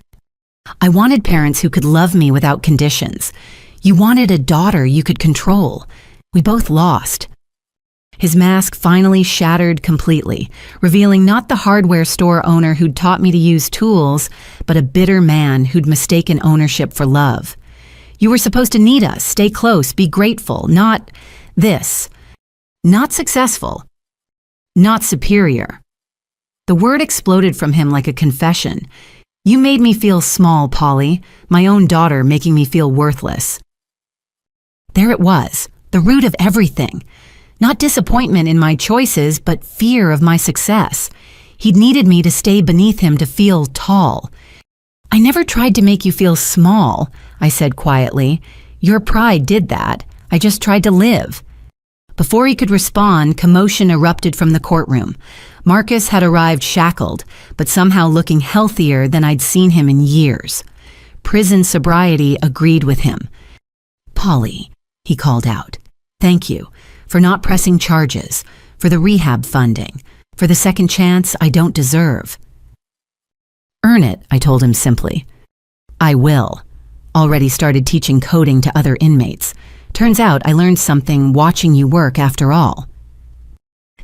I wanted parents who could love me without conditions. You wanted a daughter you could control. We both lost. His mask finally shattered completely, revealing not the hardware store owner who'd taught me to use tools, but a bitter man who'd mistaken ownership for love. You were supposed to need us, stay close, be grateful, not this. Not successful. Not superior. The word exploded from him like a confession. You made me feel small, Polly, my own daughter making me feel worthless. There it was, the root of everything. Not disappointment in my choices, but fear of my success. He'd needed me to stay beneath him to feel tall. I never tried to make you feel small, I said quietly. Your pride did that. I just tried to live." Before he could respond, commotion erupted from the courtroom. Marcus had arrived shackled, but somehow looking healthier than I'd seen him in years. Prison sobriety agreed with him. "Polly," he called out, "thank you for not pressing charges, for the rehab funding, for the second chance I don't deserve." "Earn it," I told him simply. "I will. Already started teaching coding to other inmates. Turns out I learned something watching you work after all."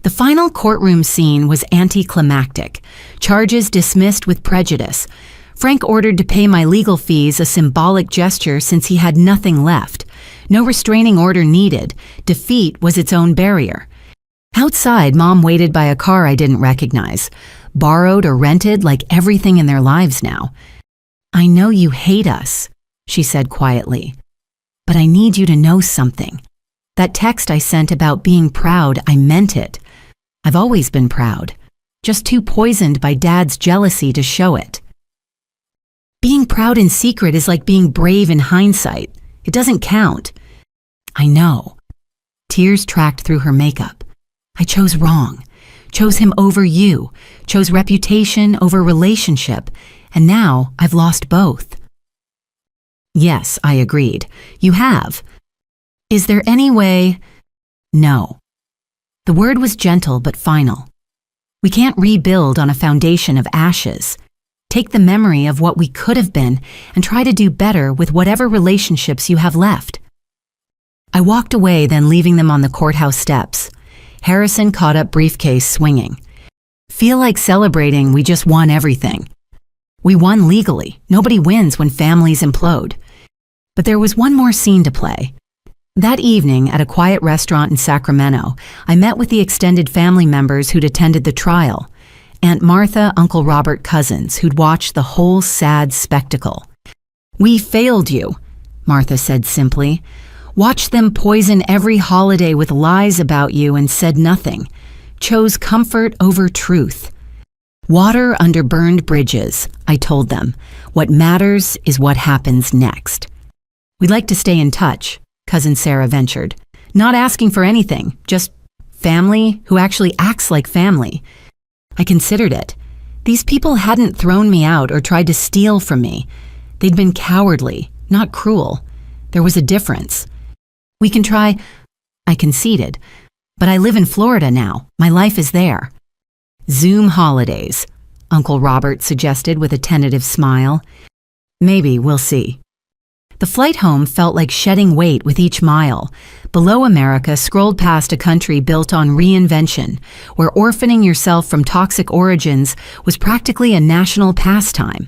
The final courtroom scene was anticlimactic. Charges dismissed with prejudice. Frank ordered to pay my legal fees, a symbolic gesture since he had nothing left. No restraining order needed. Defeat was its own barrier. Outside, Mom waited by a car I didn't recognize. Borrowed or rented like everything in their lives now. "I know you hate us," she said quietly. "But I need you to know something. That text I sent about being proud, I meant it. I've always been proud, just too poisoned by Dad's jealousy to show it. Being proud in secret is like being brave in hindsight. It doesn't count." "I know." Tears tracked through her makeup. "I chose wrong. Chose him over you. Chose reputation over relationship. And now I've lost both." "Yes," I agreed. "You have. Is there any way—" "No." The word was gentle but final. "We can't rebuild on a foundation of ashes. Take the memory of what we could have been and try to do better with whatever relationships you have left." I walked away, then leaving them on the courthouse steps. Harrison caught up briefcase swinging. "Feel like celebrating we just won everything. We won legally. Nobody wins when families implode." But there was one more scene to play. That evening, at a quiet restaurant in Sacramento, I met with the extended family members who'd attended the trial. Aunt Martha, Uncle Robert cousins, who'd watched the whole sad spectacle. "We failed you," Martha said simply. "Watched them poison every holiday with lies about you and said nothing. Chose comfort over truth. Water under burned bridges," I told them. "What matters is what happens next." "We'd like to stay in touch," Cousin Sarah ventured. "Not asking for anything, just family who actually acts like family." I considered it. These people hadn't thrown me out or tried to steal from me. They'd been cowardly, not cruel. There was a difference. "We can try," I conceded. "But I live in Florida now. My life is there." "Zoom holidays," Uncle Robert suggested with a tentative smile. "Maybe, we'll see." The flight home felt like shedding weight with each mile. Below America scrolled past a country built on reinvention, where orphaning yourself from toxic origins was practically a national pastime.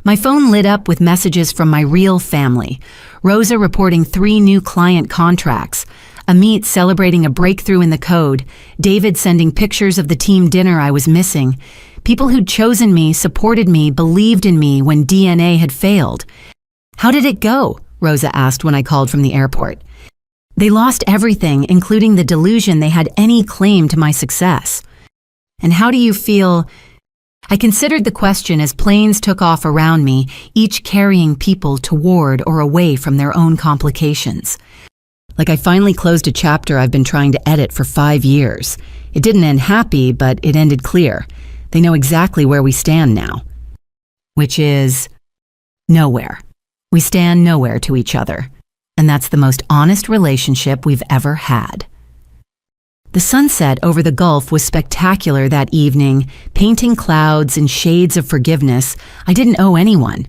My phone lit up with messages from my real family. Rosa reporting 3 new client contracts, Amit celebrating a breakthrough in the code, David sending pictures of the team dinner I was missing. People who'd chosen me, supported me, believed in me when DNA had failed. "How did it go?" Rosa asked when I called from the airport. "They lost everything, including the delusion they had any claim to my success." "And how do you feel?" I considered the question as planes took off around me, each carrying people toward or away from their own complications. Like I finally closed a chapter I've been trying to edit for 5 years. It didn't end happy, but it ended clear. They know exactly where we stand now. Which is nowhere. We stand nowhere to each other. And that's the most honest relationship we've ever had. The sunset over the Gulf was spectacular that evening, painting clouds and shades of forgiveness. I didn't owe anyone.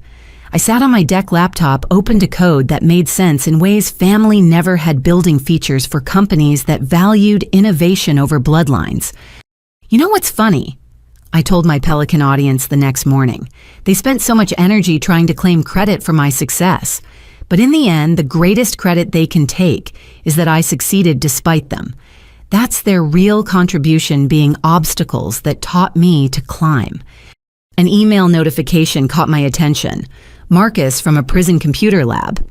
I sat on my deck laptop, opened a code that made sense in ways family never had, building features for companies that valued innovation over bloodlines. "You know what's funny?" I told my Pelican audience the next morning. "They spent so much energy trying to claim credit for my success. But in the end, the greatest credit they can take is that I succeeded despite them. That's their real contribution, being obstacles that taught me to climb." An email notification caught my attention. Marcus from a prison computer lab.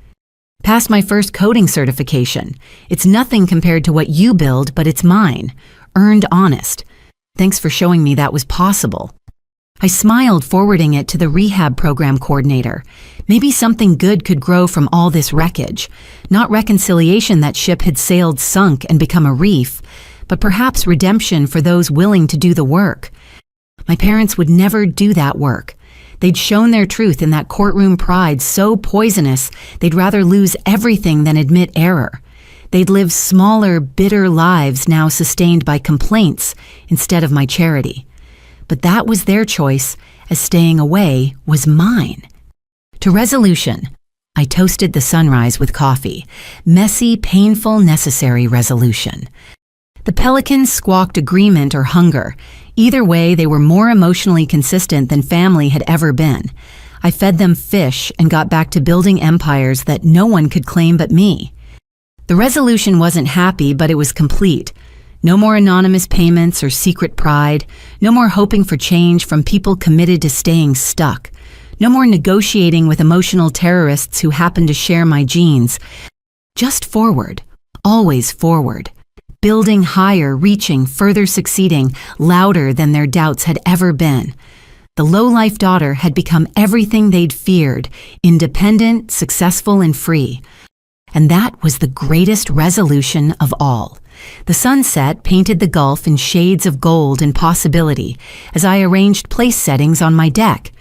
"Passed my first coding certification. It's nothing compared to what you build, but it's mine. Earned honest. Thanks for showing me that was possible." I smiled, forwarding it to the rehab program coordinator. Maybe something good could grow from all this wreckage. Not reconciliation, that ship had sailed, sunk, and become a reef, but perhaps redemption for those willing to do the work. My parents would never do that work. They'd shown their truth in that courtroom pride so poisonous they'd rather lose everything than admit error. They'd live smaller, bitter lives now sustained by complaints instead of my charity. But that was their choice, as staying away was mine. To resolution, I toasted the sunrise with coffee. Messy, painful, necessary resolution. The pelicans squawked agreement or hunger. Either way, they were more emotionally consistent than family had ever been. I fed them fish and got back to building empires that no one could claim but me. The resolution wasn't happy, but it was complete. No more anonymous payments or secret pride. No more hoping for change from people committed to staying stuck. No more negotiating with emotional terrorists who happen to share my genes. Just forward, always forward. Building higher, reaching, further succeeding, louder than their doubts had ever been. The low-life daughter had become everything they'd feared, independent, successful, and free. And that was the greatest resolution of all. The sunset painted the gulf in shades of gold and possibility as I arranged place settings on my deck.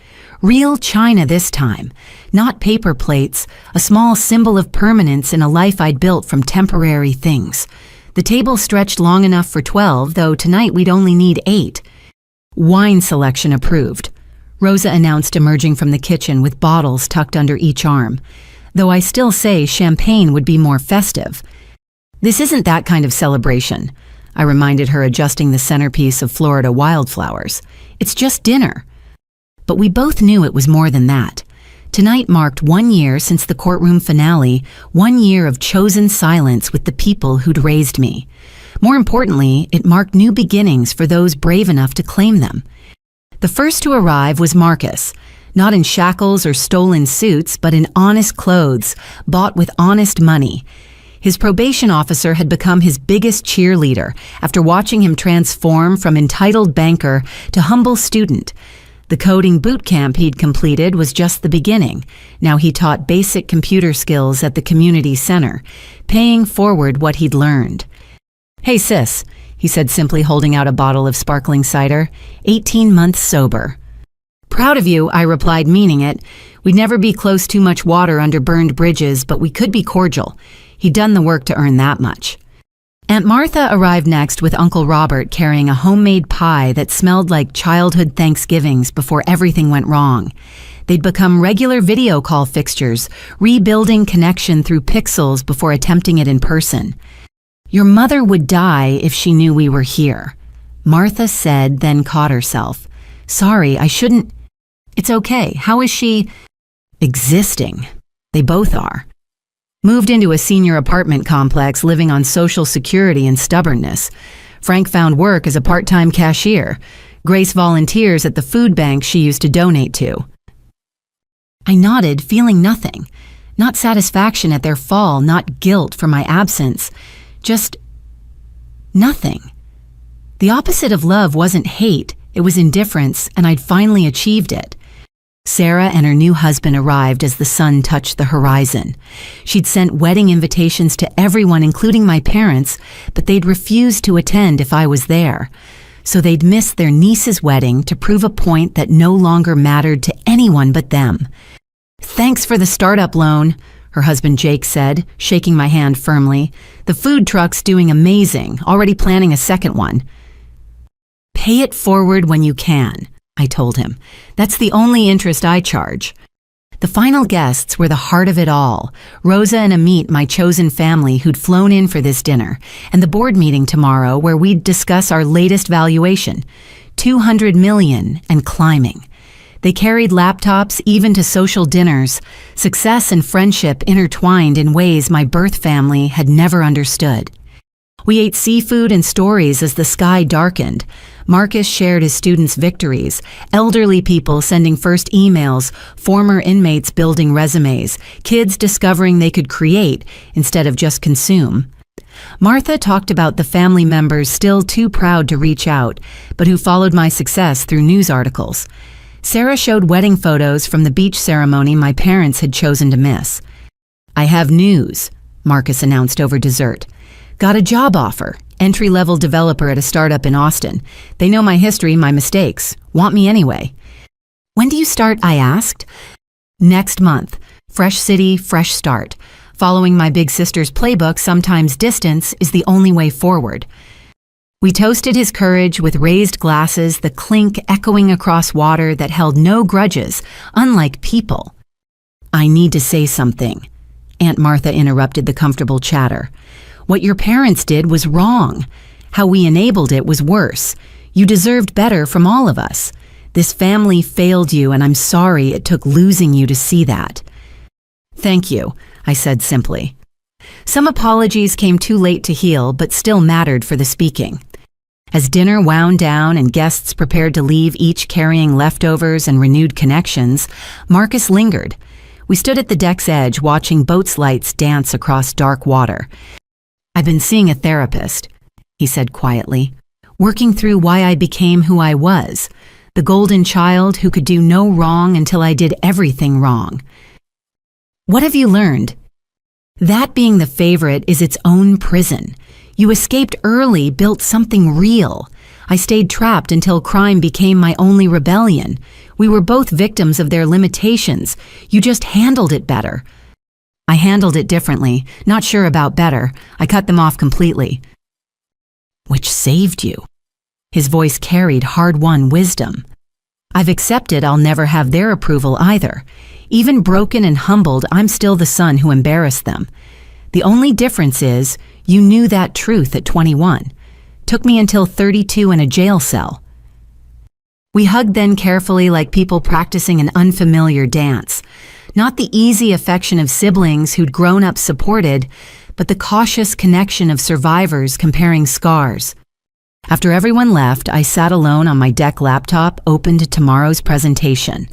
Real china this time, not paper plates, a small symbol of permanence in a life I'd built from temporary things. The table stretched long enough for 12, though tonight we'd only need 8. Wine selection approved, Rosa announced, emerging from the kitchen with bottles tucked under each arm. Though I still say champagne would be more festive. This isn't that kind of celebration, I reminded her, adjusting the centerpiece of Florida wildflowers. It's just dinner. But we both knew it was more than that. Tonight marked 1 year since the courtroom finale, 1 year of chosen silence with the people who'd raised me. More importantly, it marked new beginnings for those brave enough to claim them. The first to arrive was Marcus, not in shackles or stolen suits, but in honest clothes, bought with honest money. His probation officer had become his biggest cheerleader after watching him transform from entitled banker to humble student. The coding boot camp he'd completed was just the beginning. Now he taught basic computer skills at the community center, paying forward what he'd learned. "Hey sis," he said, simply holding out a bottle of sparkling cider, 18 months sober. "Proud of you," I replied, meaning it. We'd never be close too much water under burned bridges, but we could be cordial. He'd done the work to earn that much. Aunt Martha arrived next with Uncle Robert carrying a homemade pie that smelled like childhood Thanksgivings before everything went wrong. They'd become regular video call fixtures, rebuilding connection through pixels before attempting it in person. "Your mother would die if she knew we were here," Martha said, then caught herself. "Sorry, I shouldn't." "It's okay. How is she?" "Existing. They both are. Moved into a senior apartment complex, living on Social Security and stubbornness. Frank found work as a part-time cashier. Grace volunteers at the food bank she used to donate to." I nodded, feeling nothing. Not satisfaction at their fall, not guilt for my absence. Just nothing. The opposite of love wasn't hate, it was indifference, and I'd finally achieved it. Sarah and her new husband arrived as the sun touched the horizon. She'd sent wedding invitations to everyone, including my parents, but they'd refused to attend if I was there. So they'd missed their niece's wedding to prove a point that no longer mattered to anyone but them. "Thanks for the startup loan," her husband Jake said, shaking my hand firmly. "The food truck's doing amazing, already planning a second one." "Pay it forward when you can," I told him. "That's the only interest I charge." The final guests were the heart of it all. Rosa and Amit, my chosen family who'd flown in for this dinner, and the board meeting tomorrow where we'd discuss our latest valuation, $200 million and climbing. They carried laptops even to social dinners, success and friendship intertwined in ways my birth family had never understood. We ate seafood and stories as the sky darkened. Marcus shared his students' victories, elderly people sending first emails, former inmates building resumes, kids discovering they could create instead of just consume. Martha talked about the family members still too proud to reach out, but who followed my success through news articles. Sarah showed wedding photos from the beach ceremony my parents had chosen to miss. "I have news," Marcus announced over dessert. "Got a job offer. Entry-level developer at a startup in Austin. They know my history, my mistakes. Want me anyway." "When do you start?" I asked. "Next month. Fresh city, fresh start. Following my big sister's playbook, sometimes distance is the only way forward." We toasted his courage with raised glasses, the clink echoing across water that held no grudges, unlike people. "I need to say something." Aunt Martha interrupted the comfortable chatter. "What your parents did was wrong. How we enabled it was worse. You deserved better from all of us. This family failed you, and I'm sorry it took losing you to see that." "Thank you," I said simply. Some apologies came too late to heal, but still mattered for the speaking. As dinner wound down and guests prepared to leave, each carrying leftovers and renewed connections, Marcus lingered. We stood at the deck's edge watching boats' lights dance across dark water. "I've been seeing a therapist," he said quietly, "working through why I became who I was, the golden child who could do no wrong until I did everything wrong." "What have you learned?" "That being the favorite is its own prison. You escaped early, built something real. I stayed trapped until crime became my only rebellion. We were both victims of their limitations. You just handled it better." "I handled it differently. Not sure about better. I cut them off completely." "Which saved you." His voice carried hard-won wisdom. "I've accepted I'll never have their approval either. Even broken and humbled, I'm still the son who embarrassed them. The only difference is, you knew that truth at 21. Took me until 32 in a jail cell." We hugged then carefully like people practicing an unfamiliar dance. Not the easy affection of siblings who'd grown up supported, but the cautious connection of survivors comparing scars. After everyone left, I sat alone on my deck laptop, opened tomorrow's presentation.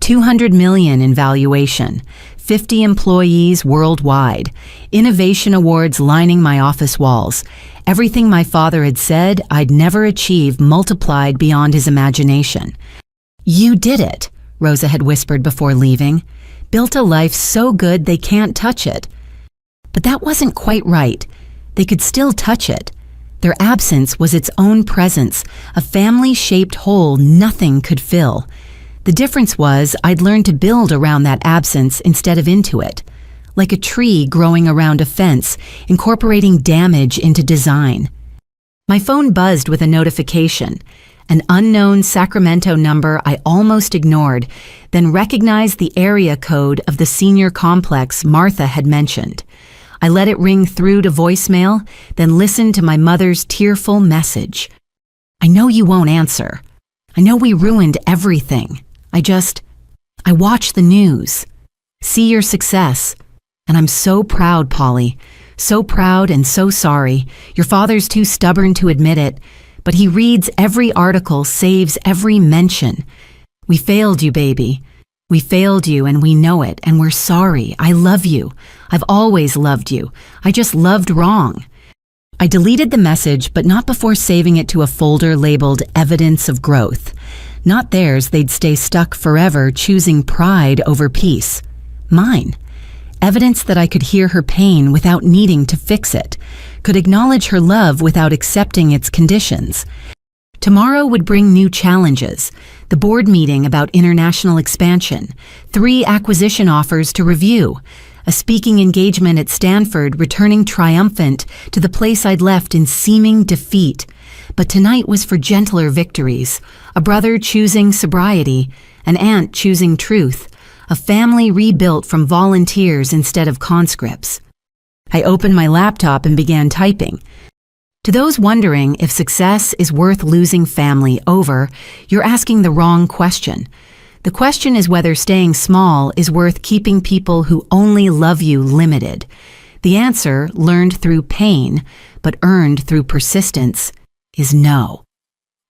200 million in valuation, 50 employees worldwide, innovation awards lining my office walls. Everything my father had said I'd never achieve multiplied beyond his imagination. "You did it," Rosa had whispered before leaving. "Built a life so good they can't touch it." But that wasn't quite right. They could still touch it. Their absence was its own presence, a family-shaped hole nothing could fill. The difference was I'd learned to build around that absence instead of into it. Like a tree growing around a fence, incorporating damage into design. My phone buzzed with a notification. An unknown Sacramento number I almost ignored, then recognized the area code of the senior complex Martha had mentioned. I let it ring through to voicemail, then listened to my mother's tearful message. "I know you won't answer. I know we ruined everything. I watch the news. See your success. And I'm so proud, Polly. So proud and so sorry. Your father's too stubborn to admit it, but he reads every article, saves every mention. We failed you, baby. We failed you and we know it, and we're sorry. I love you. I've always loved you. I just loved wrong." I deleted the message, but not before saving it to a folder labeled Evidence of Growth. Not theirs, they'd stay stuck forever choosing pride over peace. Mine. Evidence that I could hear her pain without needing to fix it, could acknowledge her love without accepting its conditions. Tomorrow would bring new challenges, the board meeting about international expansion, 3 acquisition offers to review, a speaking engagement at Stanford returning triumphant to the place I'd left in seeming defeat. But tonight was for gentler victories, a brother choosing sobriety, an aunt choosing truth, a family rebuilt from volunteers instead of conscripts. I opened my laptop and began typing. To those wondering if success is worth losing family over, you're asking the wrong question. The question is whether staying small is worth keeping people who only love you limited. The answer, learned through pain, but earned through persistence, is no.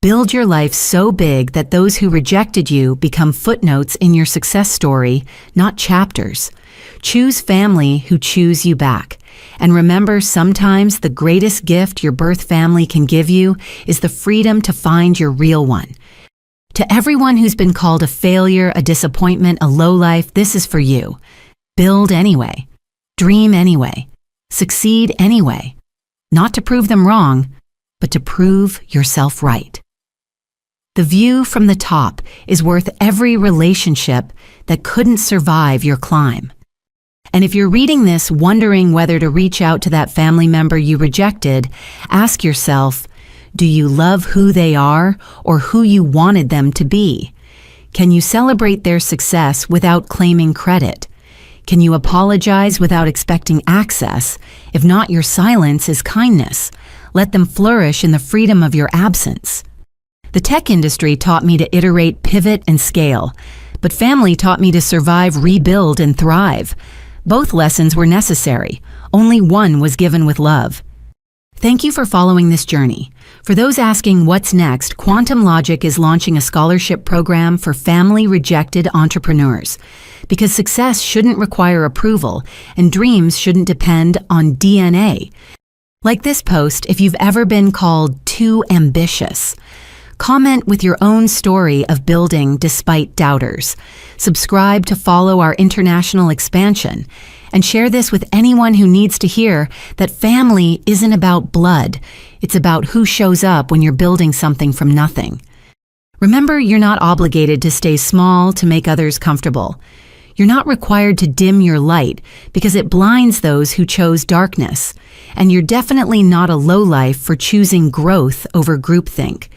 Build your life so big that those who rejected you become footnotes in your success story, not chapters. Choose family who choose you back. And remember, sometimes the greatest gift your birth family can give you is the freedom to find your real one. To everyone who's been called a failure, a disappointment, a lowlife, this is for you. Build anyway. Dream anyway. Succeed anyway. Not to prove them wrong, but to prove yourself right. The view from the top is worth every relationship that couldn't survive your climb. And if you're reading this wondering whether to reach out to that family member you rejected, ask yourself, do you love who they are or who you wanted them to be? Can you celebrate their success without claiming credit? Can you apologize without expecting access? If not, your silence is kindness. Let them flourish in the freedom of your absence. The tech industry taught me to iterate, pivot, and scale, but family taught me to survive, rebuild, and thrive. Both lessons were necessary. Only one was given with love. Thank you for following this journey. For those asking what's next, Quantum Logic is launching a scholarship program for family-rejected entrepreneurs. Because success shouldn't require approval, and dreams shouldn't depend on DNA. Like this post, if you've ever been called too ambitious. Comment with your own story of building despite doubters. Subscribe to follow our international expansion. And share this with anyone who needs to hear that family isn't about blood. It's about who shows up when you're building something from nothing. Remember, you're not obligated to stay small to make others comfortable. You're not required to dim your light because it blinds those who chose darkness. And you're definitely not a lowlife for choosing growth over groupthink.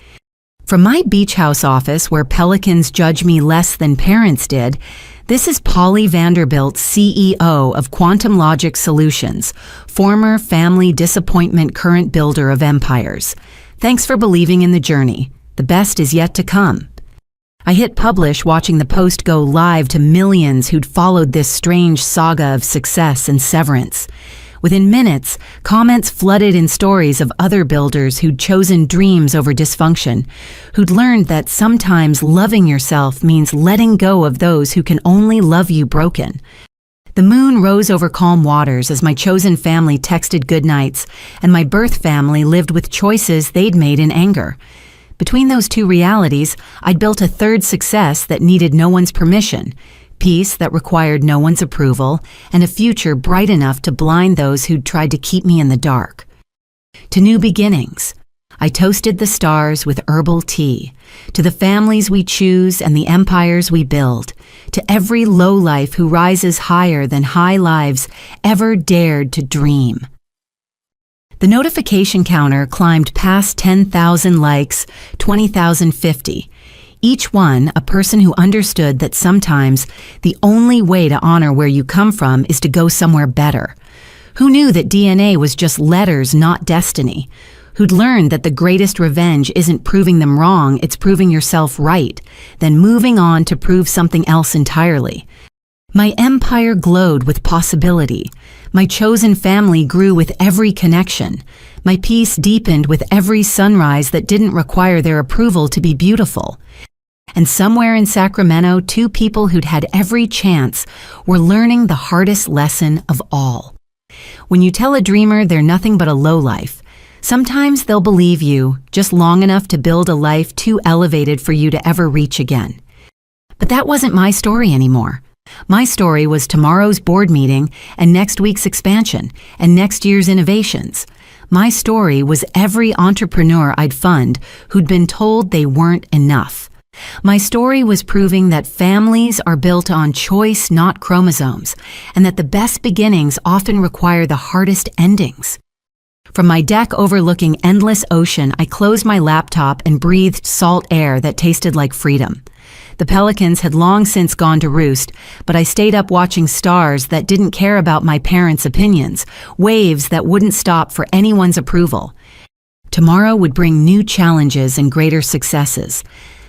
From my beach house office, where pelicans judge me less than parents did, this is Polly Vanderbilt, CEO of Quantum Logic Solutions, former family disappointment, current builder of empires. Thanks for believing in the journey. The best is yet to come. I hit publish, watching the post go live to millions who'd followed this strange saga of success and severance. Within minutes, comments flooded in stories of other builders who'd chosen dreams over dysfunction, who'd learned that sometimes loving yourself means letting go of those who can only love you broken. The moon rose over calm waters as my chosen family texted goodnights, and my birth family lived with choices they'd made in anger. Between those two realities, I'd built a third success that needed no one's permission, peace that required no one's approval, and a future bright enough to blind those who'd tried to keep me in the dark. To new beginnings, I toasted the stars with herbal tea. To the families we choose and the empires we build. To every lowlife who rises higher than high lives ever dared to dream. The notification counter climbed past 10,000 likes, 20,050. Each one a person who understood that sometimes the only way to honor where you come from is to go somewhere better. Who knew that DNA was just letters, not destiny? Who'd learned that the greatest revenge isn't proving them wrong, it's proving yourself right, then moving on to prove something else entirely. My empire glowed with possibility. My chosen family grew with every connection. My peace deepened with every sunrise that didn't require their approval to be beautiful. And somewhere in Sacramento, two people who'd had every chance were learning the hardest lesson of all. When you tell a dreamer they're nothing but a lowlife, sometimes they'll believe you just long enough to build a life too elevated for you to ever reach again. But that wasn't my story anymore. My story was tomorrow's board meeting and next week's expansion and next year's innovations. My story was every entrepreneur I'd fund who'd been told they weren't enough. My story was proving that families are built on choice, not chromosomes, and that the best beginnings often require the hardest endings. From my deck overlooking endless ocean, I closed my laptop and breathed salt air that tasted like freedom. The pelicans had long since gone to roost, but I stayed up watching stars that didn't care about my parents' opinions, waves that wouldn't stop for anyone's approval. Tomorrow would bring new challenges and greater successes.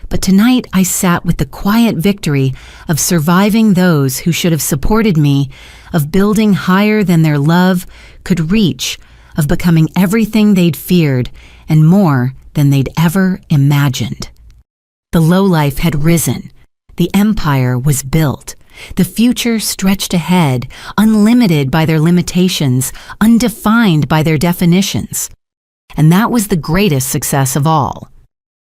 But tonight I sat with the quiet victory of surviving those who should have supported me, of building higher than their love could reach, of becoming everything they'd feared and more than they'd ever imagined. The lowlife had risen. The empire was built. The future stretched ahead, unlimited by their limitations, undefined by their definitions. And that was the greatest success of all.